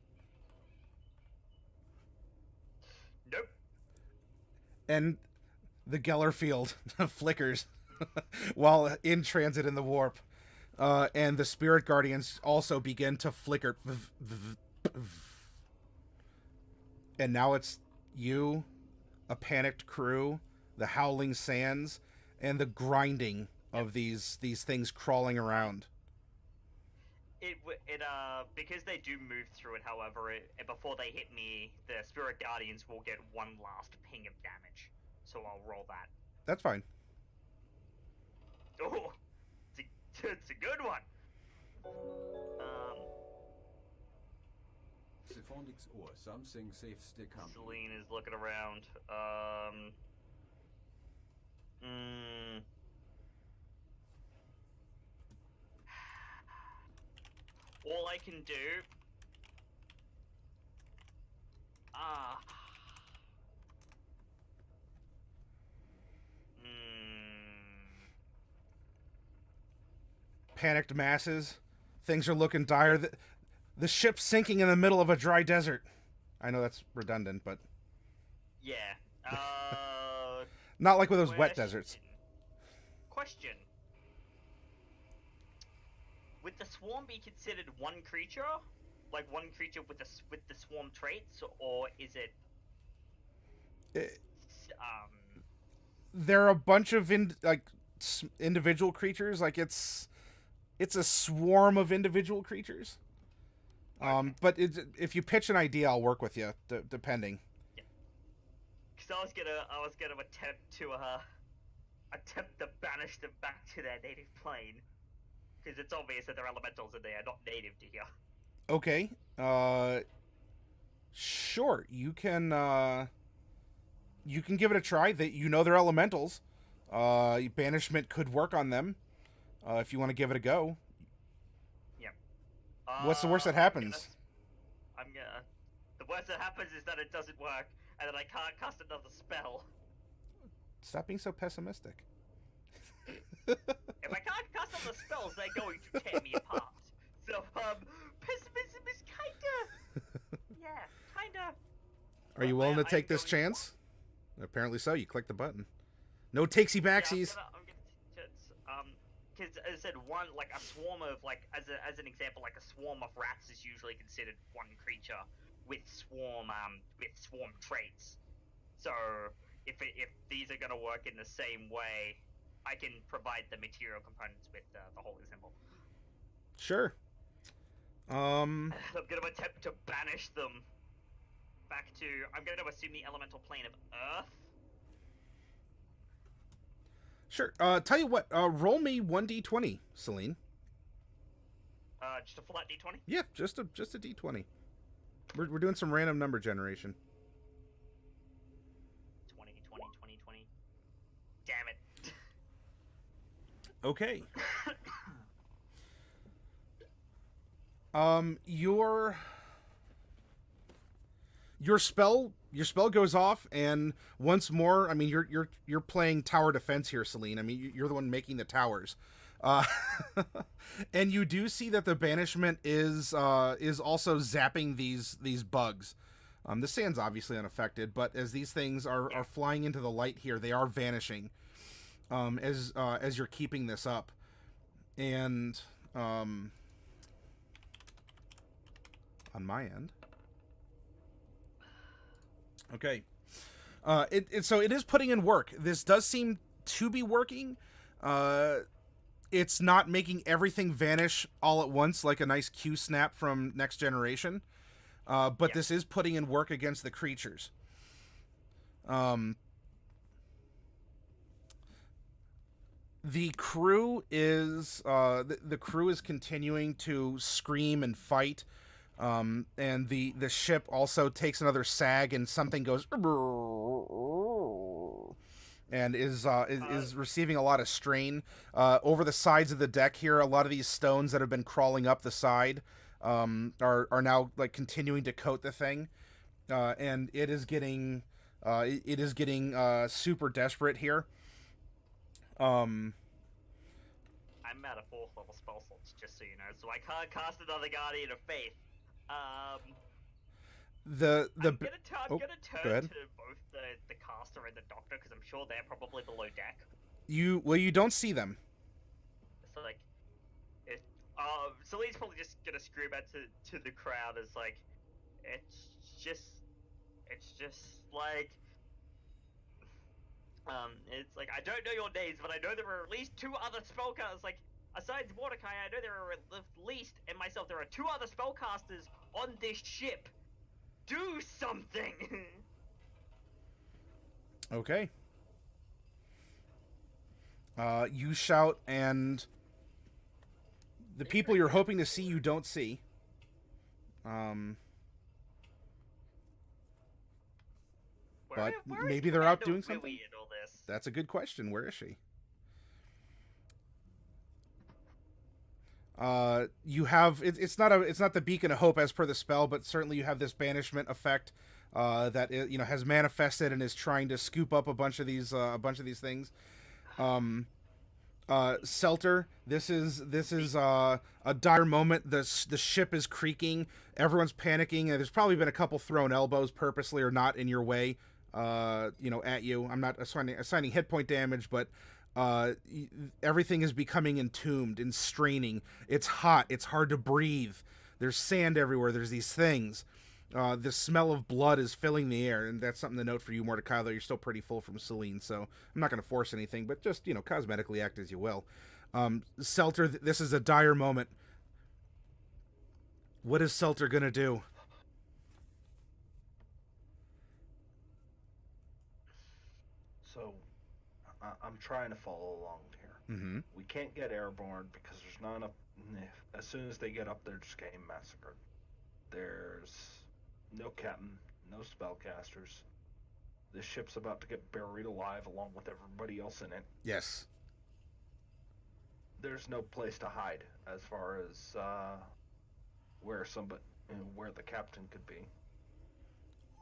Nope. And the Geller field flickers while in transit in the warp. And the Spirit Guardians also begin to flicker. And now it's you, a panicked crew, the howling sands, and the grinding of these things crawling around. Because they do move through it, however, before they hit me, the Spirit Guardians will get one last ping of damage. So I'll roll that. That's fine. Oh, it's a good one. Siphonix or something safe stick company. Celine is looking around. All I can do. Panicked masses. Things are looking dire. The ship's sinking in the middle of a dry desert. I know that's redundant, but Yeah. not like with those wet deserts. Question. Would the swarm be considered one creature? Like one creature with the swarm traits, or is it? There are a bunch of individual creatures. Like it's a swarm of individual creatures. Okay. But if you pitch an idea, I'll work with you, depending. Yeah. Because I was gonna attempt to banish them back to their native plane. Because it's obvious that they're elementals and they are not native to here. Okay. Sure. You can give it a try. They're elementals. Banishment could work on them. If you want to give it a go. Yep. What's the worst that happens? The worst that happens is that it doesn't work, and then I can't cast another spell. Stop being so pessimistic. If I can't cast other spells, they're going to tear me apart. So, pessimism is kinda. Are you willing to take this chance? Apparently so. You click the button. No takesy backsies. Because as I said, a swarm of, as an example, like a swarm of rats is usually considered one creature with swarm traits. So if these are gonna work in the same way, I can provide the material components with the holy symbol. Sure. I'm gonna attempt to banish them back to. I'm gonna assume the elemental plane of Earth. Sure. Tell you what. Roll me 1d20, Celine. Just a flat d20. Yeah, just a d20. We're doing some random number generation. 20, 20, 20, 20. Damn it. Okay. Your spell goes off, and once more, I mean, you're playing tower defense here, Celine. I mean, you're the one making the towers, and you do see that the banishment is also zapping these bugs. The sand's obviously unaffected, but as these things are flying into the light here, they are vanishing. As you're keeping this up, And on my end, okay. So it is putting in work. This does seem to be working. It's not making everything vanish all at once like a nice Q snap from Next Generation. But this is putting in work against the creatures. The crew is the crew is continuing to scream and fight. And the ship also takes another sag, and something goes and is receiving a lot of strain over the sides of the deck here. A lot of these stones that have been crawling up the side are now like continuing to coat the thing, and it is getting super desperate here. I'm out of 4th level spell slots, just so you know, so I can't cast another Guardian of Faith. I'm gonna turn to both the caster and the doctor, because I'm sure they're probably below deck. You don't see them. So like, Celine's probably just gonna scream out to the crowd as like, it's just like, it's like, I don't know your names, but I know there are at least 2 other spellcasters, like, besides Mordecai, I know there are at least, and myself, there are 2 other spellcasters on this ship. Do something! Okay. You shout, and the people you're hoping to see you don't see. But maybe they're out doing something. In all this? That's a good question. Where is she? You have it's not the beacon of hope as per the spell, but certainly you have this banishment effect that has manifested and is trying to scoop up a bunch of these things. Selter, this is a dire moment. The ship is creaking. Everyone's panicking, and there's probably been a couple thrown elbows purposely or not in your way. At you. I'm not assigning hit point damage, but everything is becoming entombed and straining. It's hot. It's hard to breathe. There's sand everywhere. There's these things. The smell of blood is filling the air, and that's something to note for you, Mordecai, though you're still pretty full from Celine, so I'm not going to force anything, but just, cosmetically act as you will. Selter, this is a dire moment. What is Selter going to do? So, I'm trying to follow along here. Mm-hmm. We can't get airborne because there's not enough. As soon as they get up, they're just getting massacred. There's no captain, no spellcasters. This ship's about to get buried alive along with everybody else in it. Yes. There's no place to hide as far as where the captain could be.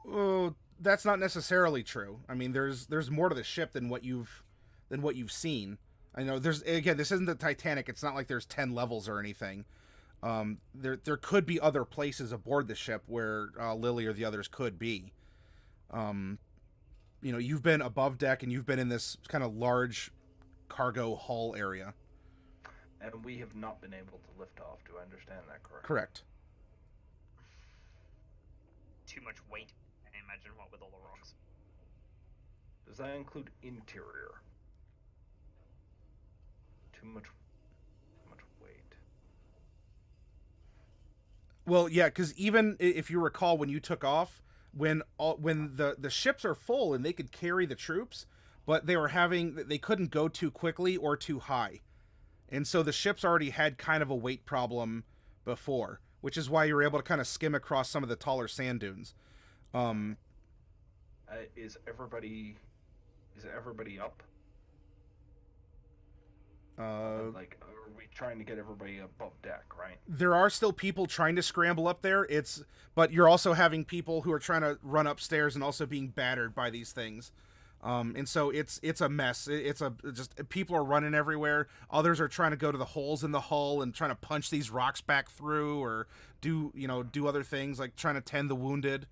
Well, that's not necessarily true. I mean, there's more to the ship than what you've seen. I know this isn't the Titanic. It's not like there's 10 levels or anything. There could be other places aboard the ship where Lily or the others could be. You've been above deck and you've been in this kind of large cargo hull area. And we have not been able to lift off. Do I understand that correctly? Correct. Too much weight. I imagine what with all the rocks. Does that include interior? Too much weight. Well, yeah, because even if you recall when you took off, when the ships are full and they could carry the troops, but they couldn't go too quickly or too high. And so the ships already had kind of a weight problem before, which is why you were able to kind of skim across some of the taller sand dunes. Is everybody up? Are we trying to get everybody above deck, right? There are still people trying to scramble up there. But you're also having people who are trying to run upstairs and also being battered by these things. And so it's a mess. Just people are running everywhere. Others are trying to go to the holes in the hull and trying to punch these rocks back through, or do other things like trying to tend the wounded.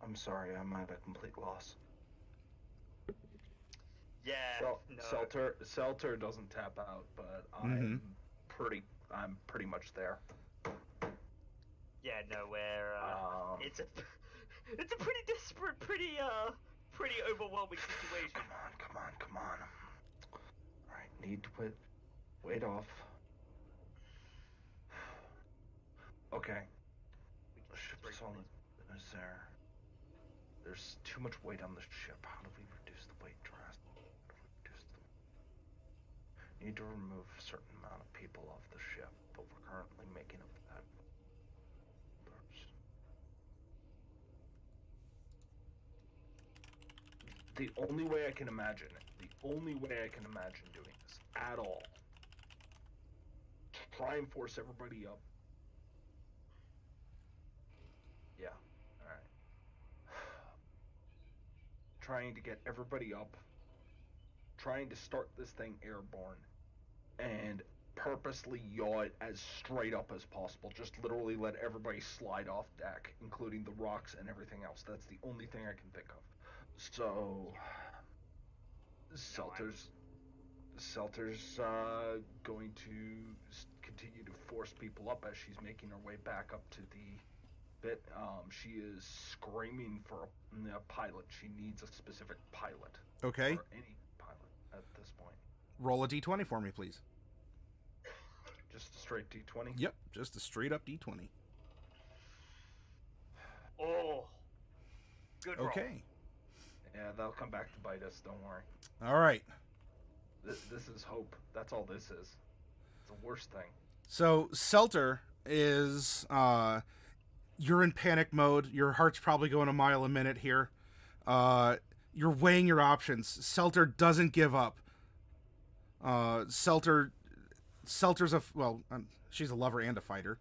I'm sorry, I'm at a complete loss. Yeah, Well, no. Selter doesn't tap out, but I'm pretty much there. Yeah, no, where it's a it's a pretty desperate, pretty overwhelming situation. Come on. Alright, need to wait off. Okay. The ship is on is there. There's too much weight on the ship. How do we reduce the weight drastically? Need to remove a certain amount of people off the ship, but we're currently making up that. The only way I can imagine doing this at all, try and force everybody up. Yeah, alright. Trying to get everybody up, trying to start this thing airborne, and purposely yaw it as straight up as possible. Just literally let everybody slide off deck, including the rocks and everything else. That's the only thing I can think of. So, Selter's going to continue to force people up as she's making her way back up to the bit. She is screaming for a pilot. She needs a specific pilot. Okay. Or any pilot at this point. Roll a d20 for me, please. Just a straight d20? Yep, just a straight up d20. Oh, good roll. Okay. Yeah, that'll come back to bite us, don't worry. All right. This is hope. That's all this is. It's the worst thing. So, Selter is, you're in panic mode. Your heart's probably going a mile a minute here. You're weighing your options. Selter doesn't give up. Selter's she's a lover and a fighter.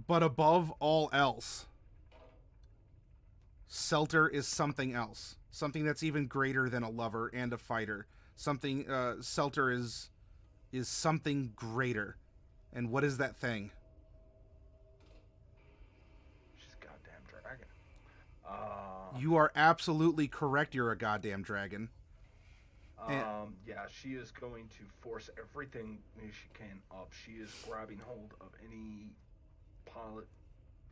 But above all else, Selter is something else. Something that's even greater than a lover and a fighter. Something, Selter is something greater. And what is that thing? She's a goddamn dragon. You are absolutely correct. You're a goddamn dragon. Yeah, she is going to force everything she can up. She is grabbing hold of any pilot.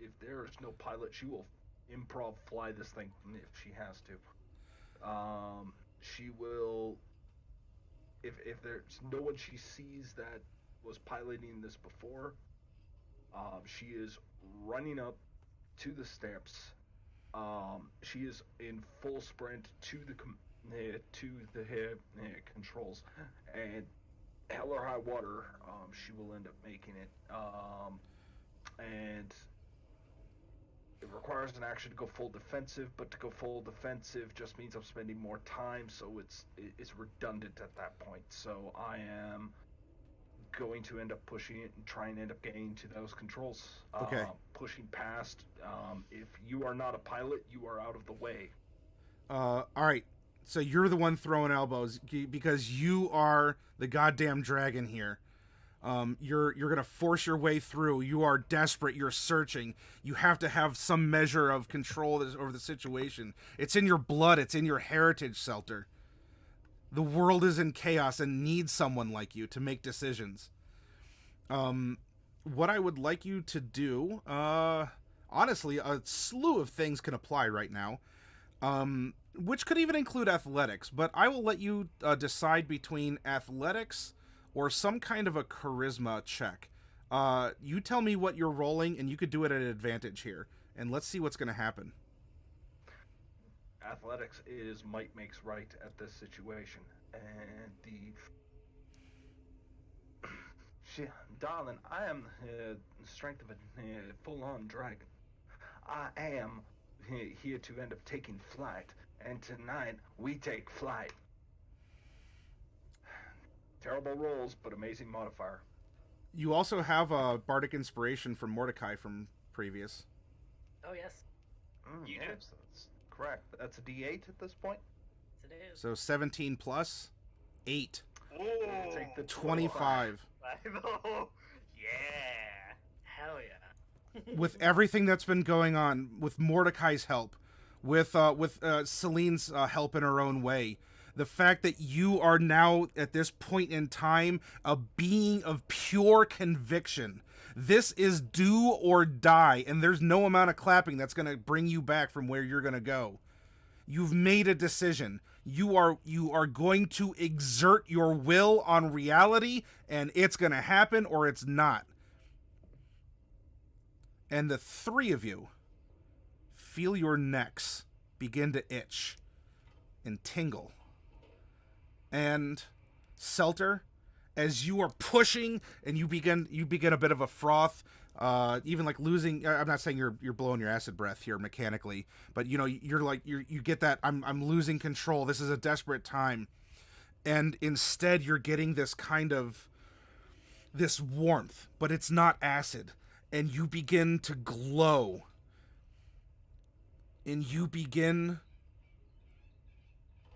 If there is no pilot, she will improv fly this thing if she has to. She will, if there's no one she sees that was piloting this before, she is running up to the steps. She is in full sprint to the controls, and hell or high water, she will end up making it. And it requires an action to go full defensive, but to go full defensive just means I'm spending more time, so it's redundant at that point. So I am going to end up pushing it and try and end up getting to those controls. Okay. Pushing past. If you are not a pilot, you are out of the way. All right. So you're the one throwing elbows because you are the goddamn dragon here. You're gonna force your way through. You are desperate. You're searching. You have to have some measure of control over the situation. It's in your blood. It's in your heritage, Selter. The world is in chaos and needs someone like you to make decisions. What I would like you to do, honestly, a slew of things can apply right now. Which could even include athletics, but I will let you decide between athletics or some kind of a charisma check. You tell me what you're rolling, and you could do it at an advantage here, and let's see what's going to happen. Athletics is might makes right at this situation, and darling, I am the strength of a full-on dragon. I am here to end up taking flight, and tonight we take flight. Terrible rolls, but amazing modifier. You also have a bardic inspiration from Mordecai from previous. Oh, yes. You do? Yes, that's correct. That's a D8 at this point. Yes, it is. So 17 plus 8. Oh, Take the 25. Oh, yeah. Hell yeah. With everything that's been going on, with Mordecai's help, with Celine's help in her own way. The fact that you are now at this point in time a being of pure conviction. This is do or die, and there's no amount of clapping that's going to bring you back from where you're going to go. You've made a decision. You are going to exert your will on reality, and it's going to happen or it's not. And the three of you feel your necks begin to itch and tingle. And Selter, as you are pushing and you begin a bit of a froth, even like losing. I'm not saying you're blowing your acid breath here mechanically, but you know you get that I'm losing control. This is a desperate time, and instead you're getting this kind of this warmth, but it's not acid, and you begin to glow, and you begin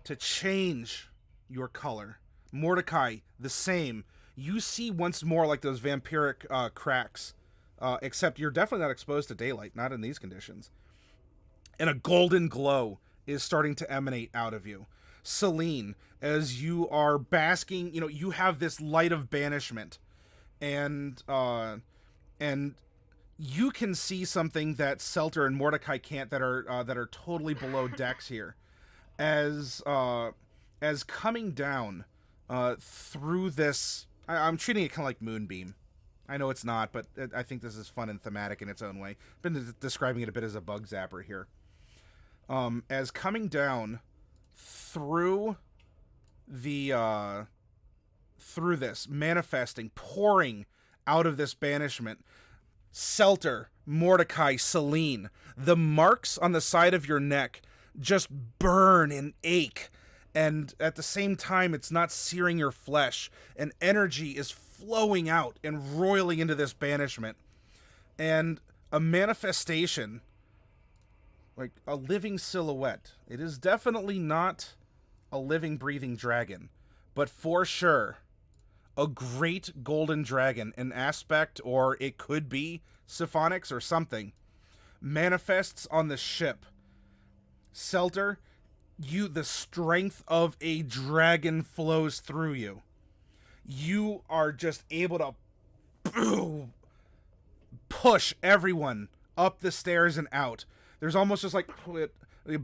to change your color. Mordecai, the same. You see once more like those vampiric cracks, except you're definitely not exposed to daylight, not in these conditions. And a golden glow is starting to emanate out of you. Celine, as you are basking, you know, you have this light of banishment, and you can see something that Selter and Mordecai can't, that are totally below decks here. As coming down through this, I'm treating it kind of like Moonbeam. I know it's not, but I think this is fun and thematic in its own way. I've been describing it a bit as a bug zapper here. As coming down through the through this, manifesting, pouring out of this banishment, Selter, Mordecai, Celine, the marks on the side of your neck just burn and ache, and at the same time it's not searing your flesh, and energy is flowing out and roiling into this banishment, and a manifestation, like a living silhouette. It is definitely not a living, breathing dragon, but for sure a great golden dragon, an aspect, or it could be Symphonix or something, manifests on the ship. Selter, the strength of a dragon flows through you. You are just able to push everyone up the stairs and out. There's almost just like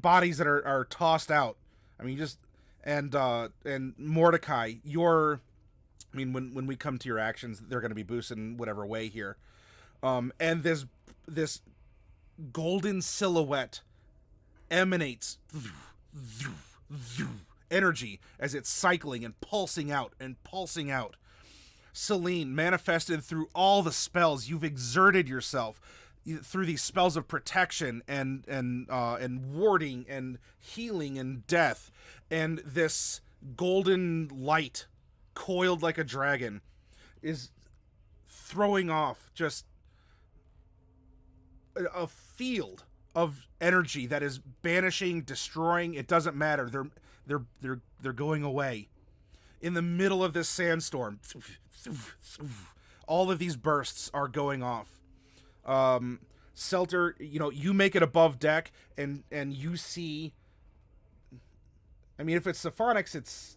bodies that are tossed out. I mean, and Mordecai, when we come to your actions, they're going to be boosted in whatever way here. And this golden silhouette emanates energy as it's cycling and pulsing out and pulsing out. Celine, manifested through all the spells, you've exerted yourself through these spells of protection and warding and healing and death, and this golden light, coiled like a dragon, is throwing off just a field of energy that is banishing, destroying. It doesn't matter. They're going away. In the middle of this sandstorm, all of these bursts are going off. Selter, you make it above deck, and you see. I mean, if it's Symphonix,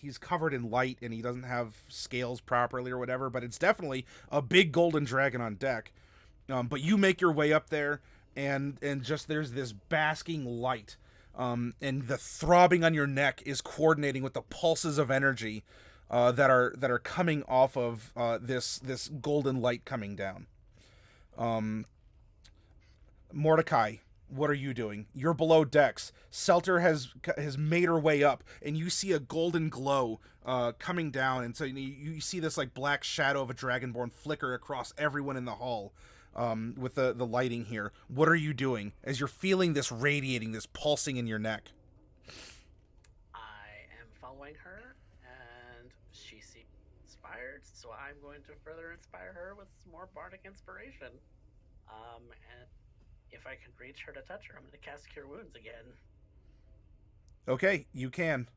he's covered in light and he doesn't have scales properly or whatever, but it's definitely a big golden dragon on deck. But you make your way up there, and just there's this basking light, and the throbbing on your neck is coordinating with the pulses of energy that are coming off of this golden light coming down. Mordecai, what are you doing? You're below decks. Selter has made her way up, and you see a golden glow coming down, and so you see this like black shadow of a dragonborn flicker across everyone in the hall. With the lighting here. What are you doing as you're feeling this radiating, this pulsing in your neck? I am following her, and she seems inspired, so I'm going to further inspire her with some more bardic inspiration. And if I can reach her to touch her, I'm going to cast Cure Wounds again. Okay, you can.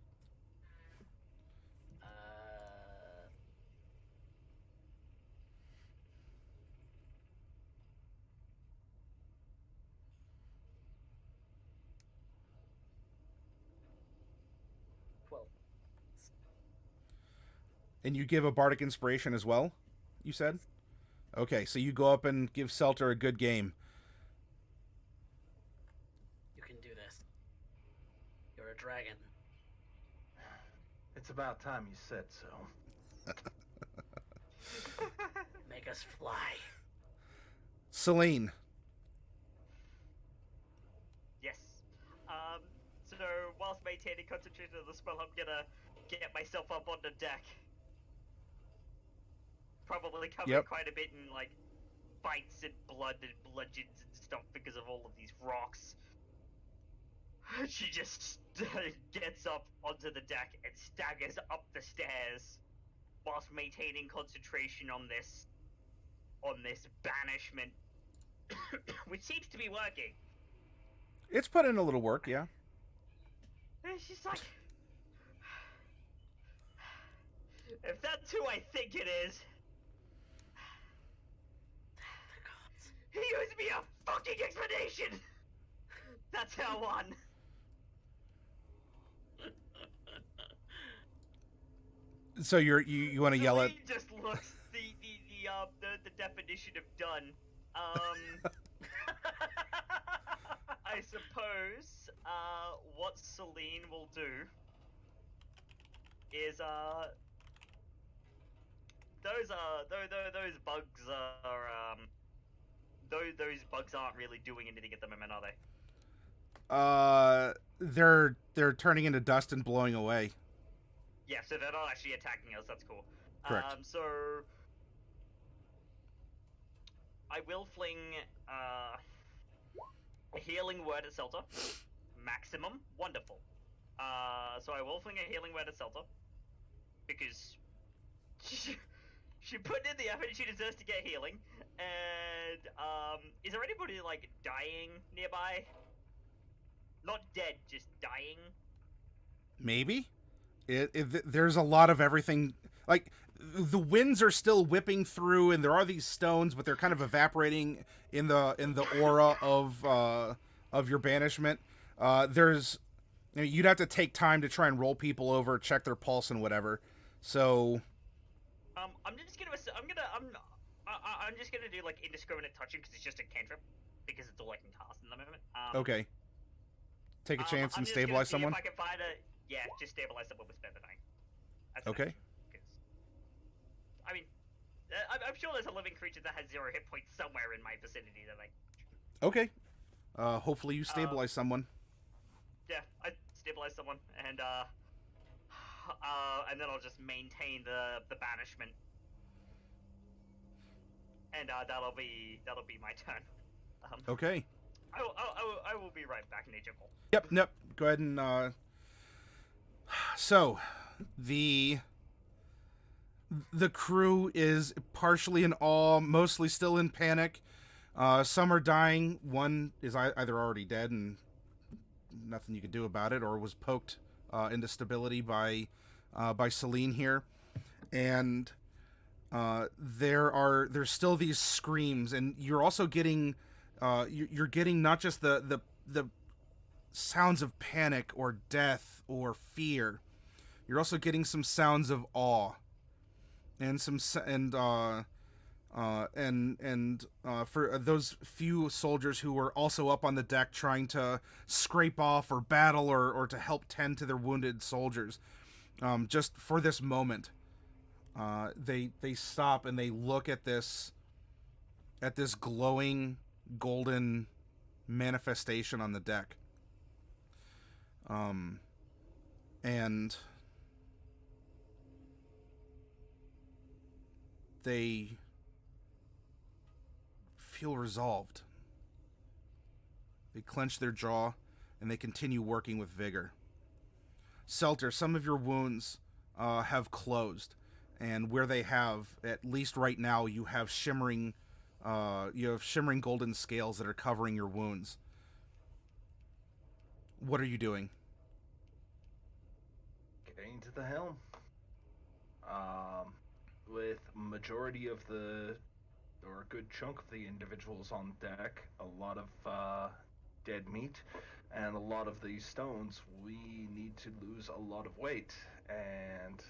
And you give a bardic inspiration as well, you said? Okay, so you go up and give Selter a good game. You can do this. You're a dragon. It's about time you said so. Make us fly. Celine. Yes. So whilst maintaining concentration of the spell, I'm gonna get myself up on the deck. Probably covered quite a bit in like bites and blood and bludgeons and stuff because of all of these rocks. She just gets up onto the deck and staggers up the stairs whilst maintaining concentration on this banishment, which seems to be working. It's put in a little work, yeah. And she's like, if that's who I think it is, he owes me a fucking explanation. That's how on. So you want to yell at? Just looks the definition of done. I suppose what Celine will do is those bugs are those bugs aren't really doing anything at the moment, are they? They're turning into dust and blowing away. Yeah, so they're not actually attacking us. That's cool. Correct. So I will fling a healing word at Selter. Maximum. Wonderful. So I will fling a healing word at Selter because she put in the effort. She deserves to get healing. And is there anybody like dying nearby? Not dead, just dying. Maybe. There's a lot of everything. Like the winds are still whipping through, and there are these stones, but they're kind of evaporating in the aura of your banishment. You'd have to take time to try and roll people over, check their pulse and whatever. So I'm just gonna do like indiscriminate touching because it's just a cantrip because it's all I can cast in the moment. Okay. Take a chance and stabilize someone. If I can find just stabilize someone with spare the night. Okay. I mean, I'm sure there's a living creature that has 0 hit points somewhere in my vicinity that I. Okay. Hopefully you stabilize someone. Yeah, I stabilize someone, and then I'll just maintain the banishment, and that'll be my turn. Okay. I will be right back, Nature Call. Yep. Go ahead and so the crew is partially in awe, mostly still in panic. Some are dying. One is either already dead and nothing you can do about it, or was poked into stability by Celine here. And there's still these screams, and you're also getting you're getting not just the sounds of panic or death or fear. You're also getting some sounds of awe, and for those few soldiers who were also up on the deck trying to scrape off or battle or to help tend to their wounded soldiers, just for this moment, they stop and they look at this glowing golden manifestation on the deck. And they feel resolved. They clench their jaw and they continue working with vigor. Selter, some of your wounds have closed, and where they have, at least right now, you have shimmering golden scales that are covering your wounds. What are you doing? Getting to the helm. With majority of or a good chunk of the individuals on deck, a lot of dead meat, and a lot of these stones, we need to lose a lot of weight. And,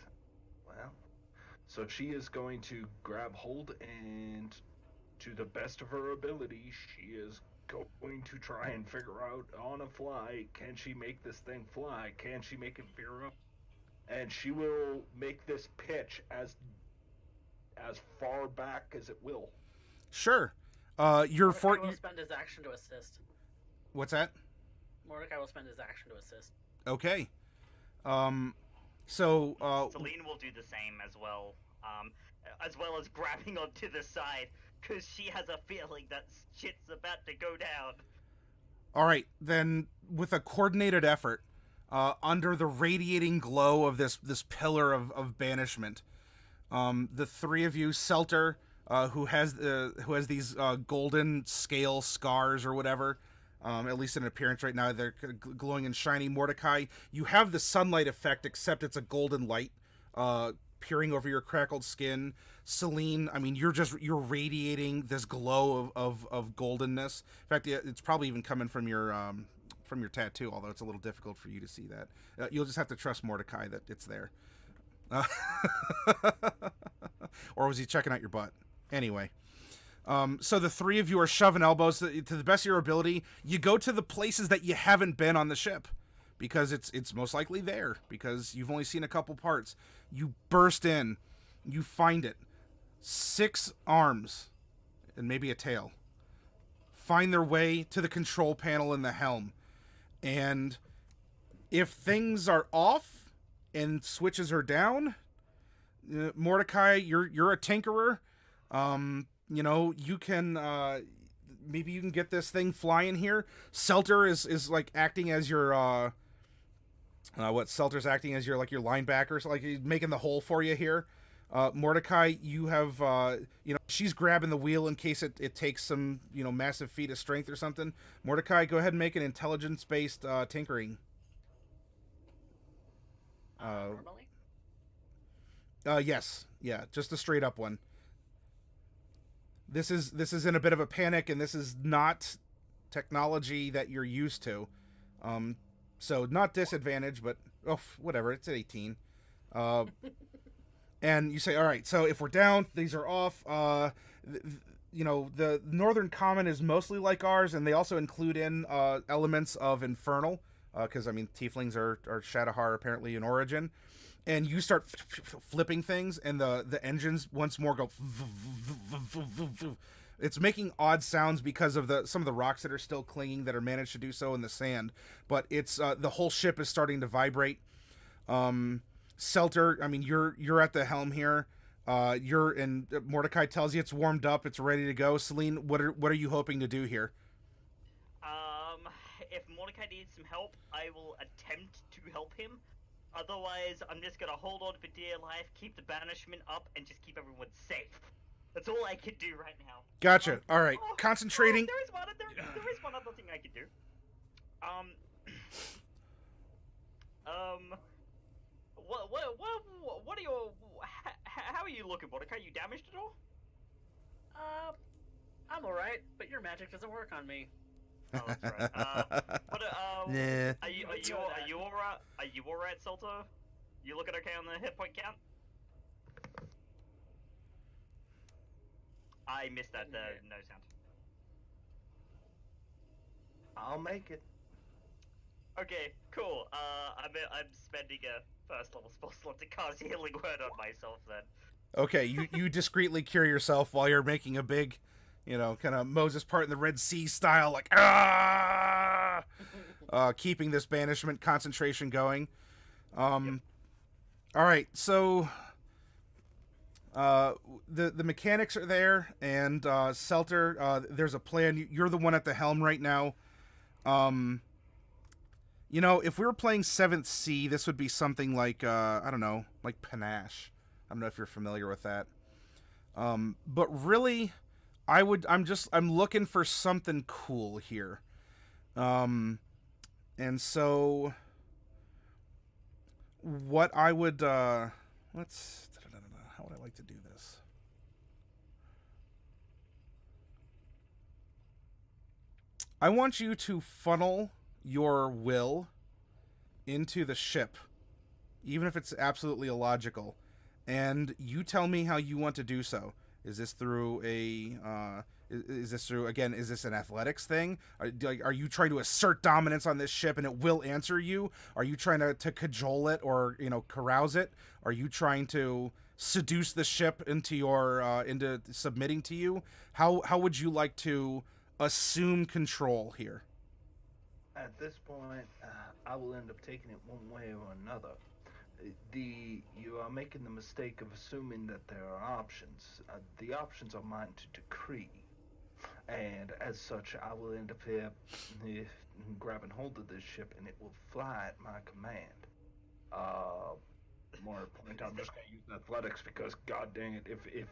well, So she is going to grab hold and, to the best of her ability, she is going to try and figure out on a fly, can she make this thing fly? Can she make it veer up? And she will make this pitch as far back as it will. Sure. You're Mordecai will spend his action to assist. What's that? Mordecai will spend his action to assist. Okay. Celine will do the same as well. As well as grabbing onto the side, because she has a feeling that shit's about to go down. All right, then, with a coordinated effort, under the radiating glow of this pillar of banishment, the three of you, Selter, who has these golden scale scars or whatever, at least in appearance right now, they're glowing and shiny. Mordecai, you have the sunlight effect, except it's a golden light peering over your crackled skin. Celine, I mean, you're radiating this glow of goldenness. In fact, it's probably even coming from your tattoo, although it's a little difficult for you to see that. You'll just have to trust Mordecai that it's there. Or was he checking out your butt? Anyway. So the three of you are shoving elbows to the best of your ability. You go to the places that you haven't been on the ship, because it's most likely there, because you've only seen a couple parts. You burst in. You find it. 6 arms and maybe a tail find their way to the control panel in the helm. And if things are off and switches are down, Mordecai, you're a tinkerer. You can maybe you can get this thing flying here. Selter is like acting as your Selter's acting as your linebacker, so like he's making the hole for you here. Mordecai, you have she's grabbing the wheel in case it takes some massive feat of strength or something. Mordecai, go ahead and make an intelligence-based tinkering. Normally? Yes, yeah, just a straight up one. This is in a bit of a panic, and this is not technology that you're used to. So not disadvantage, but whatever. It's at 18. And you say, all right, so if we're down, these are off. The Northern Common is mostly like ours, and they also include in elements of Infernal, because, Tieflings are Shadowheart apparently in origin. And you start flipping things, and the engines once more go. It's making odd sounds because of some of the rocks that are still clinging that are managed to do so in the sand. But it's the whole ship is starting to vibrate. Selter, you're at the helm here. Mordecai tells you it's warmed up, it's ready to go. Celine, what are you hoping to do here? If Mordecai needs some help, I will attempt to help him. Otherwise, I'm just gonna hold on for dear life, keep the banishment up, and just keep everyone safe. That's all I can do right now. Gotcha. All right, concentrating. There is one other thing I can do. What are your? How are you looking, Mordecai? You damaged at all? I'm alright, but your magic doesn't work on me. Oh, that's right. Nah. Are you alright? Are you alright, Selter? You looking okay on the hit point count? I missed that no sound. I'll make it. Okay, cool. I'm spending a first level spell slot to cast healing word on myself then. Okay, you discreetly cure yourself while you're making a big, kind of Moses part in the Red Sea style, like keeping this banishment concentration going. All right, so the mechanics are there, and Selter, there's a plan. You're the one at the helm right now. If we were playing 7th Sea, this would be something like, I don't know, like Panache. I don't know if you're familiar with that. But really, I'm looking for something cool here. And so what I would, how would I like to do this? I want you to funnel your will into the ship, even if it's absolutely illogical, and you tell me how you want to do so. Is this through a is this through, again, is this an athletics thing? Are you trying to assert dominance on this ship and it will answer you? Are you trying to cajole it or, carouse it? Are you trying to seduce the ship into into submitting to you? How would you like to assume control here? At this point, I will end up taking it one way or another. You are making the mistake of assuming that there are options. The options are mine to decree, and as such, I will end up here grabbing hold of this ship, and it will fly at my command. More point, I'm just gonna use athletics because, god dang it, if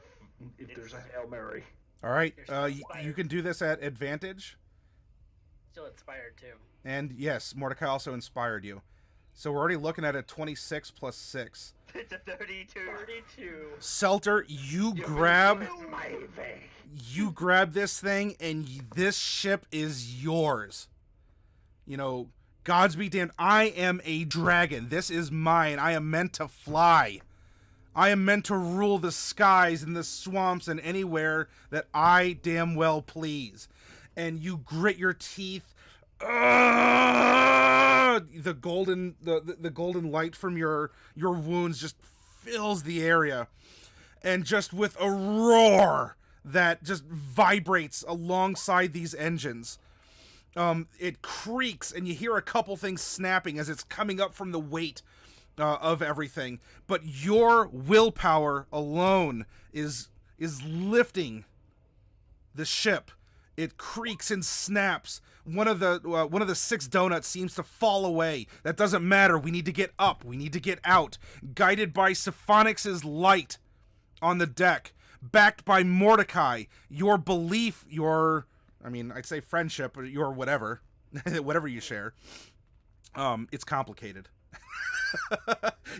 there's a Hail Mary. All right, You're still inspired. you can do this at advantage, Still inspired too. and yes, Mordecai also inspired you. So we're already looking at a 26 plus 6. It's a 32. 32. Selter, you grab this thing, and this ship is yours. Gods be damned, I am a dragon. This is mine. I am meant to fly. I am meant to rule the skies and the swamps and anywhere that I damn well please. And you grit your teeth. The golden light from your wounds just fills the area, and just with a roar that just vibrates alongside these engines, it creaks, and you hear a couple things snapping as it's coming up from the weight of everything. But your willpower alone is lifting the ship. It creaks and snaps. One of the 6 donuts seems to fall away. That doesn't matter. We need to get up. We need to get out. Guided by Siphonix's light on the deck, backed by Mordecai, your belief, I'd say friendship, but your whatever, whatever you share. It's complicated.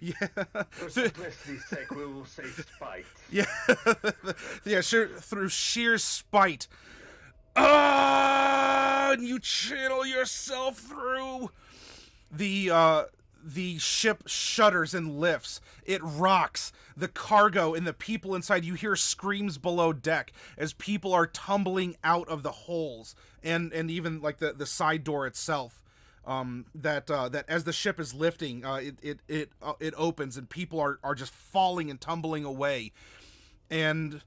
Yeah. For simplicity's sake, we will say spite. Yeah. Yeah, sure. Through sheer spite. And you channel yourself through. The ship shudders and lifts. It rocks. The cargo and the people inside, you hear screams below deck as people are tumbling out of the holes, and even like the side door itself. That as the ship is lifting, it opens, and people are just falling and tumbling away. And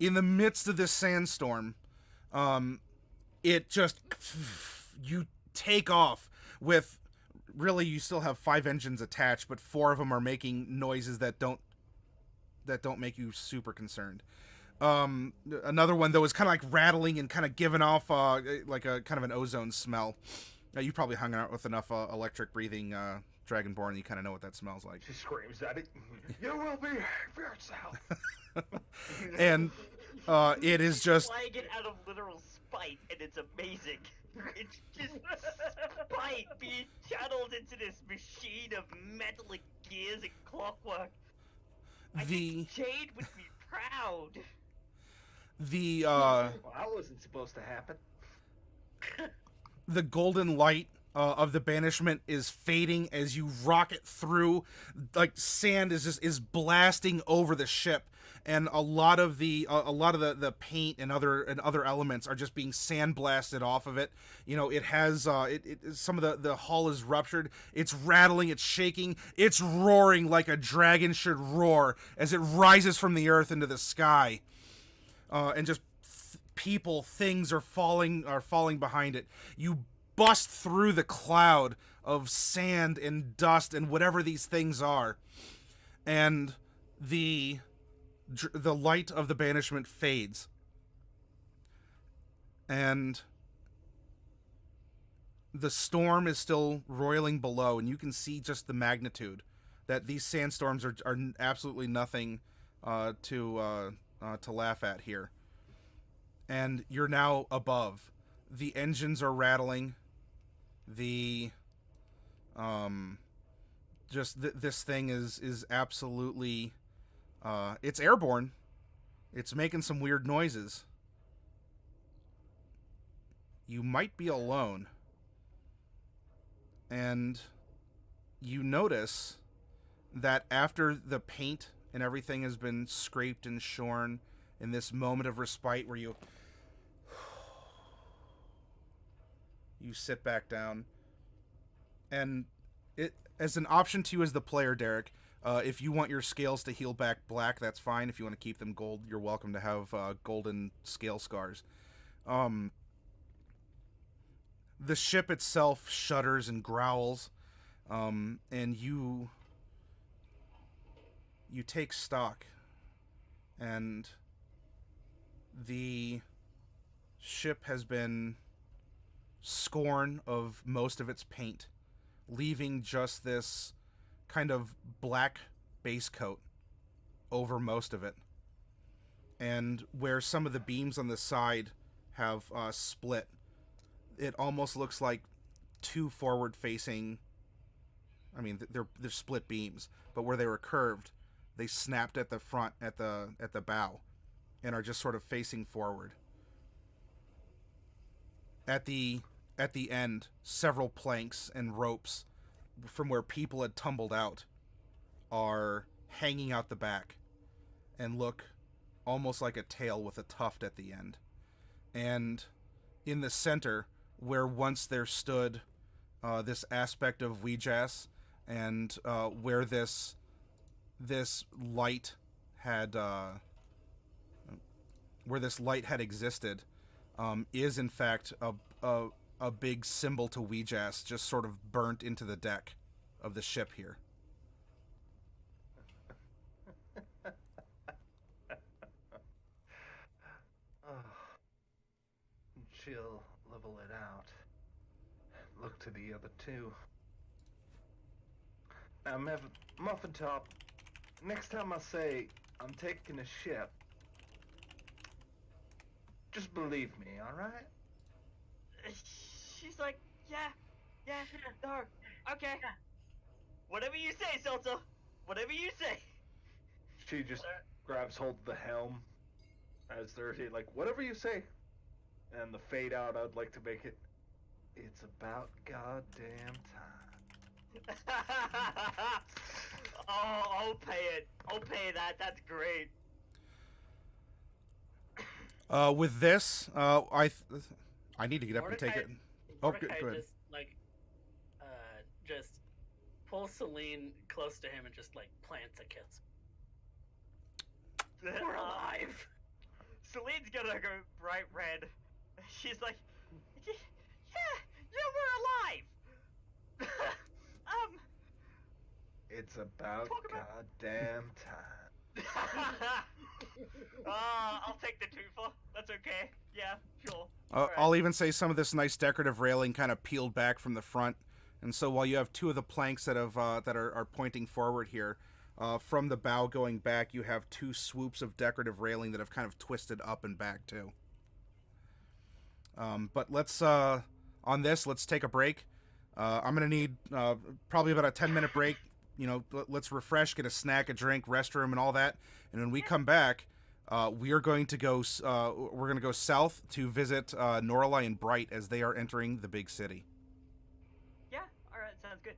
in the midst of this sandstorm, it just, you take off with, really, you still have 5 engines attached, but 4 of them are making noises that don't make you super concerned. Another one though is kind of like rattling and kind of giving off like a kind of an ozone smell. You probably hung out with enough electric breathing dragonborn, you kind of know what that smells like. She screams at it. You will be yourself. And it is just Flying it out of literal spite, and it's amazing. It's just spite being channeled into this machine of metallic gears and clockwork. I think Jade would be proud. Well, that wasn't supposed to happen. The golden light of the banishment is fading as you rocket through. Like sand is blasting over the ship, and a lot of the paint and other elements are just being sandblasted off of it. It has some of the hull is ruptured. It's rattling, it's shaking, it's roaring like a dragon should roar as it rises from the earth into the sky, and just things are falling behind it. You bust through the cloud of sand and dust and whatever these things are, and the light of the banishment fades, and the storm is still roiling below, and you can see just the magnitude that these sandstorms are absolutely nothing to laugh at here. And you're now above. The engines are rattling. This thing is absolutely, it's airborne. It's making some weird noises. You might be alone. And you notice that after the paint and everything has been scraped and shorn in this moment of respite where you sit back down. And it as an option to you as the player, Derek, if you want your scales to heal back black, that's fine. If you want to keep them gold, you're welcome to have golden scale scars. The ship itself shudders and growls, and you take stock, and the ship has been scorn of most of its paint, leaving just this kind of black base coat over most of it. And where some of the beams on the side have split, it almost looks like two forward-facing. I mean, they're split beams, but where they were curved, they snapped at the front, at the bow, and are just sort of facing forward. At the end, several planks and ropes from where people had tumbled out are hanging out the back and look almost like a tail with a tuft at the end. And in the center, where once there stood this aspect of Ouija's, and where this light had existed, is in fact a big symbol to Ouija's, just sort of burnt into the deck of the ship here. She'll level it out. Look to the other two. Now, Muffin Top, next time I say I'm taking a ship, just believe me, alright? She's like, yeah, no, okay. Whatever you say, Salsa. Whatever you say. She just grabs hold of the helm as they're like, whatever you say. And the fade out, I'd like to make it, it's about goddamn time. Oh, I'll pay it. I'll pay that. That's great. With this, I need to get up and take it. Oh, go ahead. Just pulls Celine close to him and just plants a kiss. We're alive. Celine's gonna go bright red. She's like, yeah, we're alive. It's about goddamn time. I'll take the twofer. That's okay. Yeah, sure. I'll even say some of this nice decorative railing kind of peeled back from the front, and so while you have two of the planks that are pointing forward here, from the bow going back, you have two swoops of decorative railing that have kind of twisted up and back too. But let's let's take a break. I'm gonna need probably about a 10-minute break. Let's refresh, get a snack, a drink, restroom, and all that. And when we come back, we are going to go. We're going to go south to visit Norallie and Bright as they are entering the big city. Yeah. All right. Sounds good.